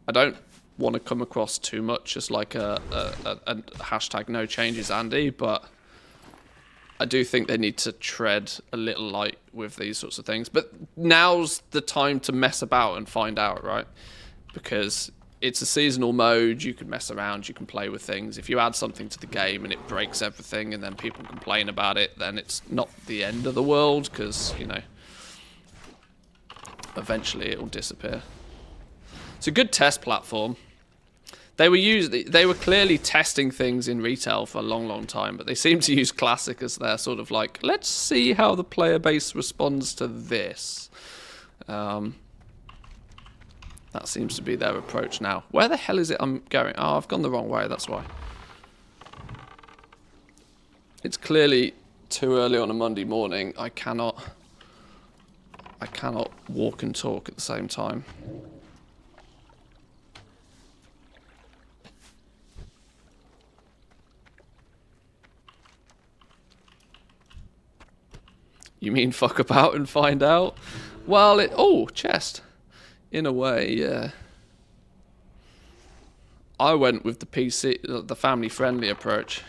I don't want to come across too much as like a hashtag no changes Andy, but I do think they need to tread a little light with these sorts of things. But now's the time to mess about and find out, right? Because it's a seasonal mode, you can mess around, you can play with things. If you add something to the game and it breaks everything and then people complain about it, then it's not the end of the world, because, you know, eventually it will disappear. It's a good test platform. They were clearly testing things in retail for a long time, but they seem to use Classic as their sort of like, let's see how the player base responds to this. That seems to be their approach now. Where the hell is it I'm going? Oh, I've gone the wrong way, that's why. It's clearly too early on a Monday morning. I cannot walk and talk at the same time. You mean fuck about and find out? Well, oh, chest. In a way, yeah. I went with the PC, the family-friendly approach.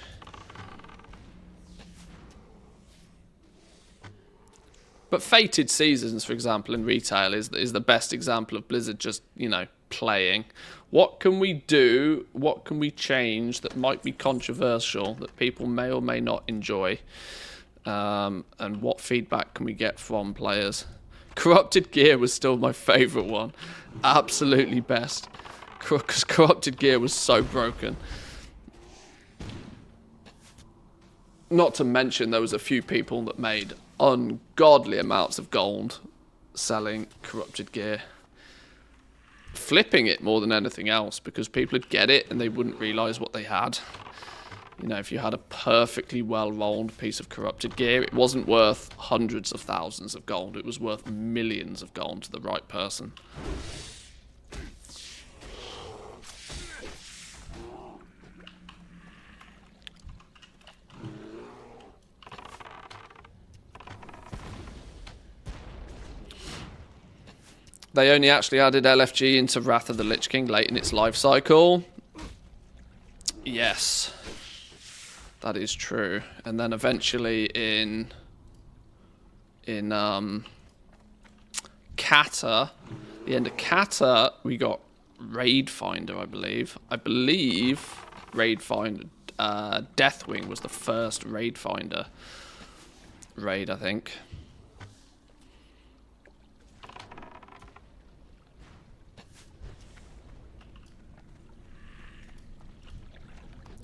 But Fated Seasons, for example, in retail is the best example of Blizzard just, you know, playing. What can we do? What can we change that might be controversial, that people may or may not enjoy? And what feedback can we get from players? Corrupted Gear was still my favourite one. Absolutely best. Because Corrupted Gear was so broken. Not to mention there was a few people that made ungodly amounts of gold selling Corrupted Gear. Flipping it more than anything else, because people would get it and they wouldn't realise what they had. You know, if you had a perfectly well-rolled piece of Corrupted Gear, it wasn't worth hundreds of thousands of gold. It was worth millions of gold to the right person. They only actually added LFG into Wrath of the Lich King late in its life cycle. Yes. That is true. And then eventually in Kata, the end of Kata, we got Raid Finder, I believe. I believe Raid Finder, Deathwing was the first Raid Finder raid, I think.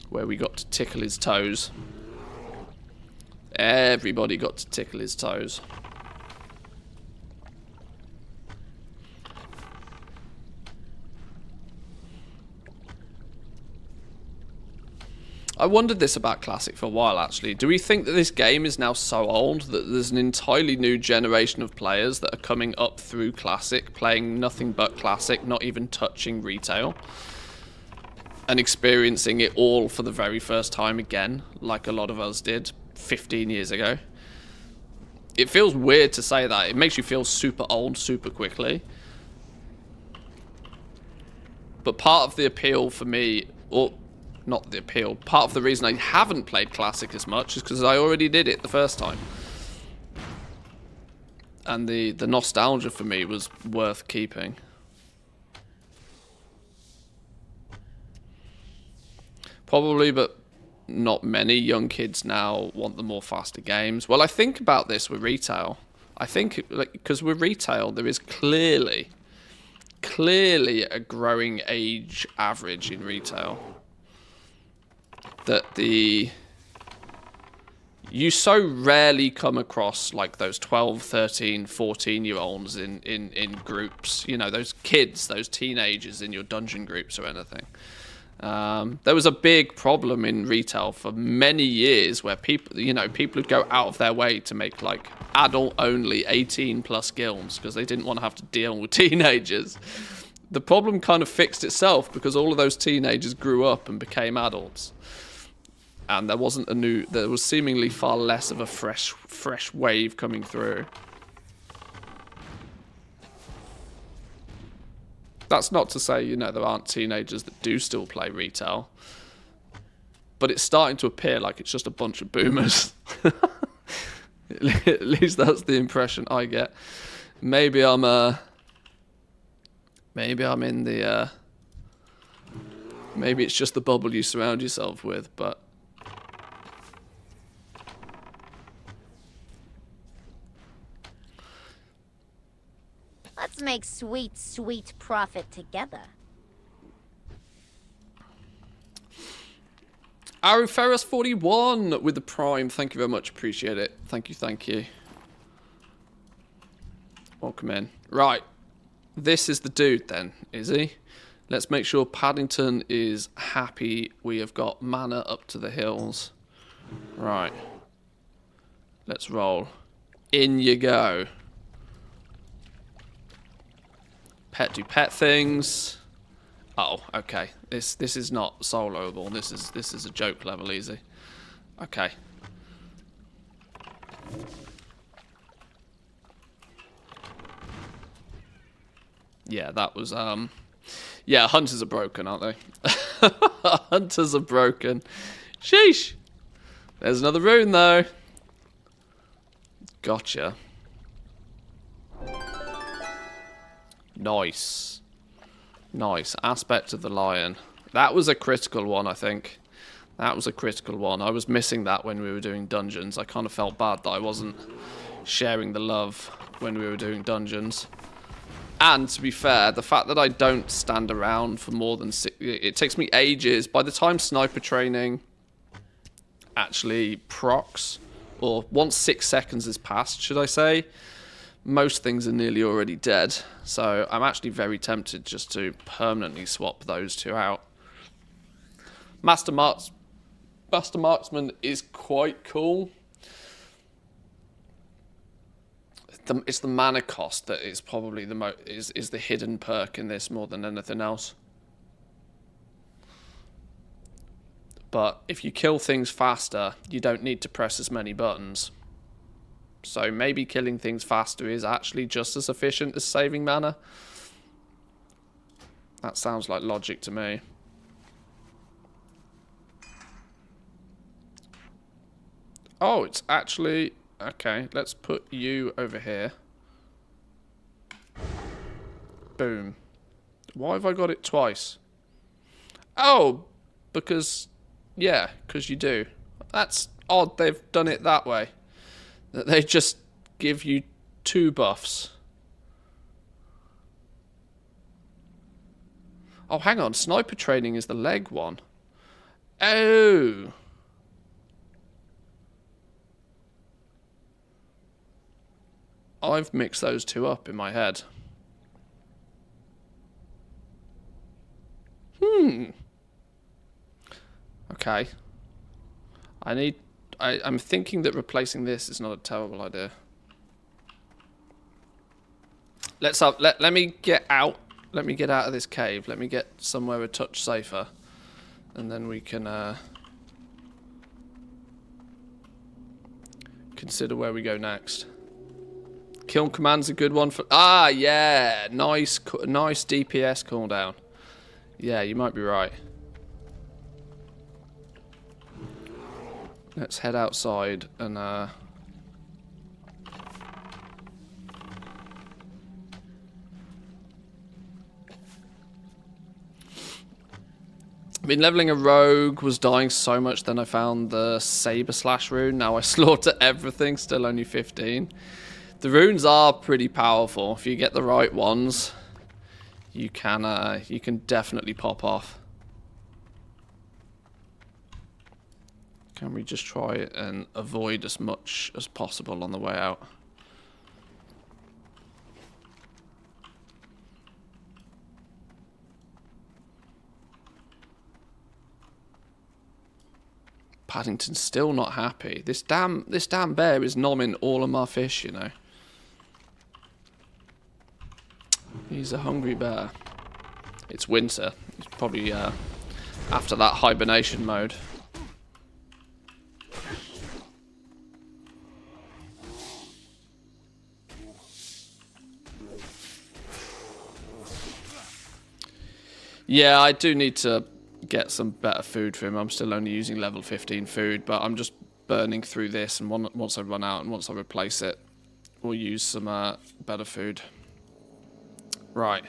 Where we got to tickle his toes. Everybody got to tickle his toes. I wondered this about Classic for a while, actually. Do we think that this game is now so old that there's an entirely new generation of players that are coming up through Classic, playing nothing but Classic, not even touching retail, and experiencing it all for the very first time again, like a lot of us did 15 years ago? It feels weird to say that. It makes you feel super old super quickly. But part of the appeal for me, or not the appeal, part of the reason I haven't played Classic as much is because I already did it the first time. And the nostalgia for me was worth keeping. Probably, but not many young kids now want the more faster games. Well, I think about this with retail. I think, because with retail, there is clearly a growing age average in retail. That you so rarely come across like those 12, 13, 14-year-olds in groups. You know, those kids, those teenagers in your dungeon groups or anything. There was a big problem in retail for many years where people would go out of their way to make like adult-only 18-plus guilds because they didn't want to have to deal with teenagers. The problem kind of fixed itself because all of those teenagers grew up and became adults. And there was seemingly far less of a fresh wave coming through. That's not to say, you know, there aren't teenagers that do still play retail. But it's starting to appear like it's just a bunch of boomers. At least that's the impression I get. Maybe I'm in the maybe it's just the bubble you surround yourself with, but Let's make sweet, sweet profit together. Aruferus 41 with the Prime. Thank you very much. Appreciate it. Thank you, thank you. Welcome in. Right. This is the dude then, is he? Let's make sure Paddington is happy. We have got mana up to the hills. Right. Let's roll. In you go. Pet do pet things. Oh, okay. This is not soloable. This is a joke level easy. Okay. Yeah, that was yeah, hunters are broken, aren't they? Hunters are broken. Sheesh. There's another rune though. Gotcha. Nice. Nice. Aspect of the lion. That was a critical one, I think. That was a critical one. I was missing that when we were doing dungeons. I kind of felt bad that I wasn't sharing the love when we were doing dungeons. And to be fair, the fact that I don't stand around for more than it takes me ages. By the time sniper training actually procs, or once 6 seconds has passed, should I say, most things are nearly already dead. So I'm actually very tempted just to permanently swap those two out. Master Marksman is quite cool. It's the mana cost that is probably the is the hidden perk in this more than anything else. But if you kill things faster, you don't need to press as many buttons. So maybe killing things faster is actually just as efficient as saving mana. That sounds like logic to me. Oh, it's actually... Okay, let's put you over here. Boom. Why have I got it twice? Oh, because... Yeah, because you do. That's odd they've done it that way. That they just give you 2 buffs. Oh, hang on. Sniper training is the leg one. Oh. I've mixed those two up in my head. Okay. I'm thinking that replacing this is not a terrible idea. Let me get out. Let me get out of this cave. Let me get somewhere a touch safer. And then we can consider where we go next. Kill command's a good one for... Ah, yeah. Nice DPS cooldown. Yeah, you might be right. Let's head outside and... I've been leveling a rogue, was dying so much, then I found the Saber Slash rune. Now I slaughter everything, still only 15. The runes are pretty powerful. If you get the right ones, you can definitely pop off. Can we just try and avoid as much as possible on the way out? Paddington's still not happy. This damn bear is nomming all of my fish, you know. He's a hungry bear. It's winter. He's probably after that hibernation mode. Yeah, I do need to get some better food for him. I'm still only using level 15 food, but I'm just burning through this, and once I run out and once I replace it, we'll use some better food. Right.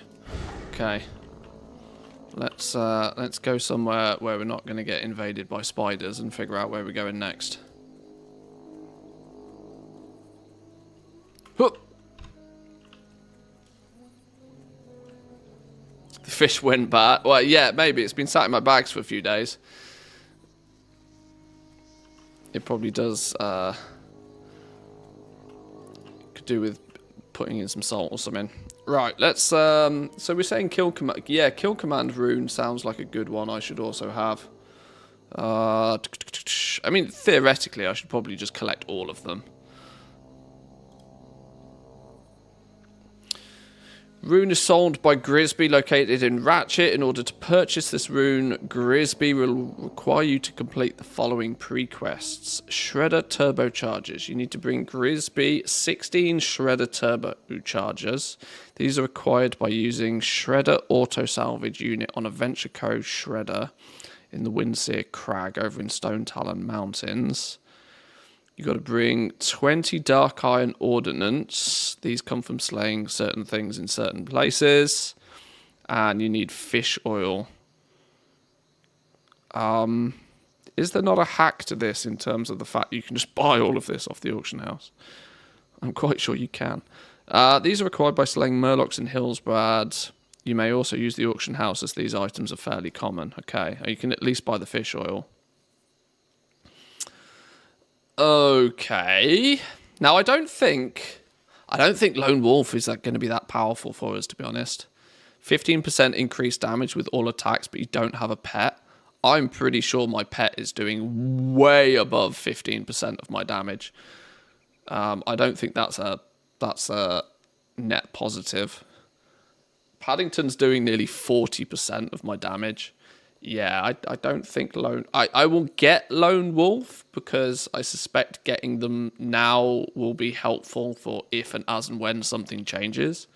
Okay. Let's go somewhere where we're not going to get invaded by spiders and figure out where we're going next. Whoop. The fish went bad. Well, yeah, maybe. It's been sat in my bags for a few days. It probably does, could do with putting in some salt or something. Right, let's, so we're saying kill command. Yeah, kill command rune sounds like a good one I should also have. I mean, theoretically, I should probably just collect all of them. Rune is sold by Grisby, located in Ratchet. In order to purchase this rune, Grisby will require you to complete the following pre-quests. Shredder turbochargers. You need to bring Grisby 16 Shredder turbochargers. These are acquired by using Shredder auto salvage unit on a Venture Code Shredder in the Windseer Crag over in Stone Talon Mountains. You got to bring 20 Dark Iron Ordnance. These come from slaying certain things in certain places. And you need fish oil. Is there not a hack to this in terms of the fact you can just buy all of this off the auction house? I'm quite sure you can. These are acquired by slaying Murlocs in Hillsbrad. You may also use the auction house as these items are fairly common. Okay, you can at least buy the fish oil. Okay. Now I don't think Lone Wolf is going to be that powerful for us, to be honest. 15% increased damage with all attacks, but you don't have a pet. I'm pretty sure my pet is doing way above 15% of my damage. I don't think that's a net positive. Paddington's doing nearly 40% of my damage. Yeah, I don't think I will get Lone Wolf because I suspect getting them now will be helpful for if and as and when something changes.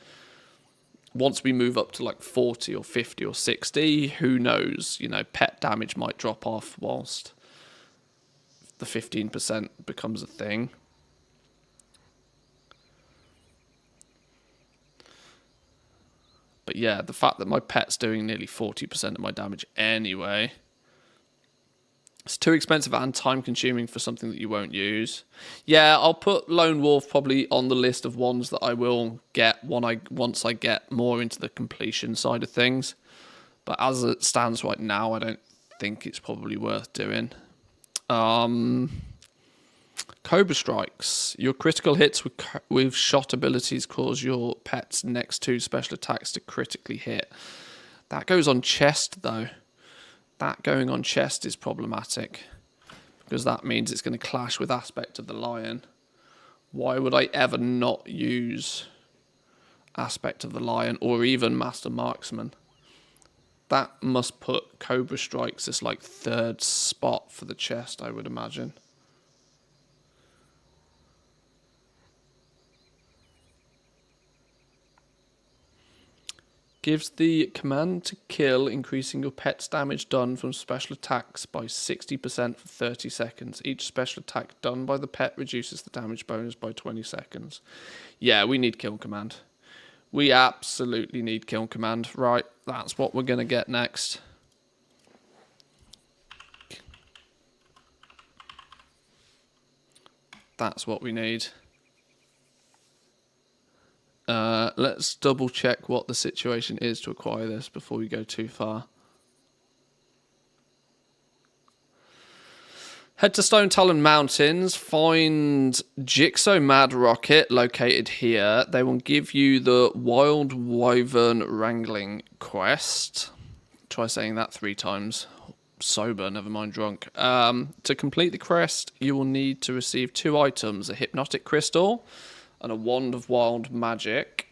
Once we move up to like 40 or 50 or 60, who knows? You know, pet damage might drop off whilst the 15% becomes a thing. But yeah, the fact that my pet's doing nearly 40% of my damage anyway. It's too expensive and time consuming for something that you won't use. Yeah, I'll put Lone Wolf probably on the list of ones that I will get once I get more into the completion side of things. But as it stands right now, I don't think it's probably worth doing. Cobra Strikes. Your critical hits with shot abilities cause your pet's next 2 special attacks to critically hit. That goes on chest, though. That going on chest is problematic, because that means it's going to clash with Aspect of the Lion. Why would I ever not use Aspect of the Lion or even Master Marksman? That must put Cobra Strikes as like 3rd spot for the chest, I would imagine. Gives the command to kill, increasing your pet's damage done from special attacks by 60% for 30 seconds. Each special attack done by the pet reduces the damage bonus by 20 seconds. Yeah, we need kill command. We absolutely need kill command. Right, that's what we're going to get next. That's what we need. Let's double check what the situation is to acquire this before we go too far. Head to Stone Talon Mountains, find Jigsaw Mad Rocket located here. They will give you the Wild Wyvern Wrangling quest. Try saying that 3 times. Sober, never mind drunk. To complete the quest, you will need to receive 2 items, a Hypnotic Crystal and a Wand of Wild Magic.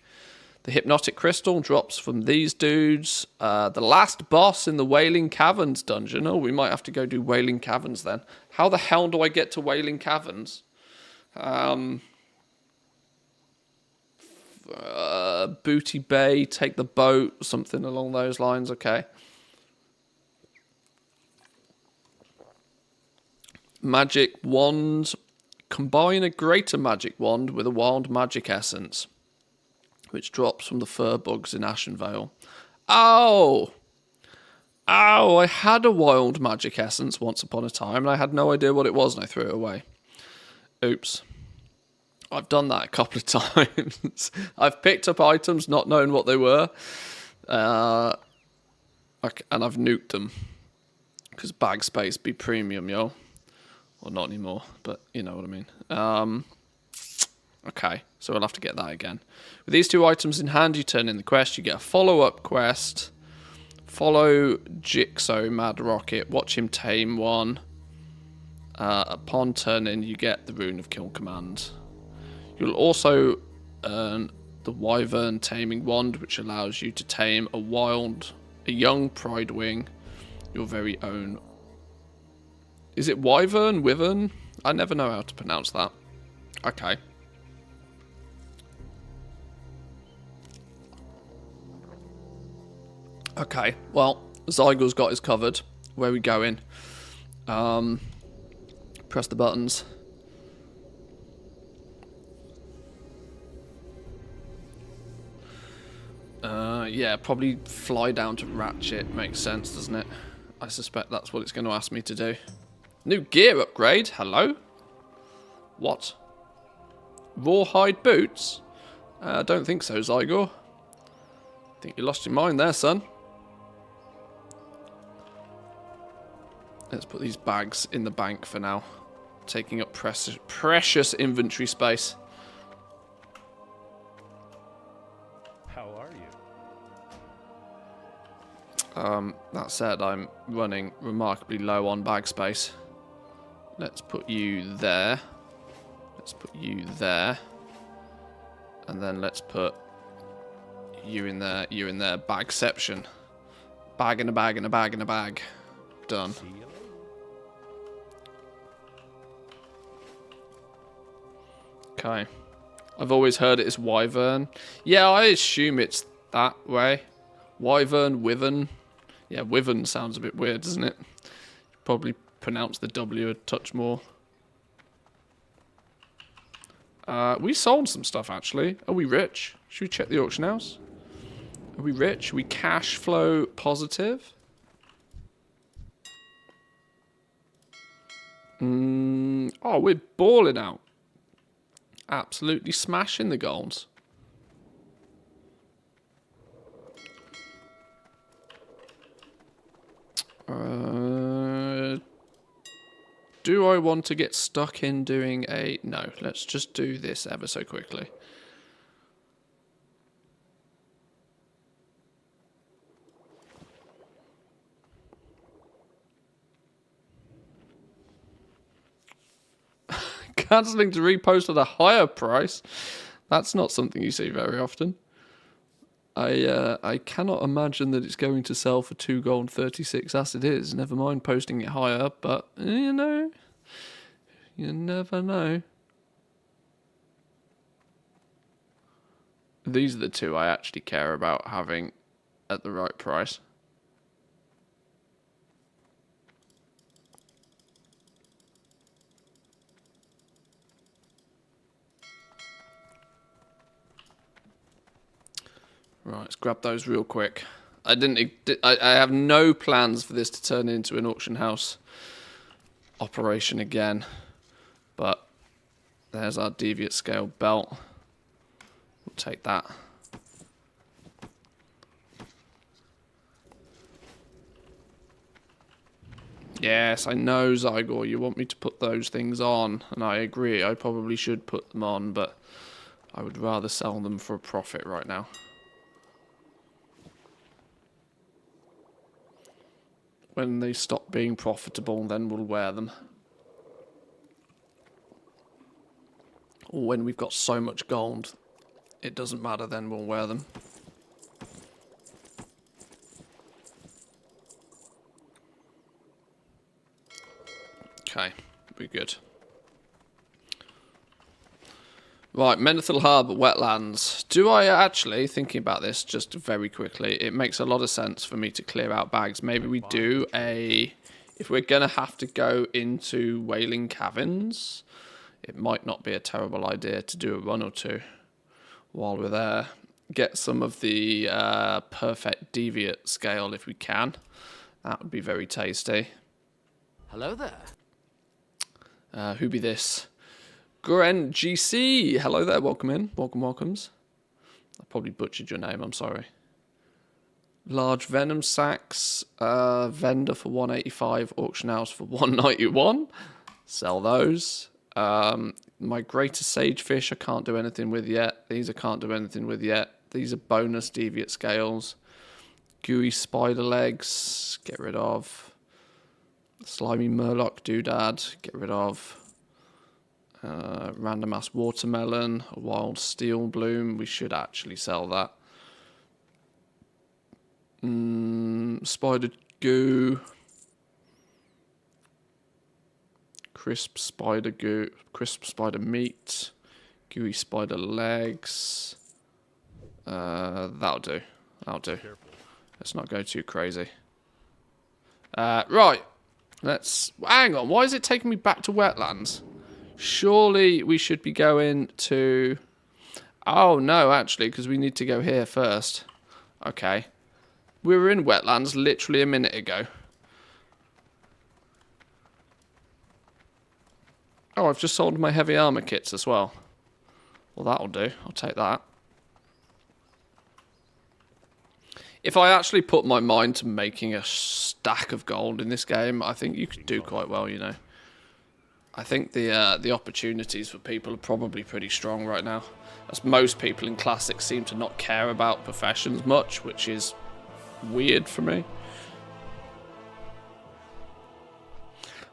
The Hypnotic Crystal drops from these dudes. The last boss in the Wailing Caverns dungeon. Oh, we might have to go do Wailing Caverns then. How the hell do I get to Wailing Caverns? Booty Bay, take the boat, something along those lines. Okay. magic wand. Combine a greater magic wand with a wild magic essence, which drops from the fur bugs in Ashenvale. Oh! Oh, I had a wild magic essence once upon a time, and I had no idea what it was, and I threw it away. Oops. I've done that a couple of times. I've picked up items not knowing what they were, and I've nuked them. Because bag space be premium, yo. Well, not anymore, but you know what I mean. Okay, so we'll have to get that again. With these two items in hand, you turn in the quest. You get a follow-up quest. Follow Jigsaw Mad Rocket. Watch him tame one. Upon turning, you get the Rune of Kill command. You'll also earn the Wyvern Taming Wand, which allows you to tame a young Pride Wing, your very own. Is it Wyvern? Wyvern? I never know how to pronounce that. Okay. Okay, well, Zygo's got his covered. Where are we going? Press the buttons. Yeah, probably fly down to Ratchet. Makes sense, doesn't it? I suspect that's what it's going to ask me to do. New gear upgrade. Hello? What? Rawhide boots? I don't think so, Zygo. I think you lost your mind there, son. Let's put these bags in the bank for now. Taking up precious inventory space. How are you? That said, I'm running remarkably low on bag space. Let's put you there. Let's put you there. And then let's put you in there, you in there. Bagception. Bag in a bag in a bag in a bag. Done. See you later. Okay. I've always heard it as Wyvern. Yeah, I assume it's that way. Wyvern, Wyvern. Yeah, Wyvern sounds a bit weird, doesn't it? Probably pronounce the W a touch more. We sold some stuff, actually. Are we rich? Should we check the auction house? Are we rich? Are we cash flow positive? Oh, we're balling out. Absolutely smashing the goals. Do I want to get stuck in doing a... No, let's just do this ever so quickly. Cancelling to repost at a higher price. That's not something you see very often. I cannot imagine that it's going to sell for 2 gold 36 as it is. Never mind posting it higher, but you know, you never know. These are the two I actually care about having at the right price. Right, let's grab those real quick. I have no plans for this to turn into an auction house operation again. But there's our deviate scale belt. We'll take that. Yes, I know, Zygor, you want me to put those things on, and I agree, I probably should put them on, but I would rather sell them for a profit right now. When they stop being profitable, then we'll wear them. Or when we've got so much gold, it doesn't matter, then we'll wear them. Okay, we're good. Right, Menethil Harbour, wetlands. Do I actually, thinking about this just very quickly, it makes a lot of sense for me to clear out bags. Maybe we do a if we're going to have to go into Wailing Caverns, it might not be a terrible idea to do a run or two while we're there. Get some of the perfect deviate scale if we can. That would be very tasty. Hello there. Who be this? Guren GC. Hello there. Welcome in. Welcomes. I probably butchered your name. I'm sorry. Large venom sacks. Vendor for 185. Auction house for 191. Sell those. My greater sagefish I can't do anything with yet. These I can't do anything with yet. These are bonus deviate scales. Gooey spider legs. Get rid of. Slimy murloc doodad. Get rid of. Random ass watermelon. A wild steel bloom. We should actually sell that. Spider goo. Crisp spider goo. Crisp spider meat. Gooey spider legs. That'll do. That'll do. Let's not go too crazy. Right. Let's... Hang on. Why is it taking me back to wetlands? Surely we should be going to... Oh, no, actually, because we need to go here first. Okay. We were in wetlands literally a minute ago. Oh, I've just sold my heavy armor kits as well. Well, that'll do. I'll take that. If I actually put my mind to making a stack of gold in this game, I think you could do quite well, you know. I think the opportunities for people are probably pretty strong right now. As most people in Classic seem to not care about professions much, which is weird for me.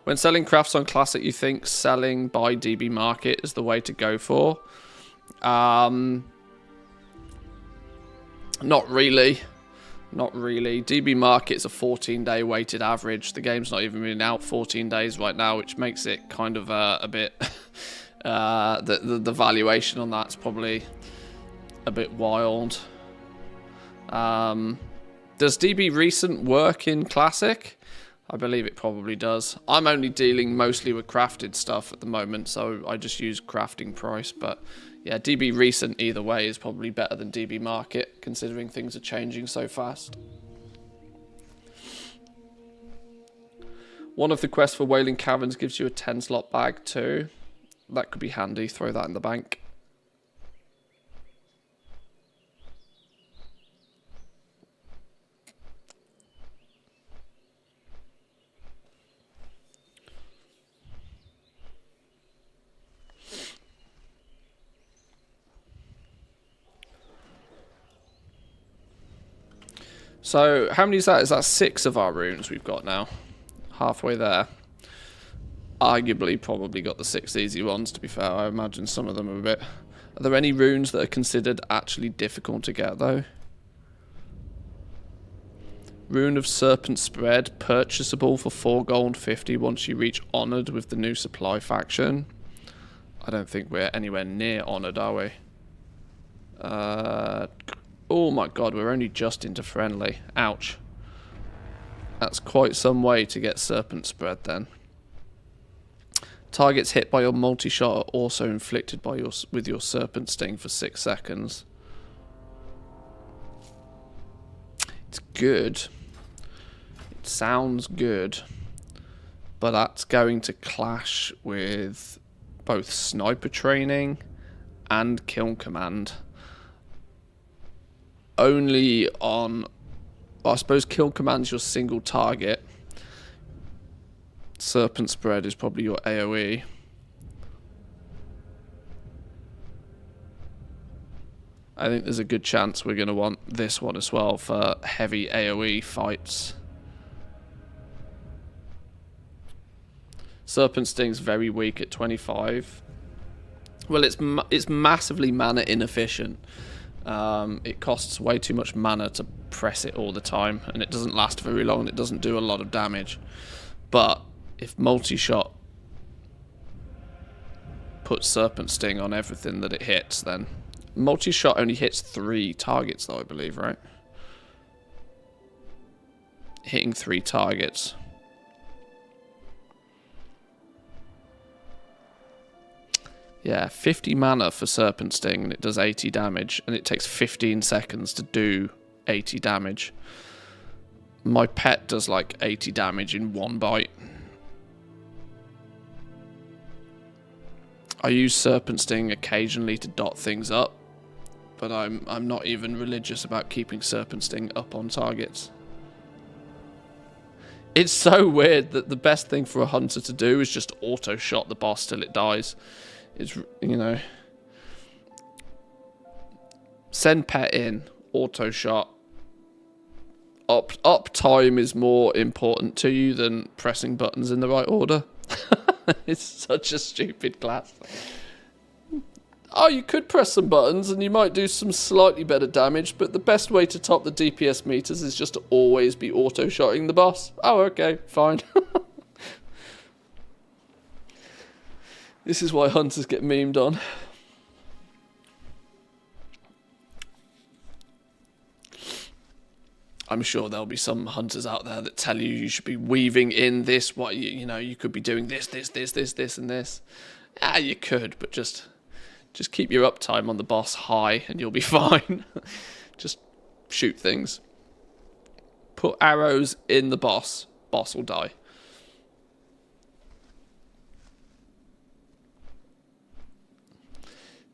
When selling crafts on Classic, you think selling by DB Market is the way to go for? Not really. Not really. DB Market's a 14-day weighted average. The game's not even been out 14 days right now, which makes it kind of a bit... the valuation on that's probably a bit wild. Does DB Recent work in Classic? I believe it probably does. I'm only dealing mostly with crafted stuff at the moment, so I just use crafting price. But yeah, DB Recent either way is probably better than DB Market, considering things are changing so fast. One of the quests for Wailing Caverns gives you a 10-slot bag too. That could be handy. Throw that in the bank. So, how many is that? Is that 6 of our runes we've got now? Halfway there. Arguably, probably got the 6 easy ones, to be fair. I imagine some of them are a bit... Are there any runes that are considered actually difficult to get, though? Rune of Serpent Spread, purchasable for 4 gold 50 once you reach Honoured with the new supply faction. I don't think we're anywhere near Honoured, are we? Oh my god, we're only just into friendly. Ouch. That's quite some way to get Serpent Spread then. Targets hit by your multi-shot are also inflicted by with your Serpent Sting for 6 seconds. It's good. It sounds good. But that's going to clash with both sniper training and kill command. Only on... Well, I suppose kill command's your single target. Serpent Spread is probably your AoE. I think there's a good chance we're going to want this one as well for heavy AoE fights. Serpent Sting's very weak at 25. Well, it's massively mana inefficient. It costs way too much mana to press it all the time, and it doesn't last very long, and it doesn't do a lot of damage. But if multi-shot puts Serpent Sting on everything that it hits, then multi-shot only hits 3 targets though, I believe, right? Hitting 3 targets. Yeah, 50 mana for Serpent Sting, and it does 80 damage, and it takes 15 seconds to do 80 damage. My pet does like 80 damage in one bite. I use Serpent Sting occasionally to dot things up, but I'm not even religious about keeping Serpent Sting up on targets. It's so weird that the best thing for a hunter to do is just auto-shot the boss till it dies. It's, you know... Send pet in, auto-shot. Up time is more important to you than pressing buttons in the right order. It's such a stupid class. Oh, you could press some buttons and you might do some slightly better damage, but the best way to top the DPS meters is just to always be auto-shotting the boss. Oh, okay, fine. This is why hunters get memed on. I'm sure there'll be some hunters out there that tell you should be weaving in this, what you know, you could be doing this, and this. Ah, you could, but just keep your uptime on the boss high and you'll be fine. Just shoot things. Put arrows in the boss. Boss will die.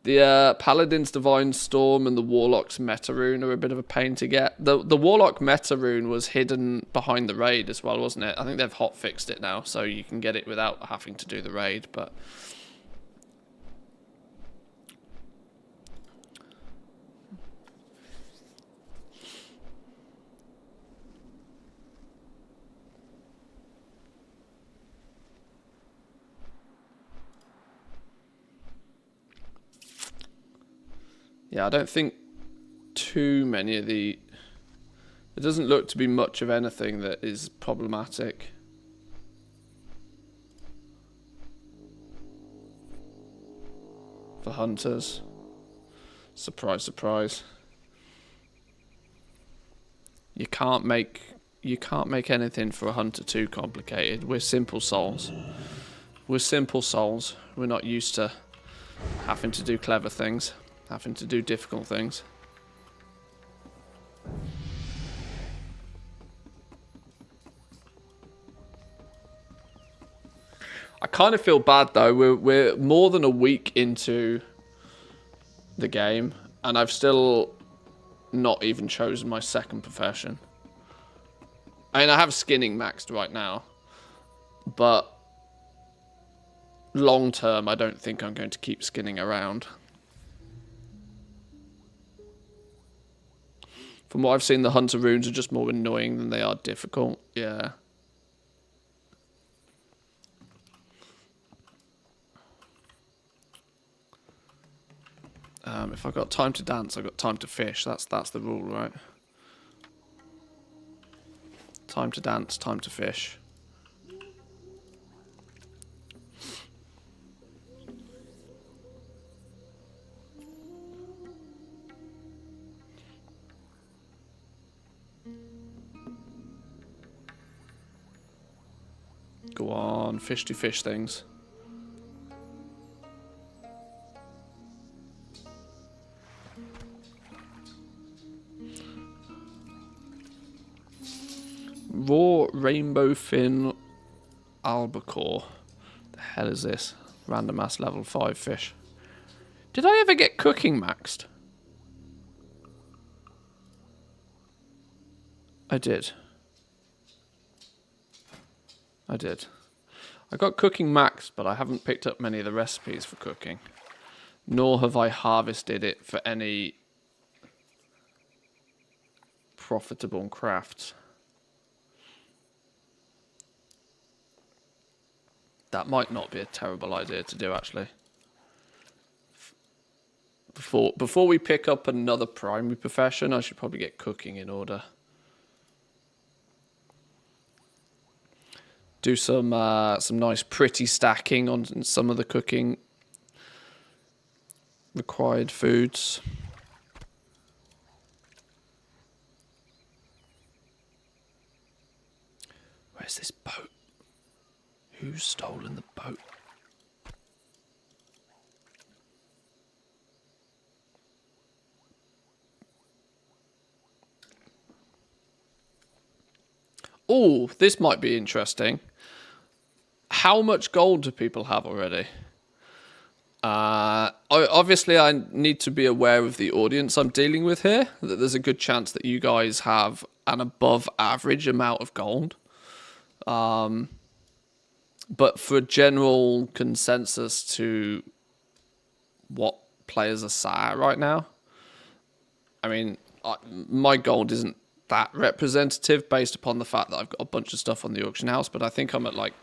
The Paladin's Divine Storm and the Warlock's Meta Rune are a bit of a pain to get. The Warlock Meta Rune was hidden behind the raid as well, wasn't it? I think they've hotfixed it now, so you can get it without having to do the raid, but... Yeah, I don't think too many of the... It doesn't look to be much of anything that is problematic. For hunters. Surprise, surprise. You can't make anything for a hunter too complicated. We're simple souls. We're simple souls. We're not used to having to do clever things. Having to do difficult things. I kind of feel bad though. We're more than a week into the game, and I've still not even chosen my second profession. I mean, I have skinning maxed right now, but long term, I don't think I'm going to keep skinning around. From what I've seen, the hunter runes are just more annoying than they are difficult. Yeah. If I've got time to dance, I've got time to fish. That's the rule, right? Time to dance, time to fish. Go on, fish do fish things. Raw rainbow fin albacore. The hell is this? Random ass level 5 fish. Did I ever get cooking maxed? I did. I did. I got cooking maxed, but I haven't picked up many of the recipes for cooking. Nor have I harvested it for any profitable crafts. That might not be a terrible idea to do, actually. Before we pick up another primary profession, I should probably get cooking in order. Do some nice pretty stacking on some of the cooking required foods. Where's this boat? Who's stolen the boat? Oh, this might be interesting. How much gold do people have already? Obviously, I need to be aware of the audience I'm dealing with here. That there's a good chance that you guys have an above average amount of gold. But for a general consensus to what players are sat at right now, I mean, my gold isn't that representative based upon the fact that I've got a bunch of stuff on the auction house, but I think I'm at like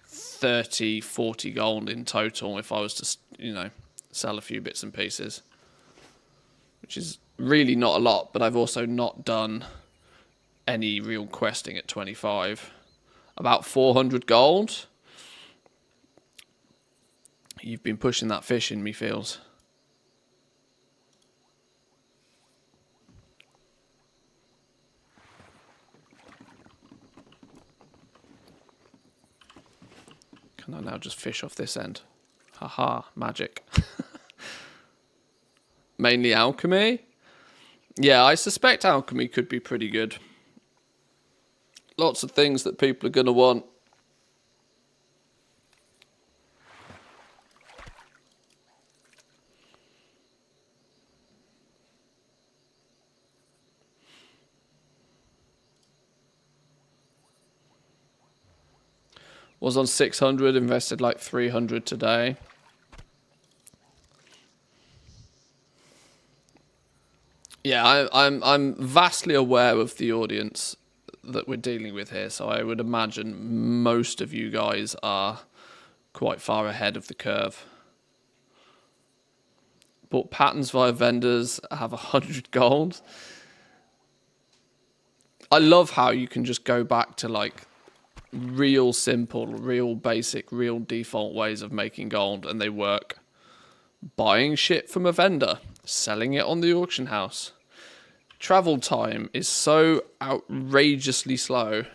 30, 40 gold in total if I was to, you know, sell a few bits and pieces, which is really not a lot, but I've also not done any real questing at 25. About 400 gold. You've been pushing that fish in me, feels. Can I now just fish off this end? Haha, magic. Mainly alchemy? Yeah, I suspect alchemy could be pretty good. Lots of things that people are going to want. Was on 600, invested like 300 today. Yeah, I'm vastly aware of the audience that we're dealing with here, so I would imagine most of you guys are quite far ahead of the curve. Bought patterns via vendors, have 100 gold. I love how you can just go back to like real simple, real basic, real default ways of making gold, and they work. Buying shit from a vendor, selling it on the auction house. Travel time is so outrageously slow.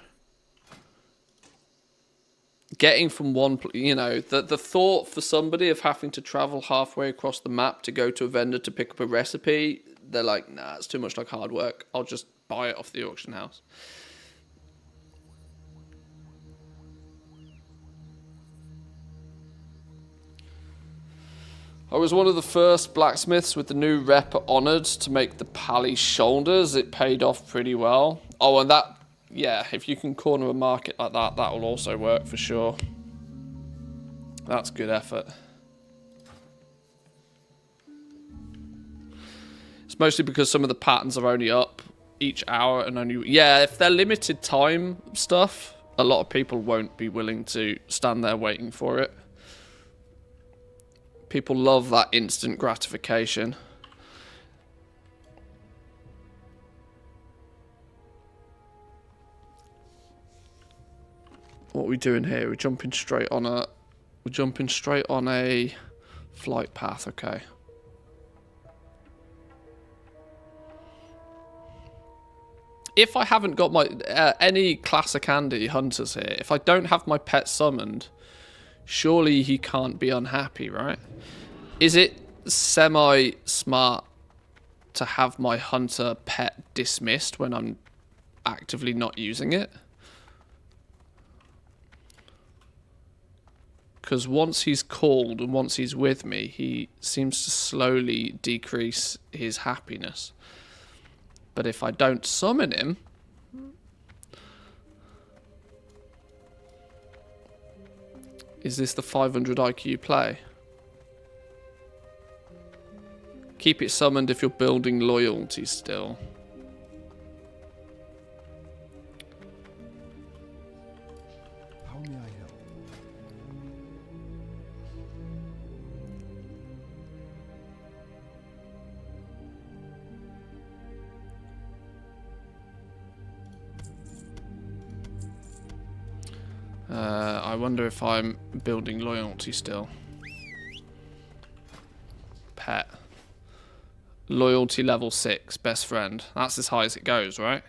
Getting from one, you know, the thought for somebody of having to travel halfway across the map to go to a vendor to pick up a recipe, they're like, nah, it's too much like hard work. I'll just buy it off the auction house. I was one of the first blacksmiths with the new rep honoured to make the pally shoulders. It paid off pretty well. Oh, and that, yeah, if you can corner a market like that, that will also work for sure. That's good effort. It's mostly because some of the patterns are only up each hour and only, yeah, if they're limited time stuff, a lot of people won't be willing to stand there waiting for it. People love that instant gratification. What are we doing here? We're jumping straight on a flight path, okay. If I haven't got my any classic Andy hunters here, if I don't have my pet summoned, surely he can't be unhappy, right? Is it semi-smart to have my hunter pet dismissed when I'm actively not using it? Because once he's called and once he's with me, he seems to slowly decrease his happiness. But if I don't summon him... Is this the 500 IQ play? Keep it summoned if you're building loyalty still. How may I help? I wonder if I'm building loyalty still. Pet. Loyalty level 6, best friend. That's as high as it goes, right?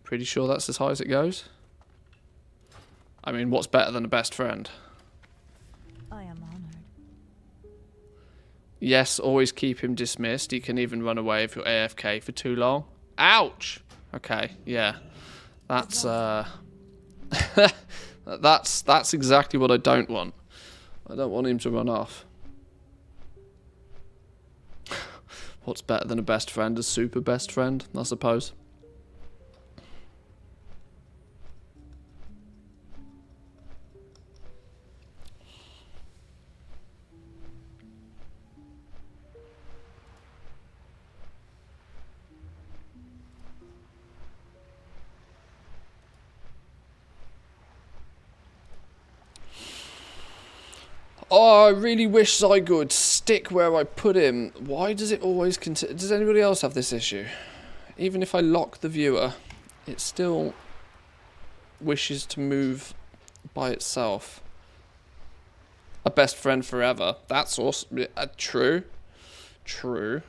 Pretty sure that's as high as it goes. I mean, what's better than a best friend? I am honored. Yes, always keep him dismissed. He can even run away if you're AFK for too long. Ouch! Okay, yeah. That's that's exactly what I don't want. I don't want him to run off. What's better than a best friend? A super best friend, I suppose. Oh, I really wish Zygo would stick where I put him. Why does it always continue? Does anybody else have this issue? Even if I lock the viewer, it still wishes to move by itself. A best friend forever. That's awesome. True. True.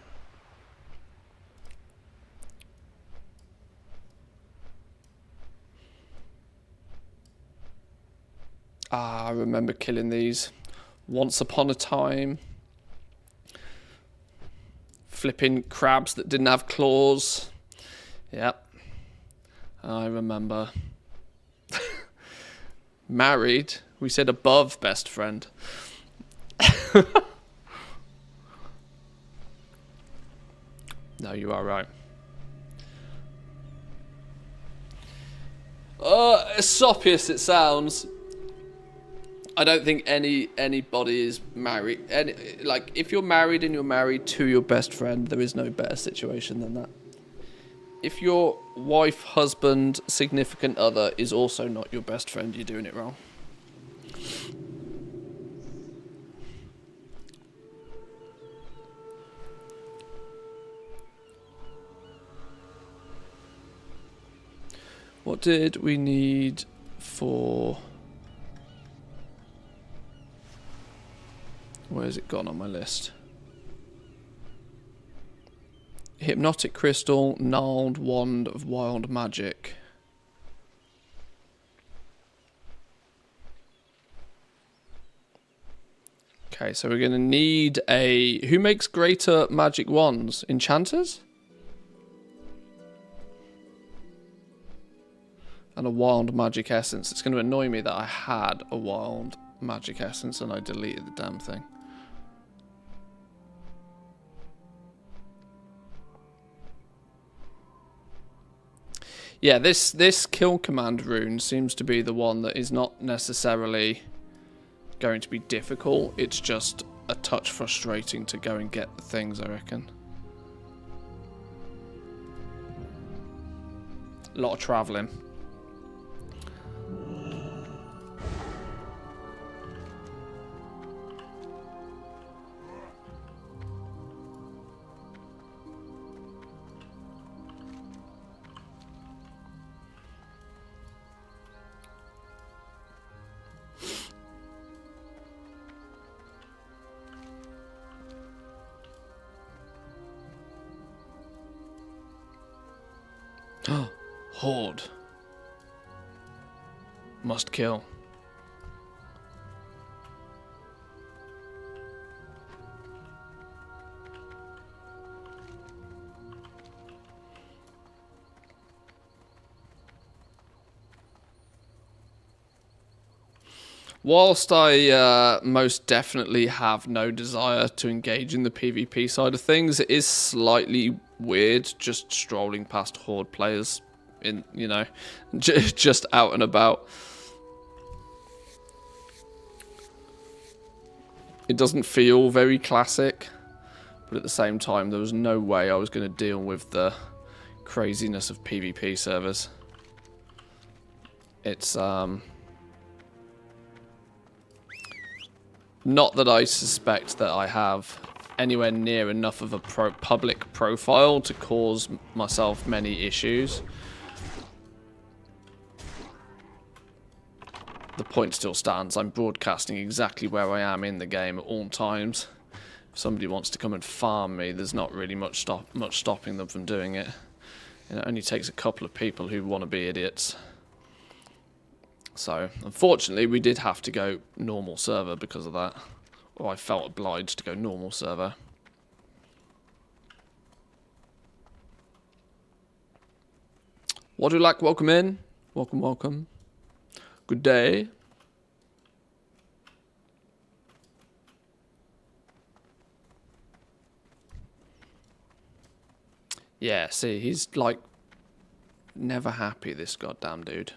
Ah, I remember killing these. Once upon a time. Flipping crabs that didn't have claws. Yep. I remember. Married. We said above best friend. No, you are right. As soppy as it sounds, I don't think anybody is married. Like, if you're married and you're married to your best friend, there is no better situation than that. If your wife, husband, significant other is also not your best friend, you're doing it wrong. What did we need for... Where's it gone on my list? Hypnotic Crystal, Gnarled Wand of Wild Magic. Okay, so we're going to need a... Who makes greater magic wands? Enchanters? And a wild magic essence. It's going to annoy me that I had a wild magic essence and I deleted the damn thing. Yeah, this kill command rune seems to be the one that is not necessarily going to be difficult. It's just a touch frustrating to go and get the things, I reckon. A lot of travelling. Horde. Must kill. Whilst I most definitely have no desire to engage in the PvP side of things, it is slightly weird just strolling past Horde players in, you know, just out and about. It doesn't feel very classic, but at the same time, there was no way I was going to deal with the craziness of PvP servers. It's, not that I suspect that I have anywhere near enough of a public profile to cause myself many issues. The point still stands. I'm broadcasting exactly where I am in the game at all times. If somebody wants to come and farm me, there's not really much stopping them from doing it. And it only takes a couple of people who want to be idiots. So, unfortunately, we did have to go normal server because of that. Or I felt obliged to go normal server. What do you like? Welcome in. Welcome, welcome. Good day. Yeah, see, he's like never happy, this goddamn dude.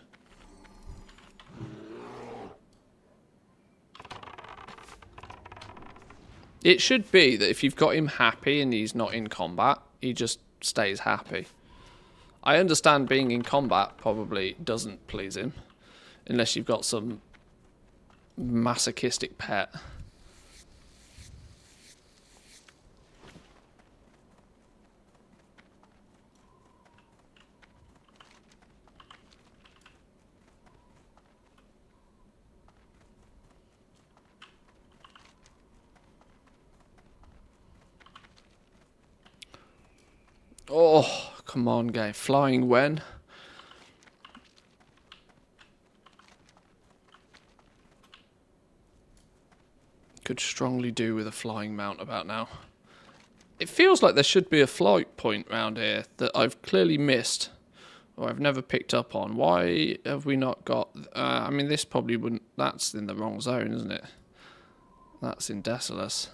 It should be that if you've got him happy and he's not in combat, he just stays happy. I understand being in combat probably doesn't please him, unless you've got some masochistic pet. Oh, come on, game. Flying when? Could strongly do with a flying mount about now. It feels like there should be a flight point round here that I've clearly missed, or I've never picked up on. Why have we not got... I mean, this probably wouldn't... That's in the wrong zone, isn't it? That's in Desolus.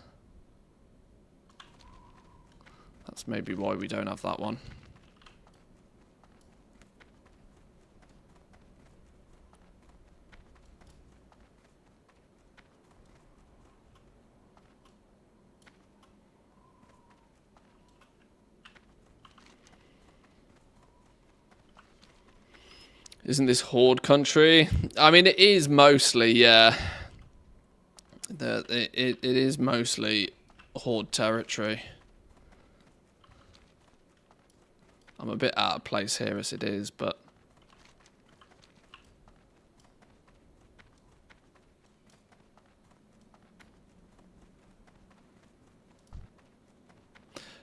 That's maybe why we don't have that one. Isn't this horde country? I mean, it is mostly, yeah. It is mostly horde territory. I'm a bit out of place here as it is, but...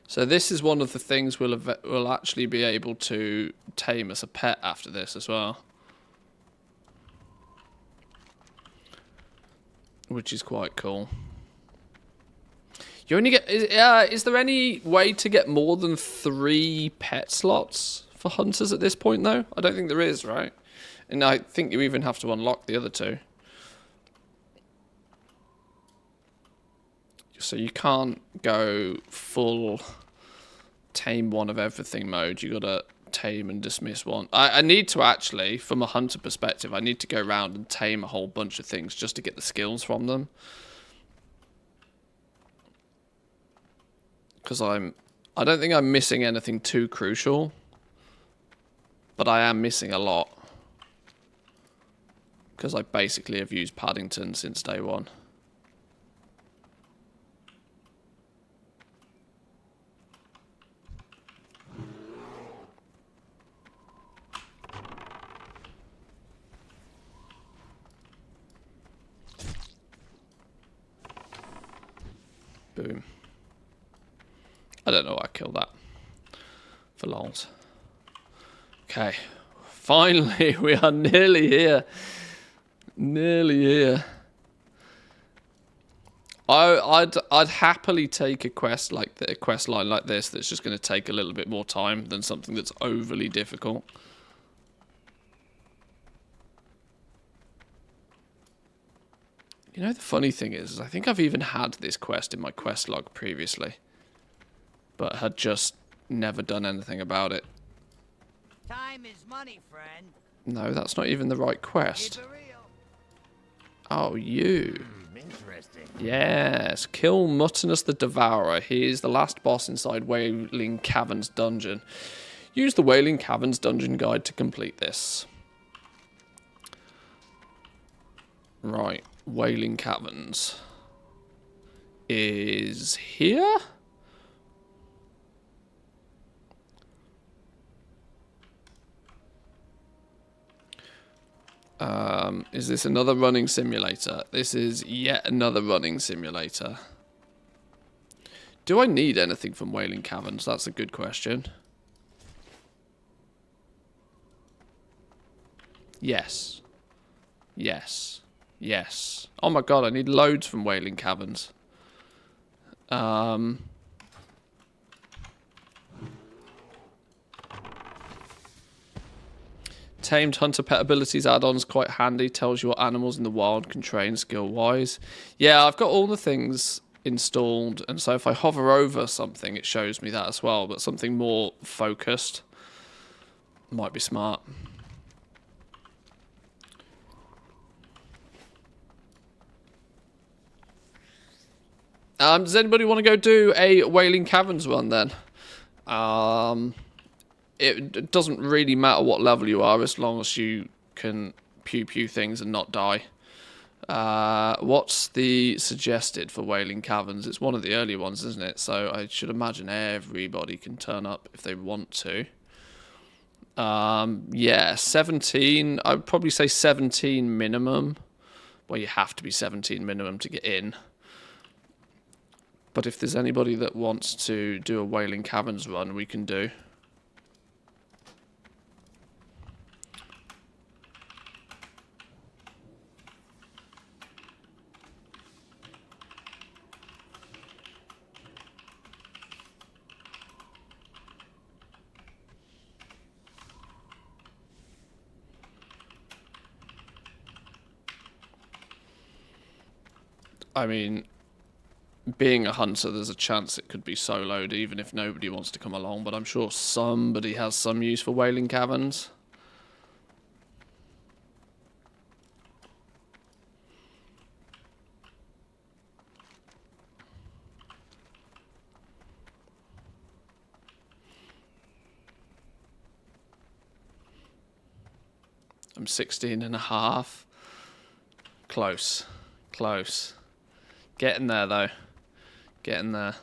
So this is one of the things we'll actually be able to tame as a pet after this as well. Which is quite cool. You only get... Is there any way to get more than 3 pet slots for hunters at this point, though? I don't think there is, right? And I think you even have to unlock the other 2. So you can't go full tame one of everything mode. You gotta tame and dismiss one. I need to actually, from a hunter perspective, I need to go around and tame a whole bunch of things just to get the skills from them. Because I don't think I'm missing anything too crucial, but I am missing a lot. Because I basically have used Paddington since day one. Boom. I don't know why I killed that. For lols. Okay. Finally, we are nearly here. Nearly here. I'd happily take a quest line like this that's just going to take a little bit more time than something that's overly difficult. You know, the funny thing is I think I've even had this quest in my quest log previously, but had just never done anything about it. Time is money, friend. No, that's not even the right quest. Keep it real. Oh, you. Interesting. Yes, kill Muttonus the Devourer. He is the last boss inside Wailing Caverns dungeon. Use the Wailing Caverns dungeon guide to complete this. Right, Wailing Caverns is here? Is this another running simulator? This is yet another running simulator. Do I need anything from Wailing Caverns? That's a good question. Yes. Yes. Yes. Oh my god, I need loads from Wailing Caverns. Tamed Hunter Pet Abilities add-on's quite handy. Tells you what animals in the wild can train skill-wise. Yeah, I've got all the things installed, and so if I hover over something, it shows me that as well. But something more focused might be smart. Does anybody want to go do a Wailing Caverns run then? It doesn't really matter what level you are as long as you can pew things and not die. What's the suggested for Wailing Caverns? It's one of the early ones, isn't it? So I should imagine everybody can turn up if they want to. Yeah, 17. I would probably say 17 minimum. Well, you have to be 17 minimum to get in. But if there's anybody that wants to do a Wailing Caverns run, we can do. I mean, being a hunter, there's a chance it could be soloed, even if nobody wants to come along, but I'm sure somebody has some use for Wailing Caverns. I'm 16 and a half. Close. Close. Getting there, though. Getting there.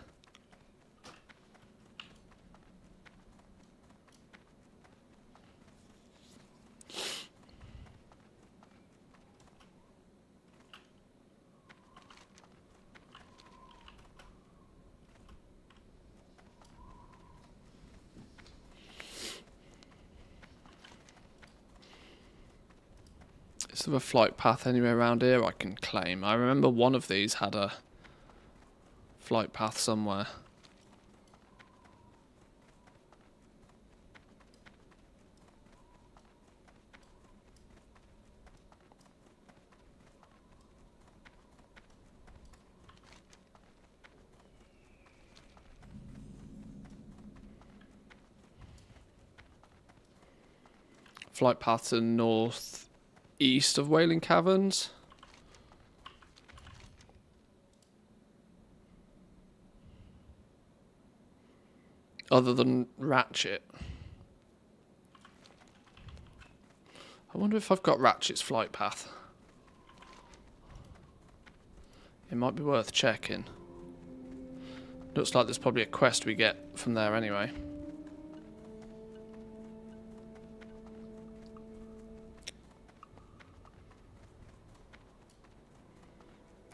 Is there a flight path anywhere around here I can claim? I remember one of these had a flight path somewhere. Flight path to northeast of Wailing Caverns. Other than Ratchet. I wonder if I've got Ratchet's flight path. It might be worth checking. Looks like there's probably a quest we get from there anyway.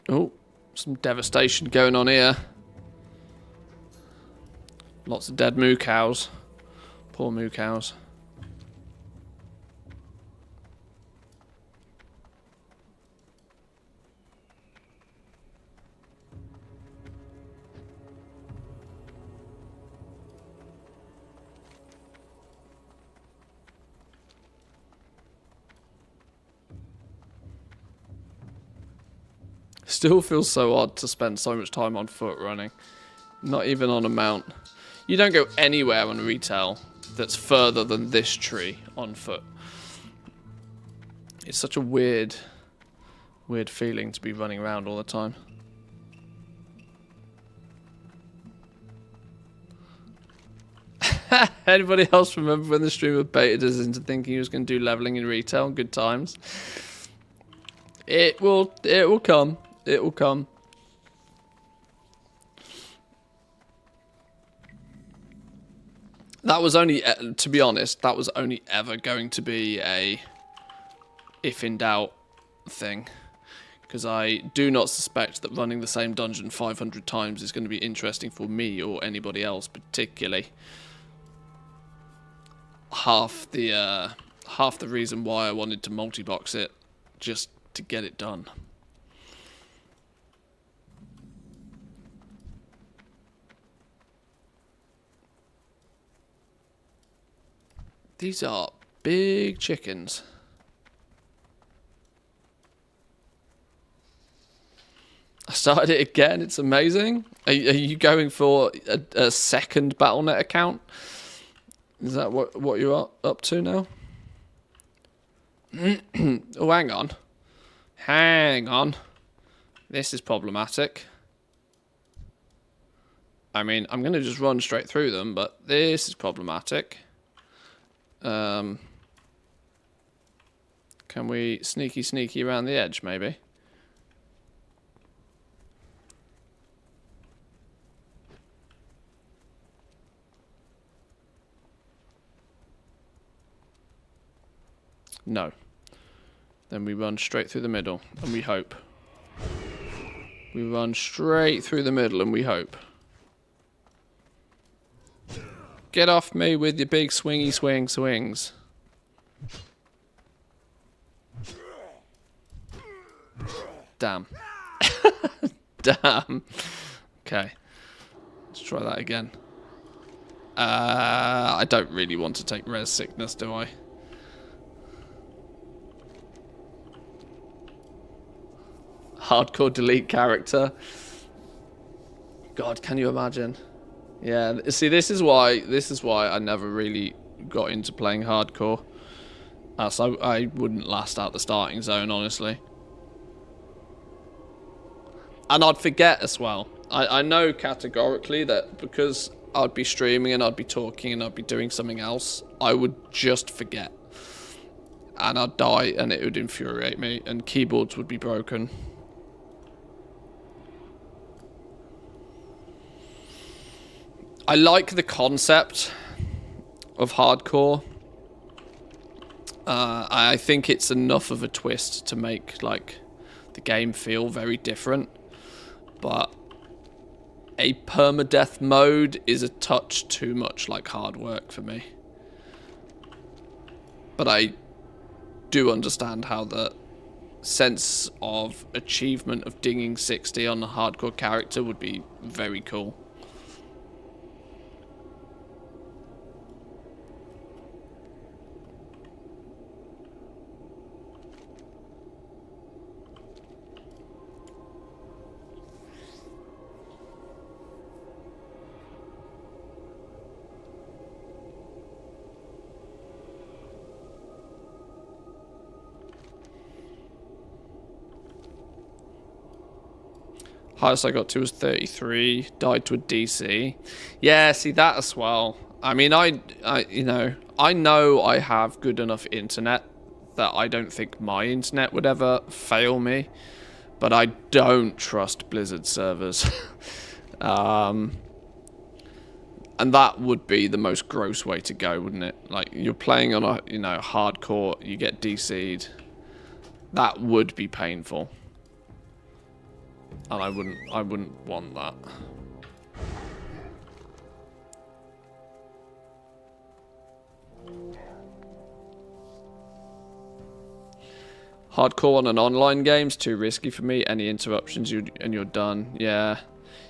Oh, some devastation going on here. Lots of dead moo cows. Poor moo cows. Still feels so odd to spend so much time on foot running. Not even on a mount. You don't go anywhere on retail that's further than this tree on foot. It's such a weird feeling to be running around all the time. Anybody else remember when the streamer baited us into thinking he was going to do leveling in retail? Good times. It will come. It will come. That was only, to be honest, that was only ever going to be a if in doubt thing. Because I do not suspect that running the same dungeon 500 times is going to be interesting for me or anybody else particularly. Half the reason why I wanted to multi-box it, just to get it done. These are Big chickens. I started it again. It's amazing. Are you going for a second BattleNet account? Is that what you're up to now? Oh, hang on. Hang on. This is problematic. I mean, I'm going to just run straight through them, but this is problematic. Can we sneaky around the edge, maybe? No. Then we run straight through the middle, and we hope. We run straight through the middle, and we hope. Get off me with your big swingy swings. Damn. Damn. Okay. Let's try that again. I don't really want to take res sickness, do I? Hardcore delete character. God, can you imagine? Yeah, see, this is why I never really got into playing hardcore. So I wouldn't last out the starting zone, honestly. And I'd forget as well. I know categorically that because I'd be streaming and I'd be talking and I'd be doing something else, I would just forget. And I'd die and it would infuriate me and keyboards would be broken. I like the concept of hardcore. I think it's enough of a twist to make like the game feel very different. But a permadeath mode is a touch too much like hard work for me. But I do understand how the sense of achievement of dinging 60 on a hardcore character would be very cool. Highest I got to was 33. Died to a DC. Yeah, see that as well. I mean, I know I have good enough internet that I don't think my internet would ever fail me, but I don't trust Blizzard servers. And that would be the most gross way to go, wouldn't it? Like you're playing on a hardcore, you get DC'd. That would be painful. And I wouldn't want that. Hardcore on an online game's too risky for me. Any interruptions and you're done. Yeah.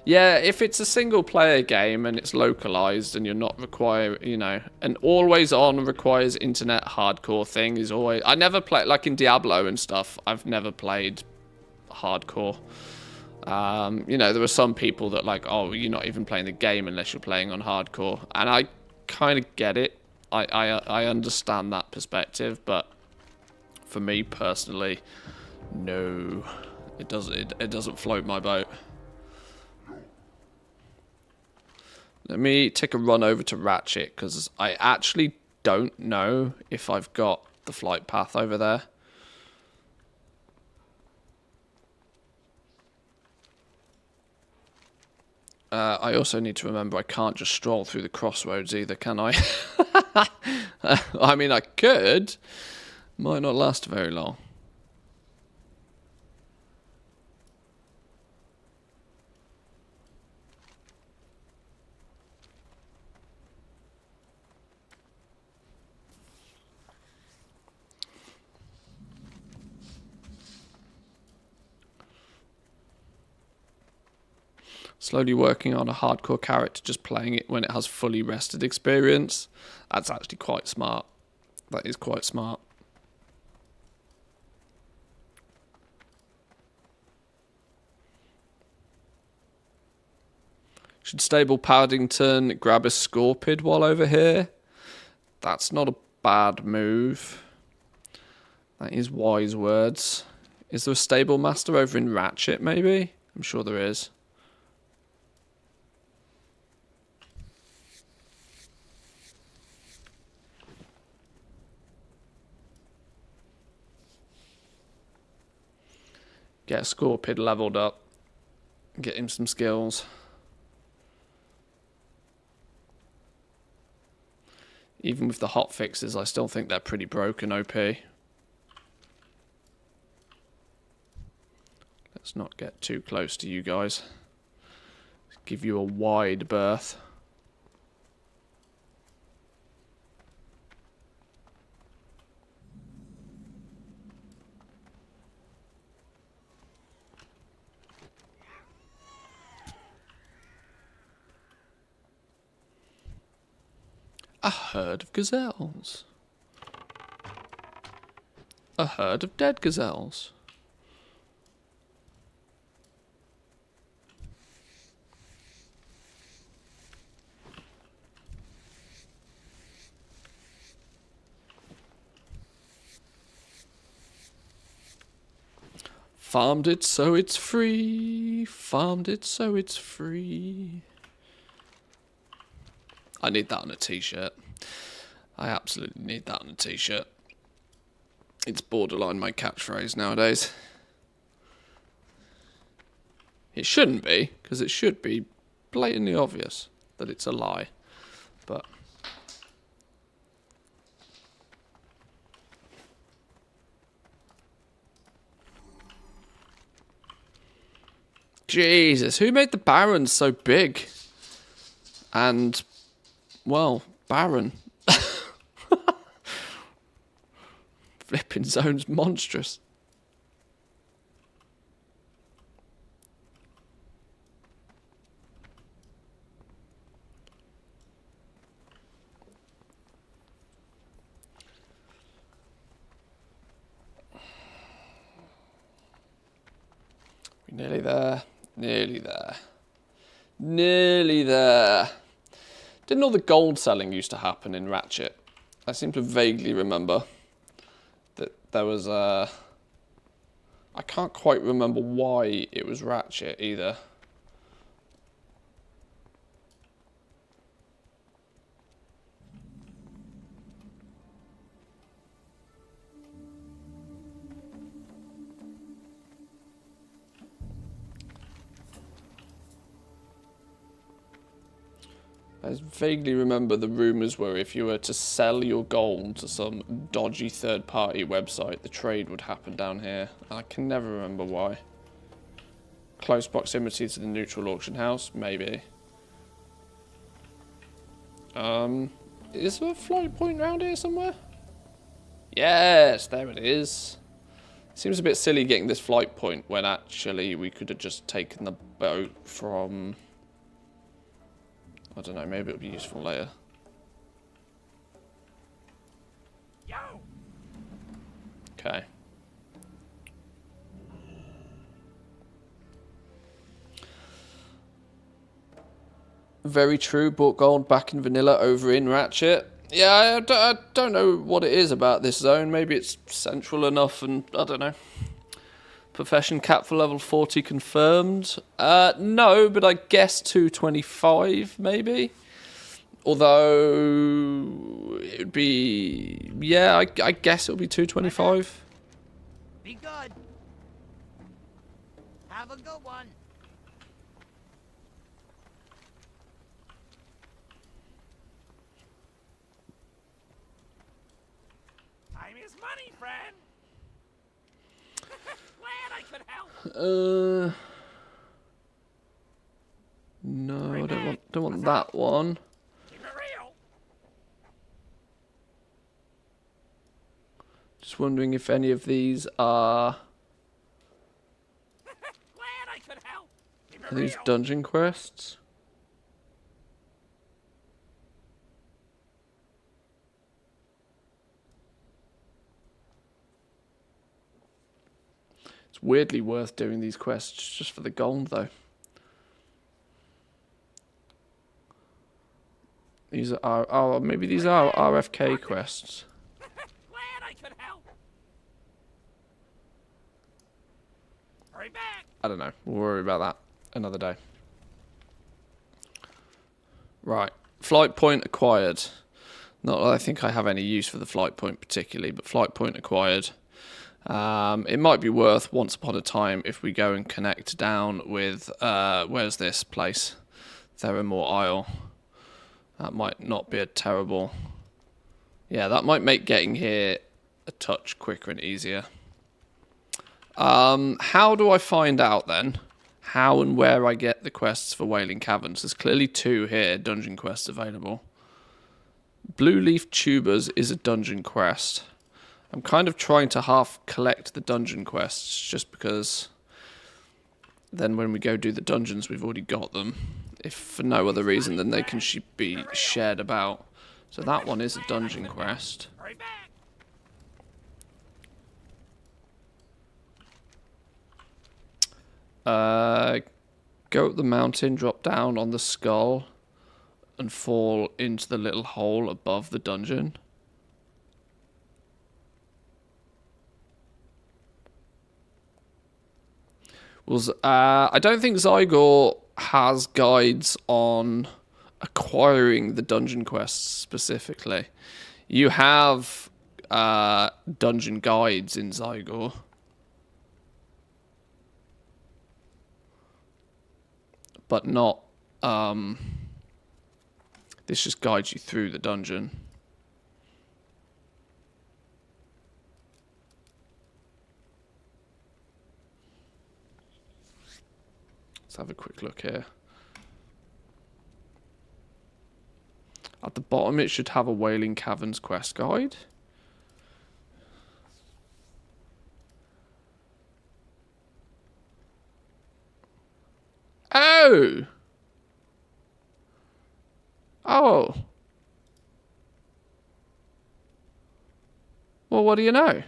Yeah, if it's a single player game and it's localized and you're not an always on requires internet hardcore thing is always... I never play, like in Diablo and stuff, I've never played hardcore. There are some people that like, oh, you're not even playing the game unless you're playing on hardcore, and I kind of get it. I understand that perspective, but for me personally, no, it doesn't float my boat. Let me take a run over to Ratchet because I actually don't know if I've got the flight path over there. I also need to remember I can't just stroll through the crossroads either, can I? I mean, I could. Might not last very long. Slowly working on a hardcore character, just playing it when it has fully rested experience. That's actually quite smart. That is quite smart. Should stable Paddington grab a Scorpid while over here? That's not a bad move. That is wise words. Is there a stable master over in Ratchet, maybe? I'm sure there is. Get a Scorpid leveled up. Get him some skills. Even with the hot fixes, I still think they're pretty broken OP. Let's not get too close to you guys. Give you a wide berth. A herd of gazelles. A herd of dead gazelles. Farmed it so it's free. Farmed it so it's free. I need that on a t-shirt. I absolutely need that on a t-shirt. It's borderline my catchphrase nowadays. It shouldn't be, because it should be blatantly obvious that it's a lie. But Jesus, who made the Barons so big? And, well, Baron. Flipping zone's monstrous. We're nearly there. Nearly there. Nearly there. Didn't all the gold selling used to happen in Ratchet? I seem to vaguely remember that there was a... I can't quite remember why it was Ratchet either. I vaguely remember the rumours were if you were to sell your gold to some dodgy third-party website, the trade would happen down here. I can never remember why. Close proximity to the neutral auction house? Maybe. Is there a flight point around here somewhere? Yes, there it is. Seems a bit silly getting this flight point when actually we could have just taken the boat from... I don't know, maybe it'll be useful later. Okay. Very true, bought gold back in vanilla over in Ratchet. Yeah, I don't know what it is about this zone. Maybe it's central enough and, I don't know. Profession cap for level 40 confirmed. No, but I guess 225 maybe. Although it would be, yeah, I guess it'll be 225. Be good. Have a good one. Time is money, friend. Glad I could help. No, I don't want that one. Keep it real. Just wondering if any of these are Glad I could help. Keep it these real. dungeon quests. It's weirdly worth doing these quests just for the gold, though. These are... Oh, maybe these are RFK quests. Glad I could help. Hurry back. I don't know. We'll worry about that another day. Right. Flight point acquired. Not that I think I have any use for the flight point particularly, but flight point acquired. It might be worth once upon a time if we go and connect down with... where's this place? Theramore Isle. That might not be a terrible... Yeah, that might make getting here a touch quicker and easier. How do I find out then how and where I get the quests for Wailing Caverns? There's clearly 2 here, dungeon quests available. Blue Leaf Tubers is a dungeon quest. I'm kind of trying to half collect the dungeon quests just because then when we go do the dungeons we've already got them. If for no other reason than they can be shared about. So that one is a dungeon quest. Hurry back. Go up the mountain, drop down on the skull, and fall into the little hole above the dungeon. I don't think Zygor has guides on acquiring the dungeon quests specifically. You have dungeon guides in Zygor. But not... this just guides you through the dungeon. Let's have a quick look here. At the bottom it should have a Wailing Caverns quest guide. Oh! Oh. Well, what do you know?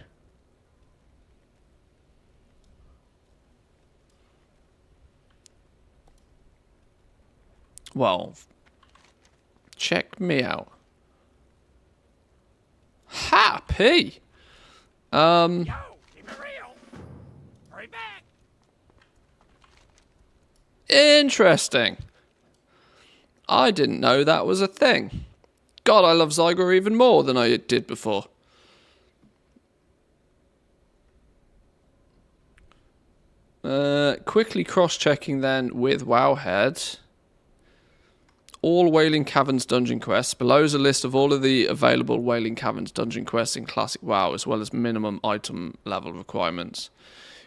Well, check me out. Happy. Yo, keep it real. Hurry back. Interesting. I didn't know that was a thing. God, I love Zygor even more than I did before. Quickly cross-checking then with Wowhead. All Wailing Caverns dungeon quests. Below is a list of all of the available Wailing Caverns dungeon quests in Classic WoW, as well as minimum item level requirements.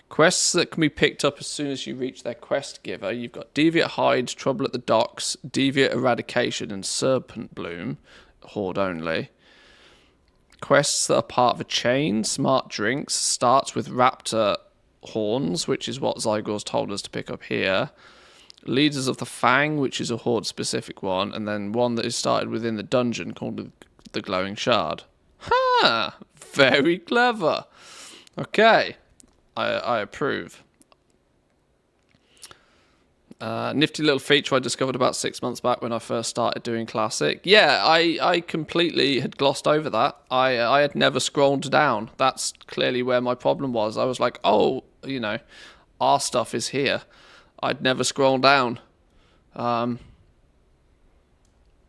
Quests that can be picked up as soon as you reach their quest giver. You've got Deviate Hide, Trouble at the Docks, Deviate Eradication, and Serpent Bloom. Horde only. Quests that are part of a chain. Smart Drinks starts with Raptor Horns, which is what Zygor's told us to pick up here. Leaders of the Fang, which is a Horde-specific one, and then one that is started within the dungeon called the Glowing Shard. Ha! Very clever. Okay. I approve. Nifty little feature I discovered about 6 months back when I first started doing Classic. Yeah, I completely had glossed over that. I had never scrolled down. That's clearly where my problem was. I was like, oh, you know, our stuff is here. I'd never scrolled down. But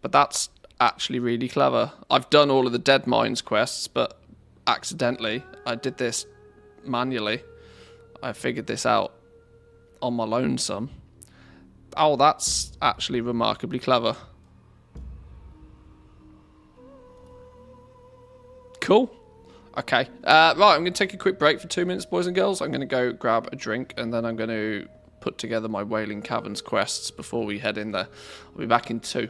that's actually really clever. I've done all of the Dead Mines quests, but accidentally. I did this manually. I figured this out on my lonesome. Oh, that's actually remarkably clever. Cool. Okay. Right, I'm going to take a quick break for 2 minutes, boys and girls. I'm going to go grab a drink, and then I'm going to put together my Wailing Caverns quests before we head in there. I'll be back in 2.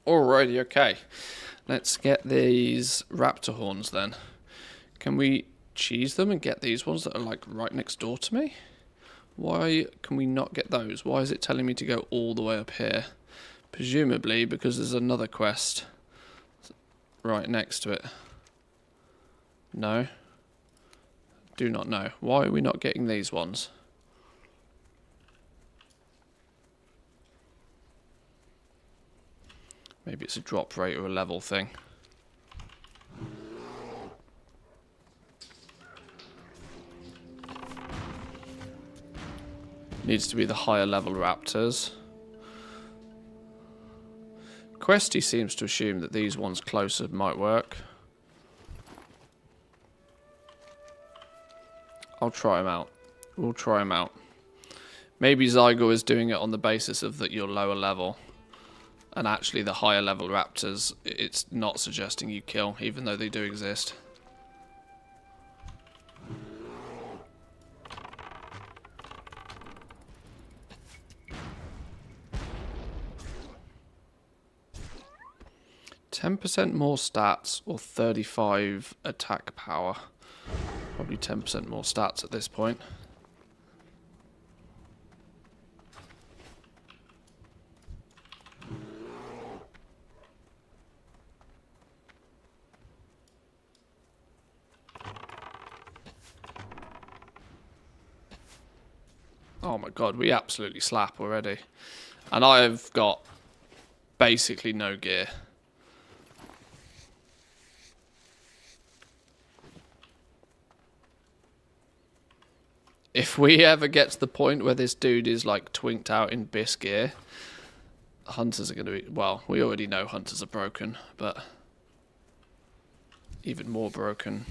Alrighty, okay. Let's get these raptor horns then. Can we cheese them and get these ones that are like right next door to me? Why can we not get those? Why is it telling me to go all the way up here? Presumably because there's another quest right next to it. No. Do not know. Why are we not getting these ones? Maybe it's a drop rate or a level thing. Needs to be the higher level raptors. Questy seems to assume that these ones closer might work. I'll try them out. We'll try them out. Maybe Zygo is doing it on the basis of that you're lower level. And actually the higher level raptors, it's not suggesting you kill, even though they do exist. %10 more stats or 35 attack power. Probably 10% more stats at this point. Oh my god, we absolutely slap already. And I've got basically no gear. If we ever get to the point where this dude is like twinked out in BIS gear, hunters are going to be... Well, we already know hunters are broken, but even more broken.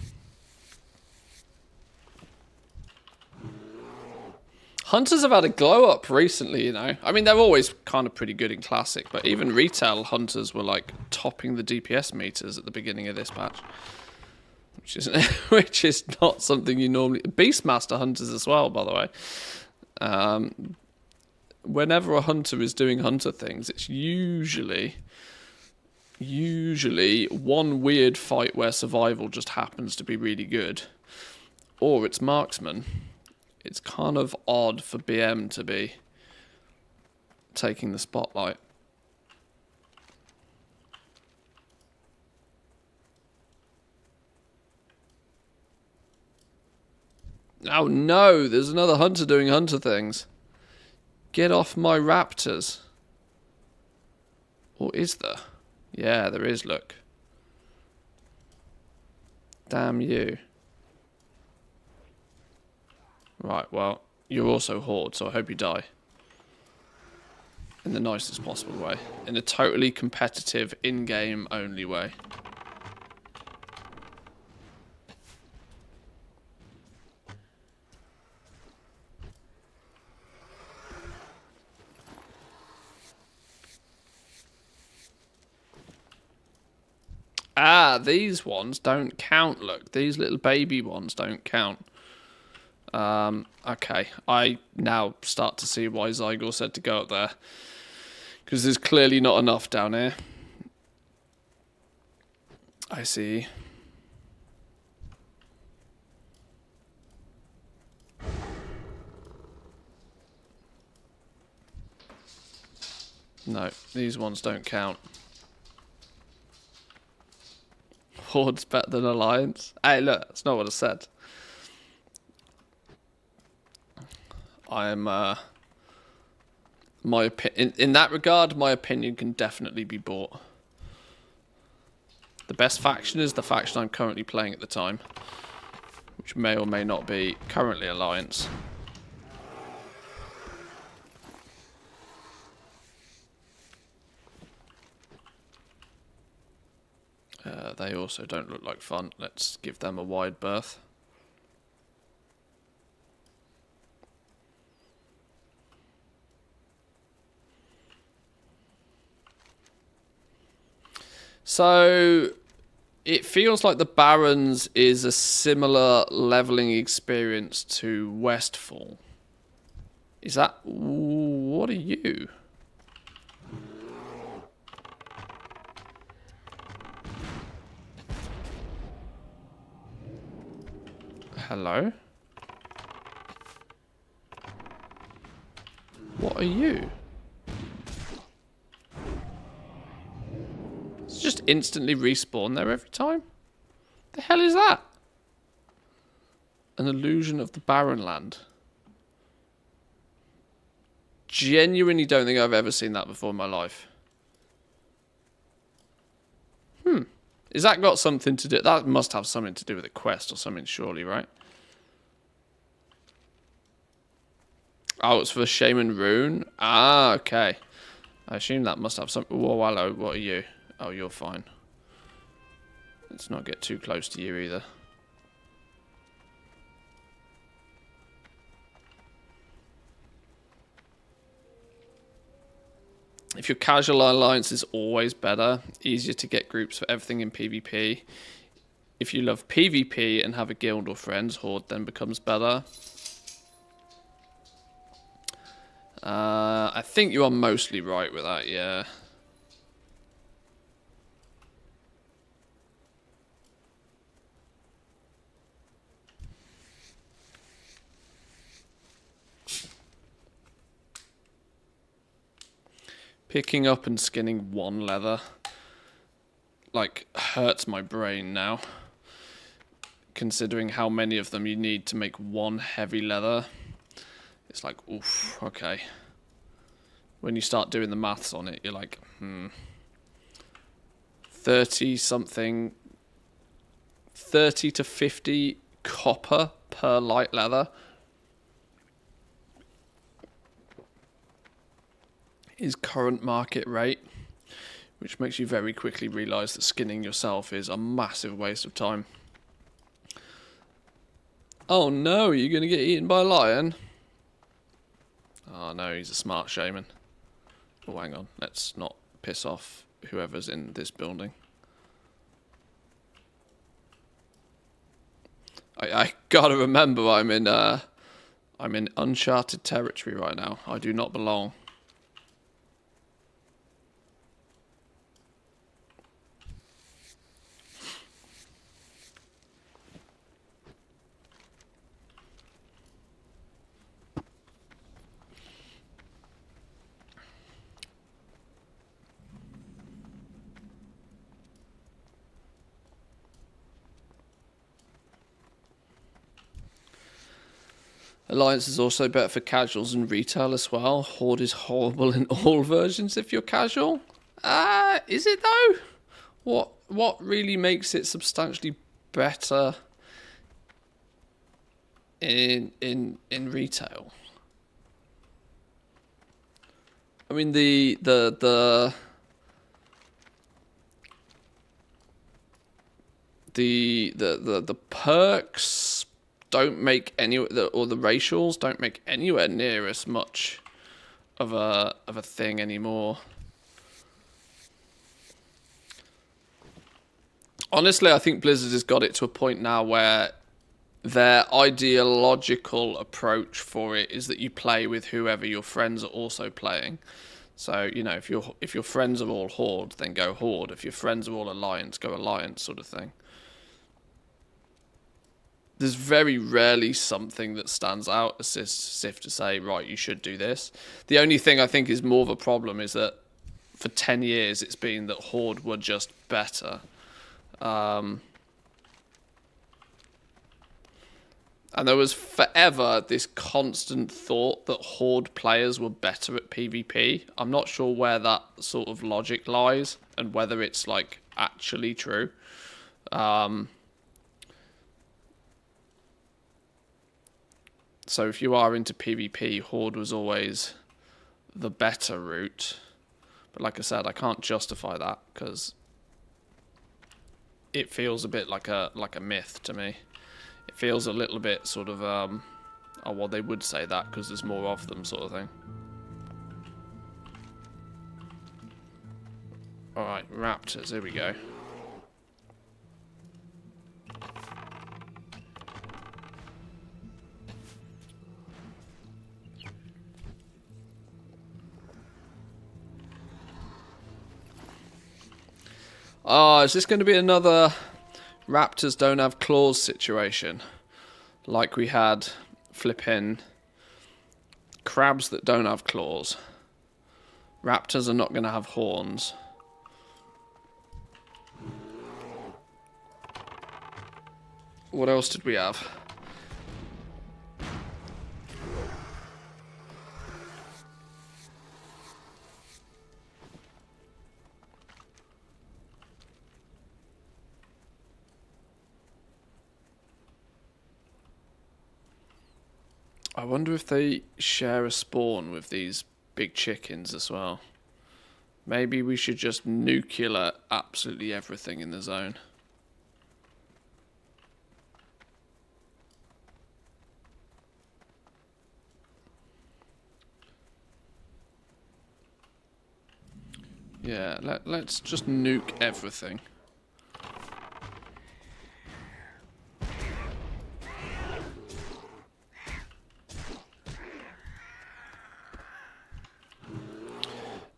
Hunters have had a glow up recently, you know. I mean, they're always kind of pretty good in Classic, but even retail hunters were like topping the DPS meters at the beginning of this patch. Which is not something you normally... Beastmaster hunters as well, by the way. Whenever a hunter is doing hunter things, it's usually one weird fight where survival just happens to be really good. Or it's marksman. It's kind of odd for BM to be taking the spotlight. Oh no, there's another hunter doing hunter things. Get off my raptors. Or is there? Yeah, there is, look. Damn you. Right, well, you're also Horde, so I hope you die. In the nicest possible way. In a totally competitive, in-game only way. Ah, these ones don't count, look. These little baby ones don't count. Okay, I now start to see why Zygor said to go up there. Because there's clearly not enough down here. I see. No, these ones don't count. Horde's better than Alliance. Hey, look, that's not what I said. I'm, in that regard, my opinion can definitely be bought. The best faction is the faction I'm currently playing at the time, which may or may not be currently Alliance. They also don't look like fun. Let's give them a wide berth. So it feels like the Barons is a similar leveling experience to Westfall. Is that... What are you? Hello? What are you? It's just instantly respawn there every time? The hell is that? An illusion of the barren land. Genuinely don't think I've ever seen that before in my life. Is that got something to do... That must have something to do with a quest or something, surely, right? Oh, it's for the Shaman Rune? Ah, okay. I assume that must have something... Whoa, hello, what are you? Oh, you're fine. Let's not get too close to you either. If your casual alliance is always better, easier to get groups for everything in PvP. If you love PvP and have a guild or friends, Horde then becomes better. I think you are mostly right with that, yeah. Picking up and skinning one leather, like, hurts my brain now. Considering how many of them you need to make one heavy leather. It's like, oof, okay. When you start doing the maths on it, you're like, 30 something, 30 to 50 copper per light leather. Is current market rate, which makes you very quickly realise that skinning yourself is a massive waste of time. Oh no, you're going to get eaten by a lion? Oh no, he's a smart shaman. Oh, hang on, let's not piss off whoever's in this building. I gotta remember I'm in uncharted territory right now. I do not belong. Alliance is also better for casuals and retail as well. Horde is horrible in all versions if you're casual. Is it though? What really makes it substantially better in retail? I mean the perks don't make any, or the racials don't make anywhere near as much of a thing anymore. Honestly, I think Blizzard has got it to a point now where their ideological approach for it is that you play with whoever your friends are also playing. So, you know, if your friends are all Horde, then go Horde. If your friends are all Alliance, go Alliance, sort of thing. There's very rarely something that stands out as if to say, right, you should do this. The only thing I think is more of a problem is that for 10 years it's been that Horde were just better. And there was forever this constant thought that Horde players were better at PvP. I'm not sure where that sort of logic lies and whether it's like actually true. So if you are into PvP, Horde was always the better route. But like I said, I can't justify that because it feels a bit like a myth to me. It feels a little bit sort of, oh, well, they would say that because there's more of them sort of thing. Alright, raptors, here we go. Oh, is this going to be another raptors don't have claws situation? like we had flipping crabs that don't have claws. Raptors are not going to have horns. What else did we have? I wonder if they share a spawn with these big chickens as well. Maybe we should just nuclear absolutely everything in the zone. Yeah, let's just nuke everything.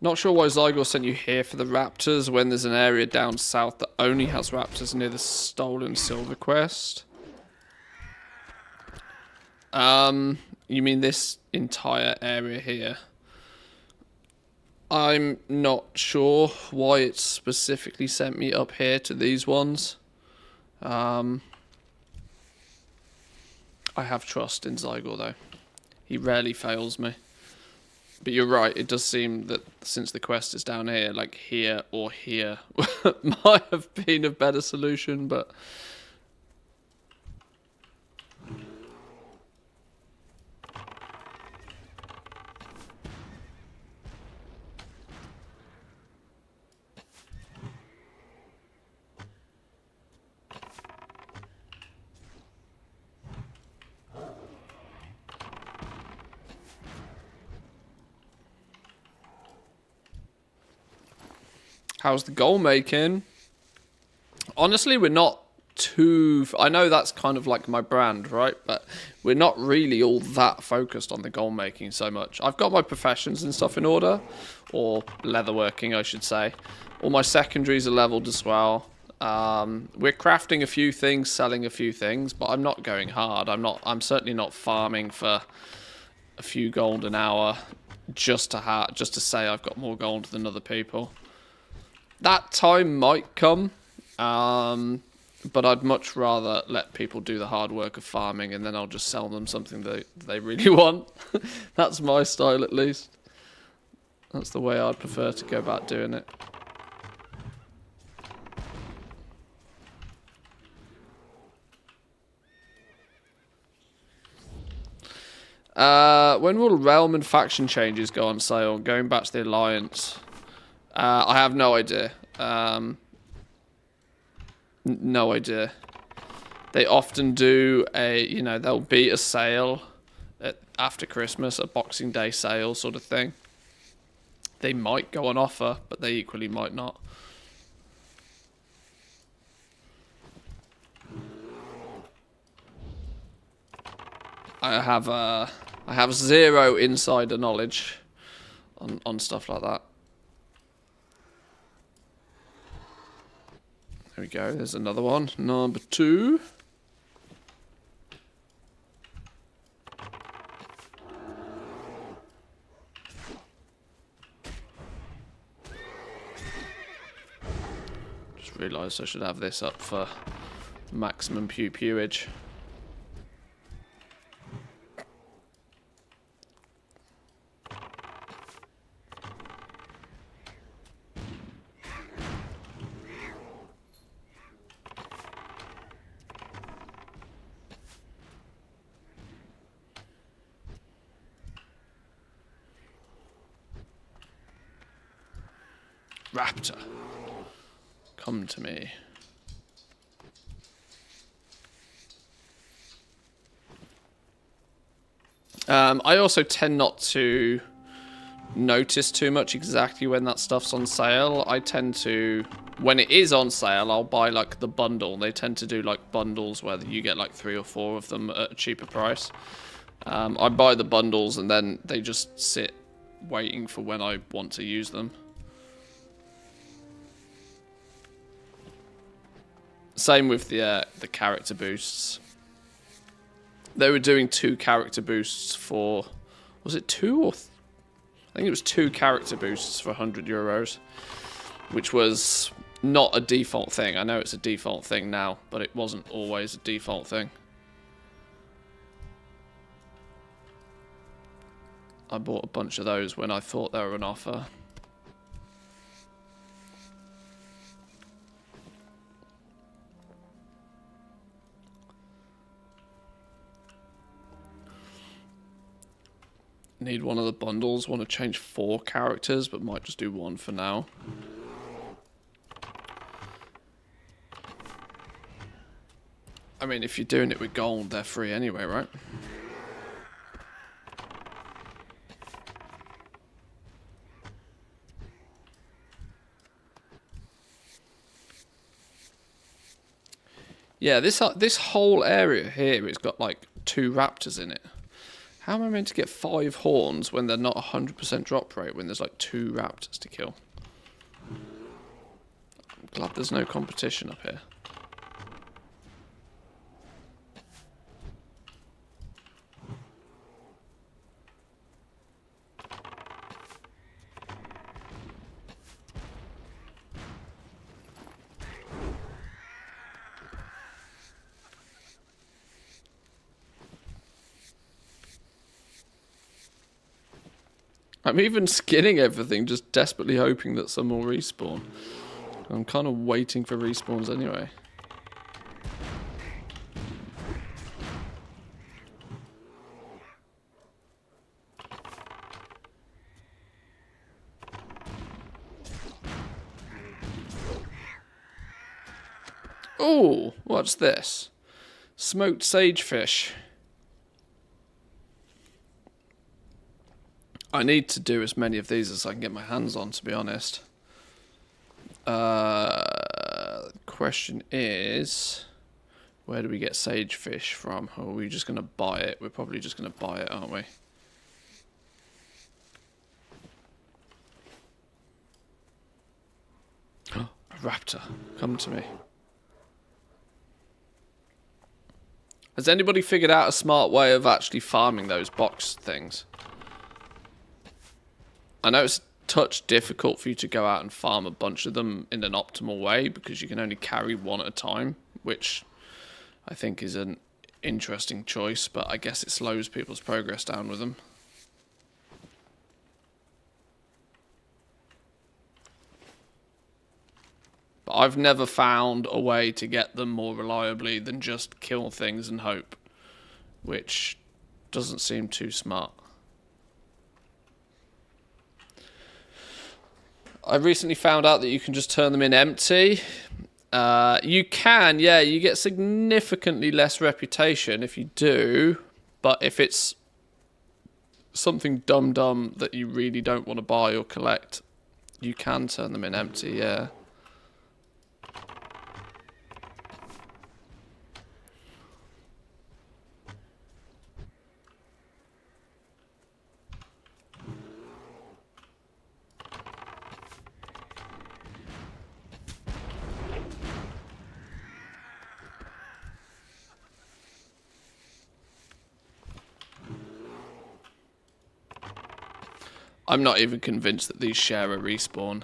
Not sure why Zygor sent you here for the raptors when there's an area down south that only has raptors near the stolen silver quest. You mean this entire area here? I'm not sure why it specifically sent me up here to these ones. I have trust in Zygor though. He rarely fails me. But you're right, it does seem that since the quest is down here, like here or here might have been a better solution, but... How's the goal making? Honestly, we're not too... I know that's kind of like my brand, right? But we're not really all that focused on the goal making so much. I've got my professions and stuff in order. Or leatherworking, I should say. All my secondaries are leveled as well. We're crafting a few things, selling a few things. But I'm not going hard. I'm certainly not farming for a few gold an hour just to say I've got more gold than other people. That time might come, but I'd much rather let people do the hard work of farming and then I'll just sell them something that they really want. That's my style at least. That's the way I'd prefer to go about doing it. When will realm and faction changes go on sale? Going back to the Alliance... I have no idea. No idea. They often do there'll be a sale after Christmas, a Boxing Day sale sort of thing. They might go on offer, but they equally might not. I have zero insider knowledge on stuff like that. There we go, there's another one. Number 2. Just realised I should have this up for maximum pewage. Raptor, come to me. I also tend not to notice too much exactly when that stuff's on sale. I tend to, when it is on sale, I'll buy like the bundle. They tend to do like bundles where you get like 3 or 4 of them at a cheaper price. I buy the bundles and then they just sit waiting for when I want to use them. Same with the character boosts. They were doing 2 character boosts for... Was it 2 or... I think it was 2 character boosts for 100 euros. Which was not a default thing. I know it's a default thing now, but it wasn't always a default thing. I bought a bunch of those when I thought they were on offer. Need one of the bundles. Want to change 4 characters, but might just do 1 for now. I mean, if you're doing it with gold, they're free anyway, right? Yeah, this whole area here has got like 2 raptors in it. How am I meant to get 5 horns when they're not 100% drop rate when there's like 2 raptors to kill? I'm glad there's no competition up here. I'm even skinning everything, just desperately hoping that some will respawn. I'm kind of waiting for respawns anyway. Oh, what's this? Smoked sagefish. I need to do as many of these as I can get my hands on, to be honest. Question is, where do we get sagefish from? Or are we just going to buy it? We're probably just going to buy it, aren't we? A raptor, come to me. Has anybody figured out a smart way of actually farming those box things? I know it's a touch difficult for you to go out and farm a bunch of them in an optimal way because you can only carry 1 at a time, which I think is an interesting choice, but I guess it slows people's progress down with them. But I've never found a way to get them more reliably than just kill things and hope, which doesn't seem too smart. I recently found out that you can just turn them in empty. You can, yeah, you get significantly less reputation if you do, but if it's something dumb that you really don't want to buy or collect, you can turn them in empty, yeah. I'm not even convinced that these share a respawn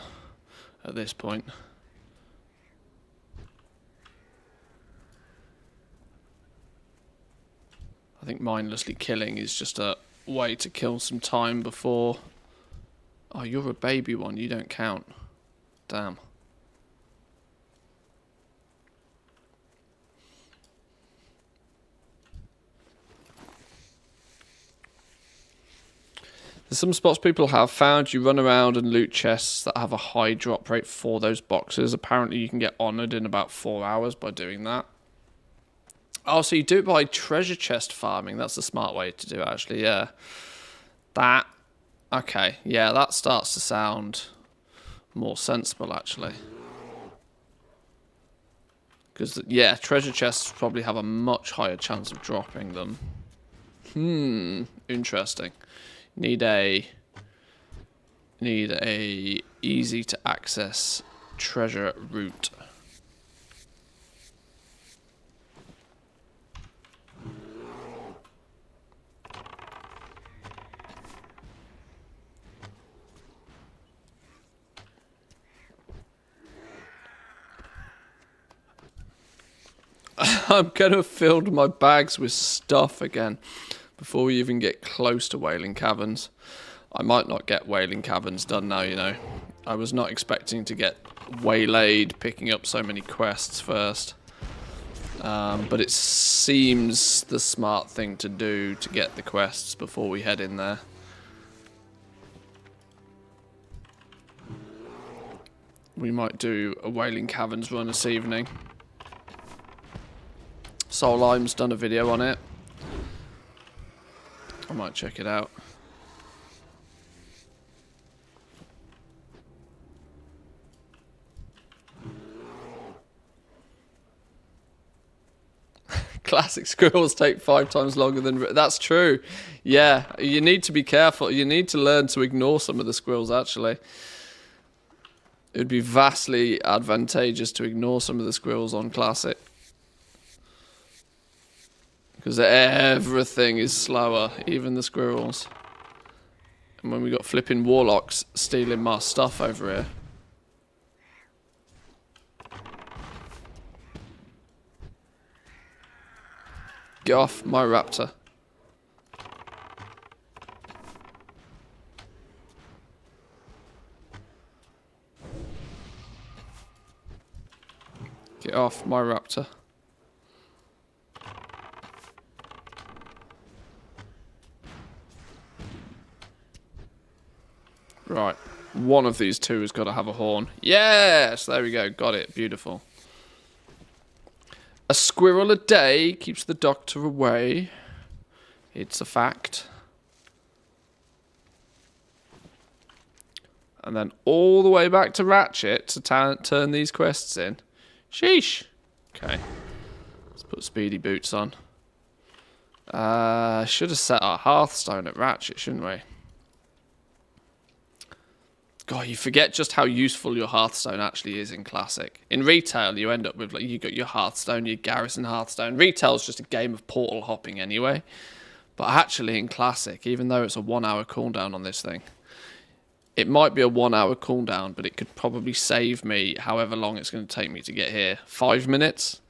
at this point. I think mindlessly killing is just a way to kill some time before... Oh, you're a baby one, you don't count. Damn. There's some spots people have found. You run around and loot chests that have a high drop rate for those boxes. Apparently you can get honoured in about 4 hours by doing that. Oh, so you do it by treasure chest farming. That's the smart way to do it, actually, yeah. That, okay, yeah, that starts to sound more sensible, actually. Because, yeah, treasure chests probably have a much higher chance of dropping them. Interesting. Need a easy to access treasure route. I'm going to fill my bags with stuff again before we even get close to Wailing Caverns. I might not get Wailing Caverns done now, you know. I was not expecting to get waylaid picking up so many quests first. But it seems the smart thing to do to get the quests before we head in there. We might do a Wailing Caverns run this evening. Soul Lime's done a video on it. I might check it out. Classic squirrels take 5 times longer than... That's true. Yeah, you need to be careful. You need to learn to ignore some of the squirrels, actually. It would be vastly advantageous to ignore some of the squirrels on Classic. Because everything is slower, even the squirrels. And when we got flipping warlocks stealing my stuff over here. Get off my raptor. Get off my raptor. Right. One of these two has got to have a horn. Yes! There we go. Got it. Beautiful. A squirrel a day keeps the doctor away. It's a fact. And then all the way back to Ratchet to turn these quests in. Sheesh. Okay. Let's put speedy boots on. Should have set our Hearthstone at Ratchet, shouldn't we? God, you forget just how useful your Hearthstone actually is in Classic. In Retail, you end up with, like, you got your Hearthstone, your Garrison Hearthstone. Retail's just a game of portal hopping anyway. But actually in Classic, even though it's a 1 hour cooldown on this thing, it might be a 1 hour cooldown, but it could probably save me however long it's going to take me to get here. 5 minutes?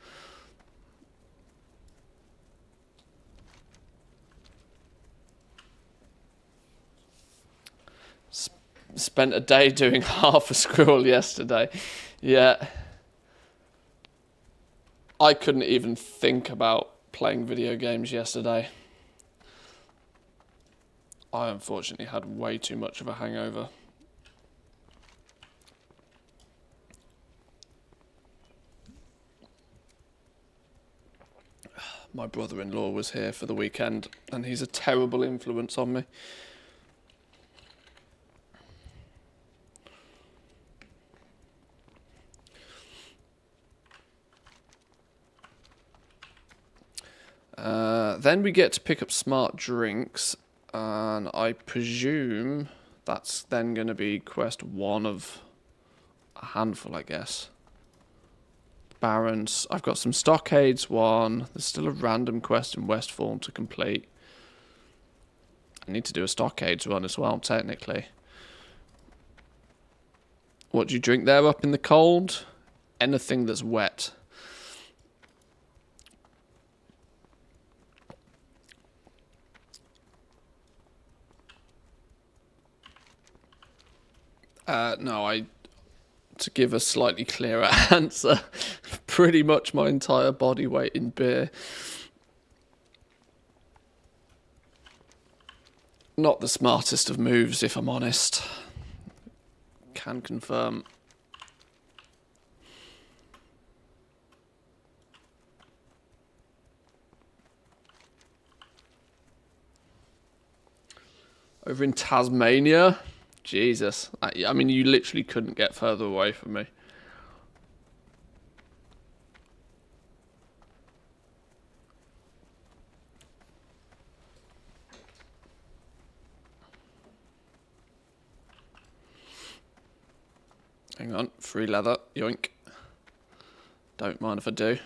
Spent a day doing half a squirrel yesterday. Yeah. I couldn't even think about playing video games yesterday. I unfortunately had way too much of a hangover. My brother-in-law was here for the weekend, and he's a terrible influence on me. Then we get to pick up smart drinks, and I presume that's then going to be quest 1 of a handful, I guess. Barons. I've got some Stockades 1. There's still a random quest in Westfall to complete. I need to do a Stockades run as well, technically. What do you drink there up in the cold? Anything that's wet. No, to give a slightly clearer answer, pretty much my entire body weight in beer. Not the smartest of moves, if I'm honest. Can confirm. Over in Tasmania? Jesus. I mean, you literally couldn't get further away from me. Hang on. Free leather. Yoink. Don't mind if I do.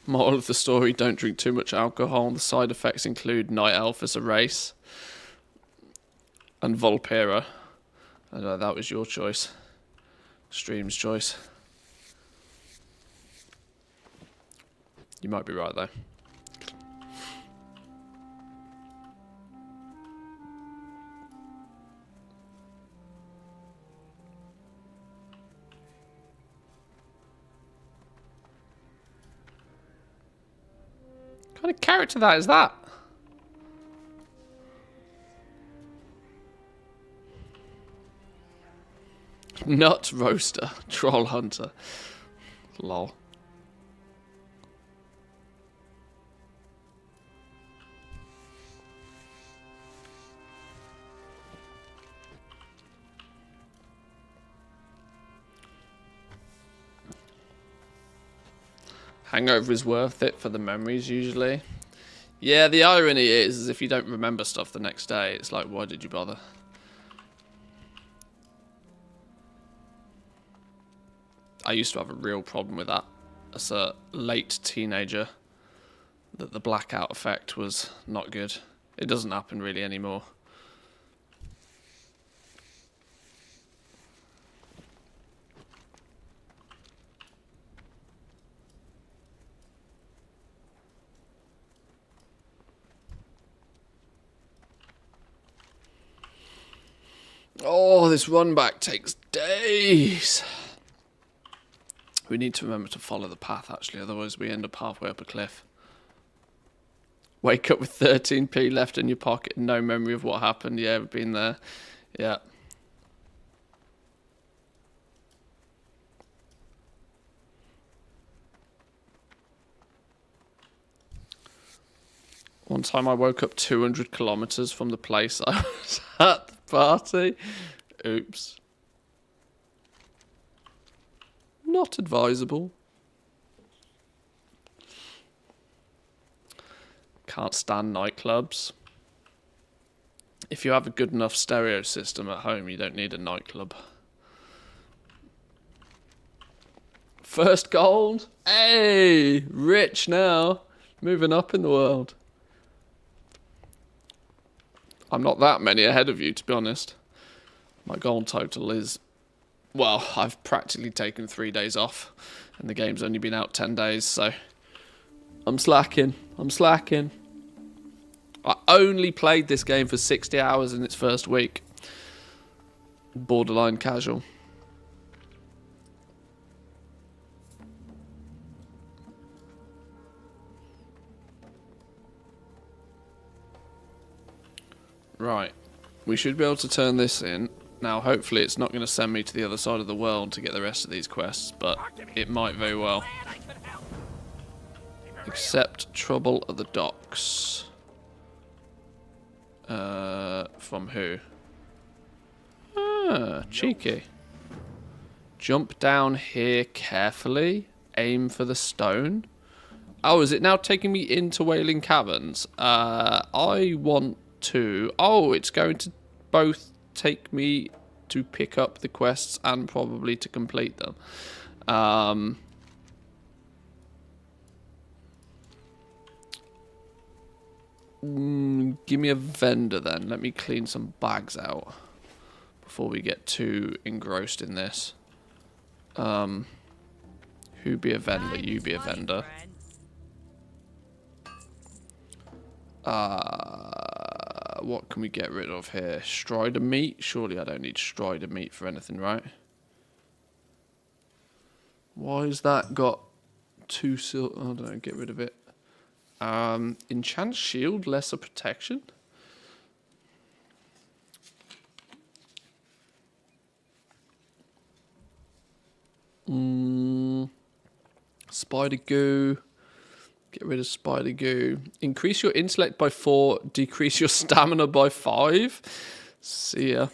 Moral of the story, don't drink too much alcohol. The side effects include Night Elf as a race. And Volpera. I know that was your choice. Stream's choice. You might be right though. What kind of character that is that? Nut roaster, troll hunter. Lol. Hangover is worth it for the memories usually. Yeah, the irony is if you don't remember stuff the next day, it's like, why did you bother? I used to have a real problem with that as a late teenager, that the blackout effect was not good. It doesn't happen really anymore. Oh, this run back takes days. We need to remember to follow the path, actually, otherwise we end up halfway up a cliff. Wake up with 13p left in your pocket and no memory of what happened. Yeah, we've been there. Yeah. One time I woke up 200 kilometers from the place I was at the party. Oops. Not advisable. Can't stand nightclubs. If you have a good enough stereo system at home, you don't need a nightclub. First gold. Hey, rich now. Moving up in the world. I'm not that many ahead of you, to be honest. My gold total is... Well, I've practically taken 3 days off. And the game's only been out 10 days, so... I'm slacking. I'm slacking. I only played this game for 60 hours in its first week. Borderline casual. Right. We should be able to turn this in. Now, hopefully it's not going to send me to the other side of the world to get the rest of these quests, but it might very well. Accept trouble at the docks. From who? Ah, cheeky. Jump down here carefully. Aim for the stone. Oh, is it now taking me into Wailing Caverns? I want to... Oh, it's going to both take me to pick up the quests and probably to complete them. Give me a vendor then. Let me clean some bags out before we get too engrossed in this. Who be a vendor? You be a vendor. What can we get rid of here? Strider meat? Surely I don't need strider meat for anything, right? Why has that got two silver? I don't know, get rid of it. Enchant shield, lesser protection. Spider goo. Get rid of spider goo. Increase your intellect by 4. Decrease your stamina by 5. See ya.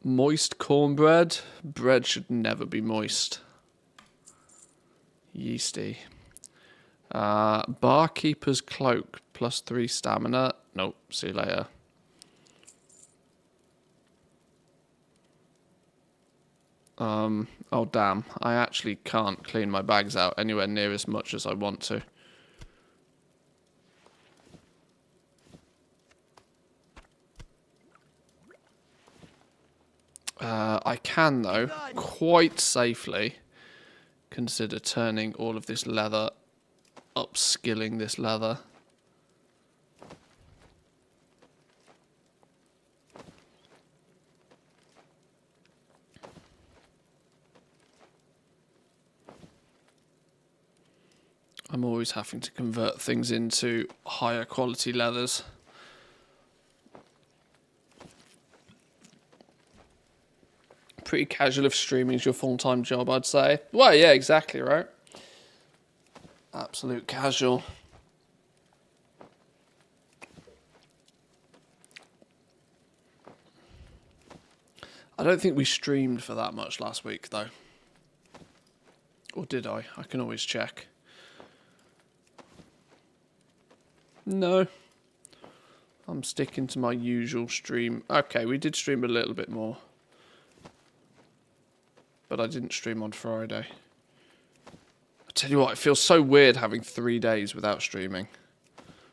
Moist cornbread. Bread should never be moist. Yeasty. Barkeeper's cloak. Plus 3 stamina. Nope. See you later. Oh damn, I actually can't clean my bags out anywhere near as much as I want to. I can, though, quite safely consider turning all of this leather, upskilling this leather. I'm always having to convert things into higher quality leathers. Pretty casual if streaming is your full-time job, I'd say. Well, yeah, exactly, right? Absolute casual. I don't think we streamed for that much last week, though. Or did I? I can always check. No. I'm sticking to my usual stream. Okay, we did stream a little bit more. But I didn't stream on Friday. I tell you what, it feels so weird having 3 days without streaming.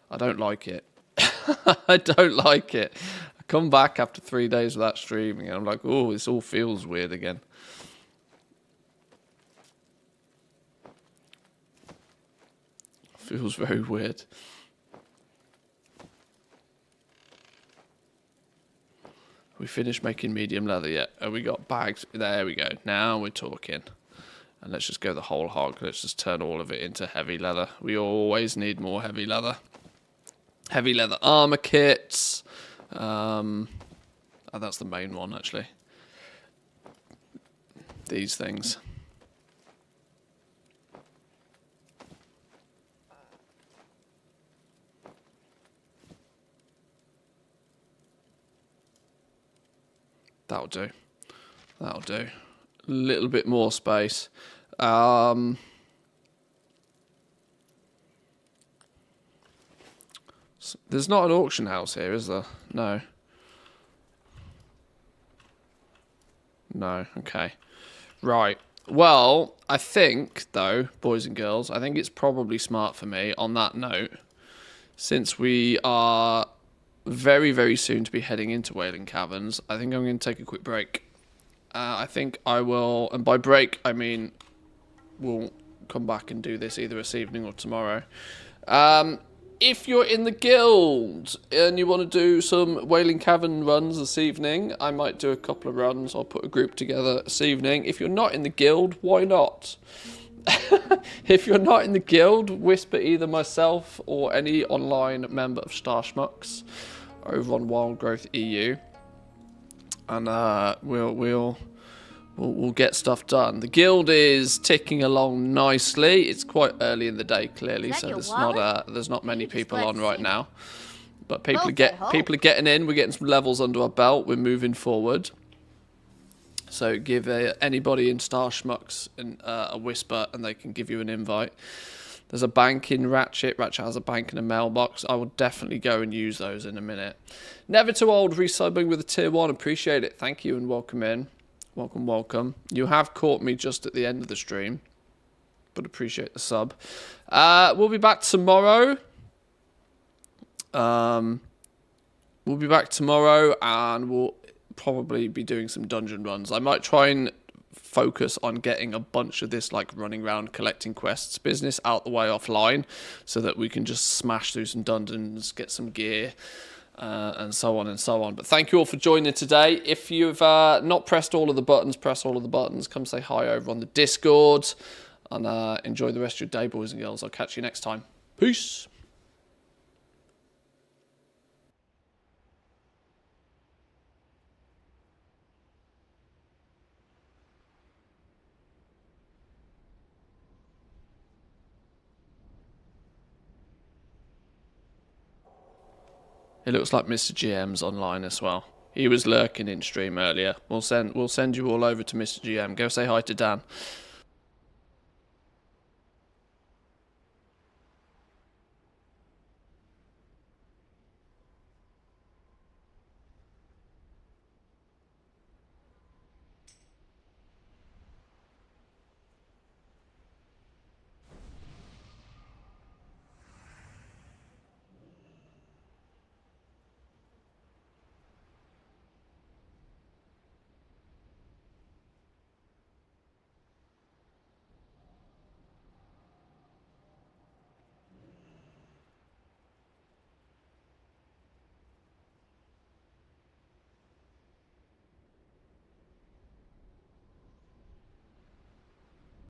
I don't like it. I don't like it. I come back after 3 days without streaming and I'm like, oh, this all feels weird again. Feels very weird. We finished making medium leather yet? Oh, we got bags. There we go. Now we're talking. And let's just go the whole hog. Let's just turn all of it into heavy leather. We always need more heavy leather. Heavy leather armor kits. Oh, that's the main one, actually. These things. That'll do. That'll do. A little bit more space. There's not an auction house here, is there? No. No, okay. Right. Well, I think, though, boys and girls, I think it's probably smart for me, on that note, since we are very, very soon to be heading into Wailing Caverns, I think I'm going to take a quick break. I think I will, and by break, I mean we'll come back and do this either this evening or tomorrow. If you're in the guild and you want to do some Wailing Cavern runs this evening, I might do a couple of runs. I'll put a group together this evening. If you're not in the guild, why not? If you're not in the guild, whisper either myself or any online member of Star Schmucks over on Wild Growth EU, and we'll get stuff done. The guild is ticking along nicely. It's quite early in the day, clearly, so there's not many people on right now. But people are getting in. We're getting some levels under our belt. We're moving forward. So give anybody in Star Schmucks a whisper and they can give you an invite. There's a bank in Ratchet. Ratchet has a bank and a mailbox. I will definitely go and use those in a minute. Never Too Old resubbing with a tier 1. Appreciate it. Thank you and welcome in. Welcome, welcome. You have caught me just at the end of the stream, but appreciate the sub. We'll be back tomorrow. We'll be back tomorrow and we'll probably be doing some dungeon runs. I might try and focus on getting a bunch of this like running around collecting quests business out the way offline so that we can just smash through some dungeons, get some gear, and so on and so on. But thank you all for joining today. If you've not pressed all of the buttons, press all of the buttons. Come say hi over on the Discord and enjoy the rest of your day, boys and girls. I'll catch you next time. Peace. It looks like Mr. GM's online as well. He was lurking in stream earlier. We'll send you all over to Mr. GM. Go say hi to Dan.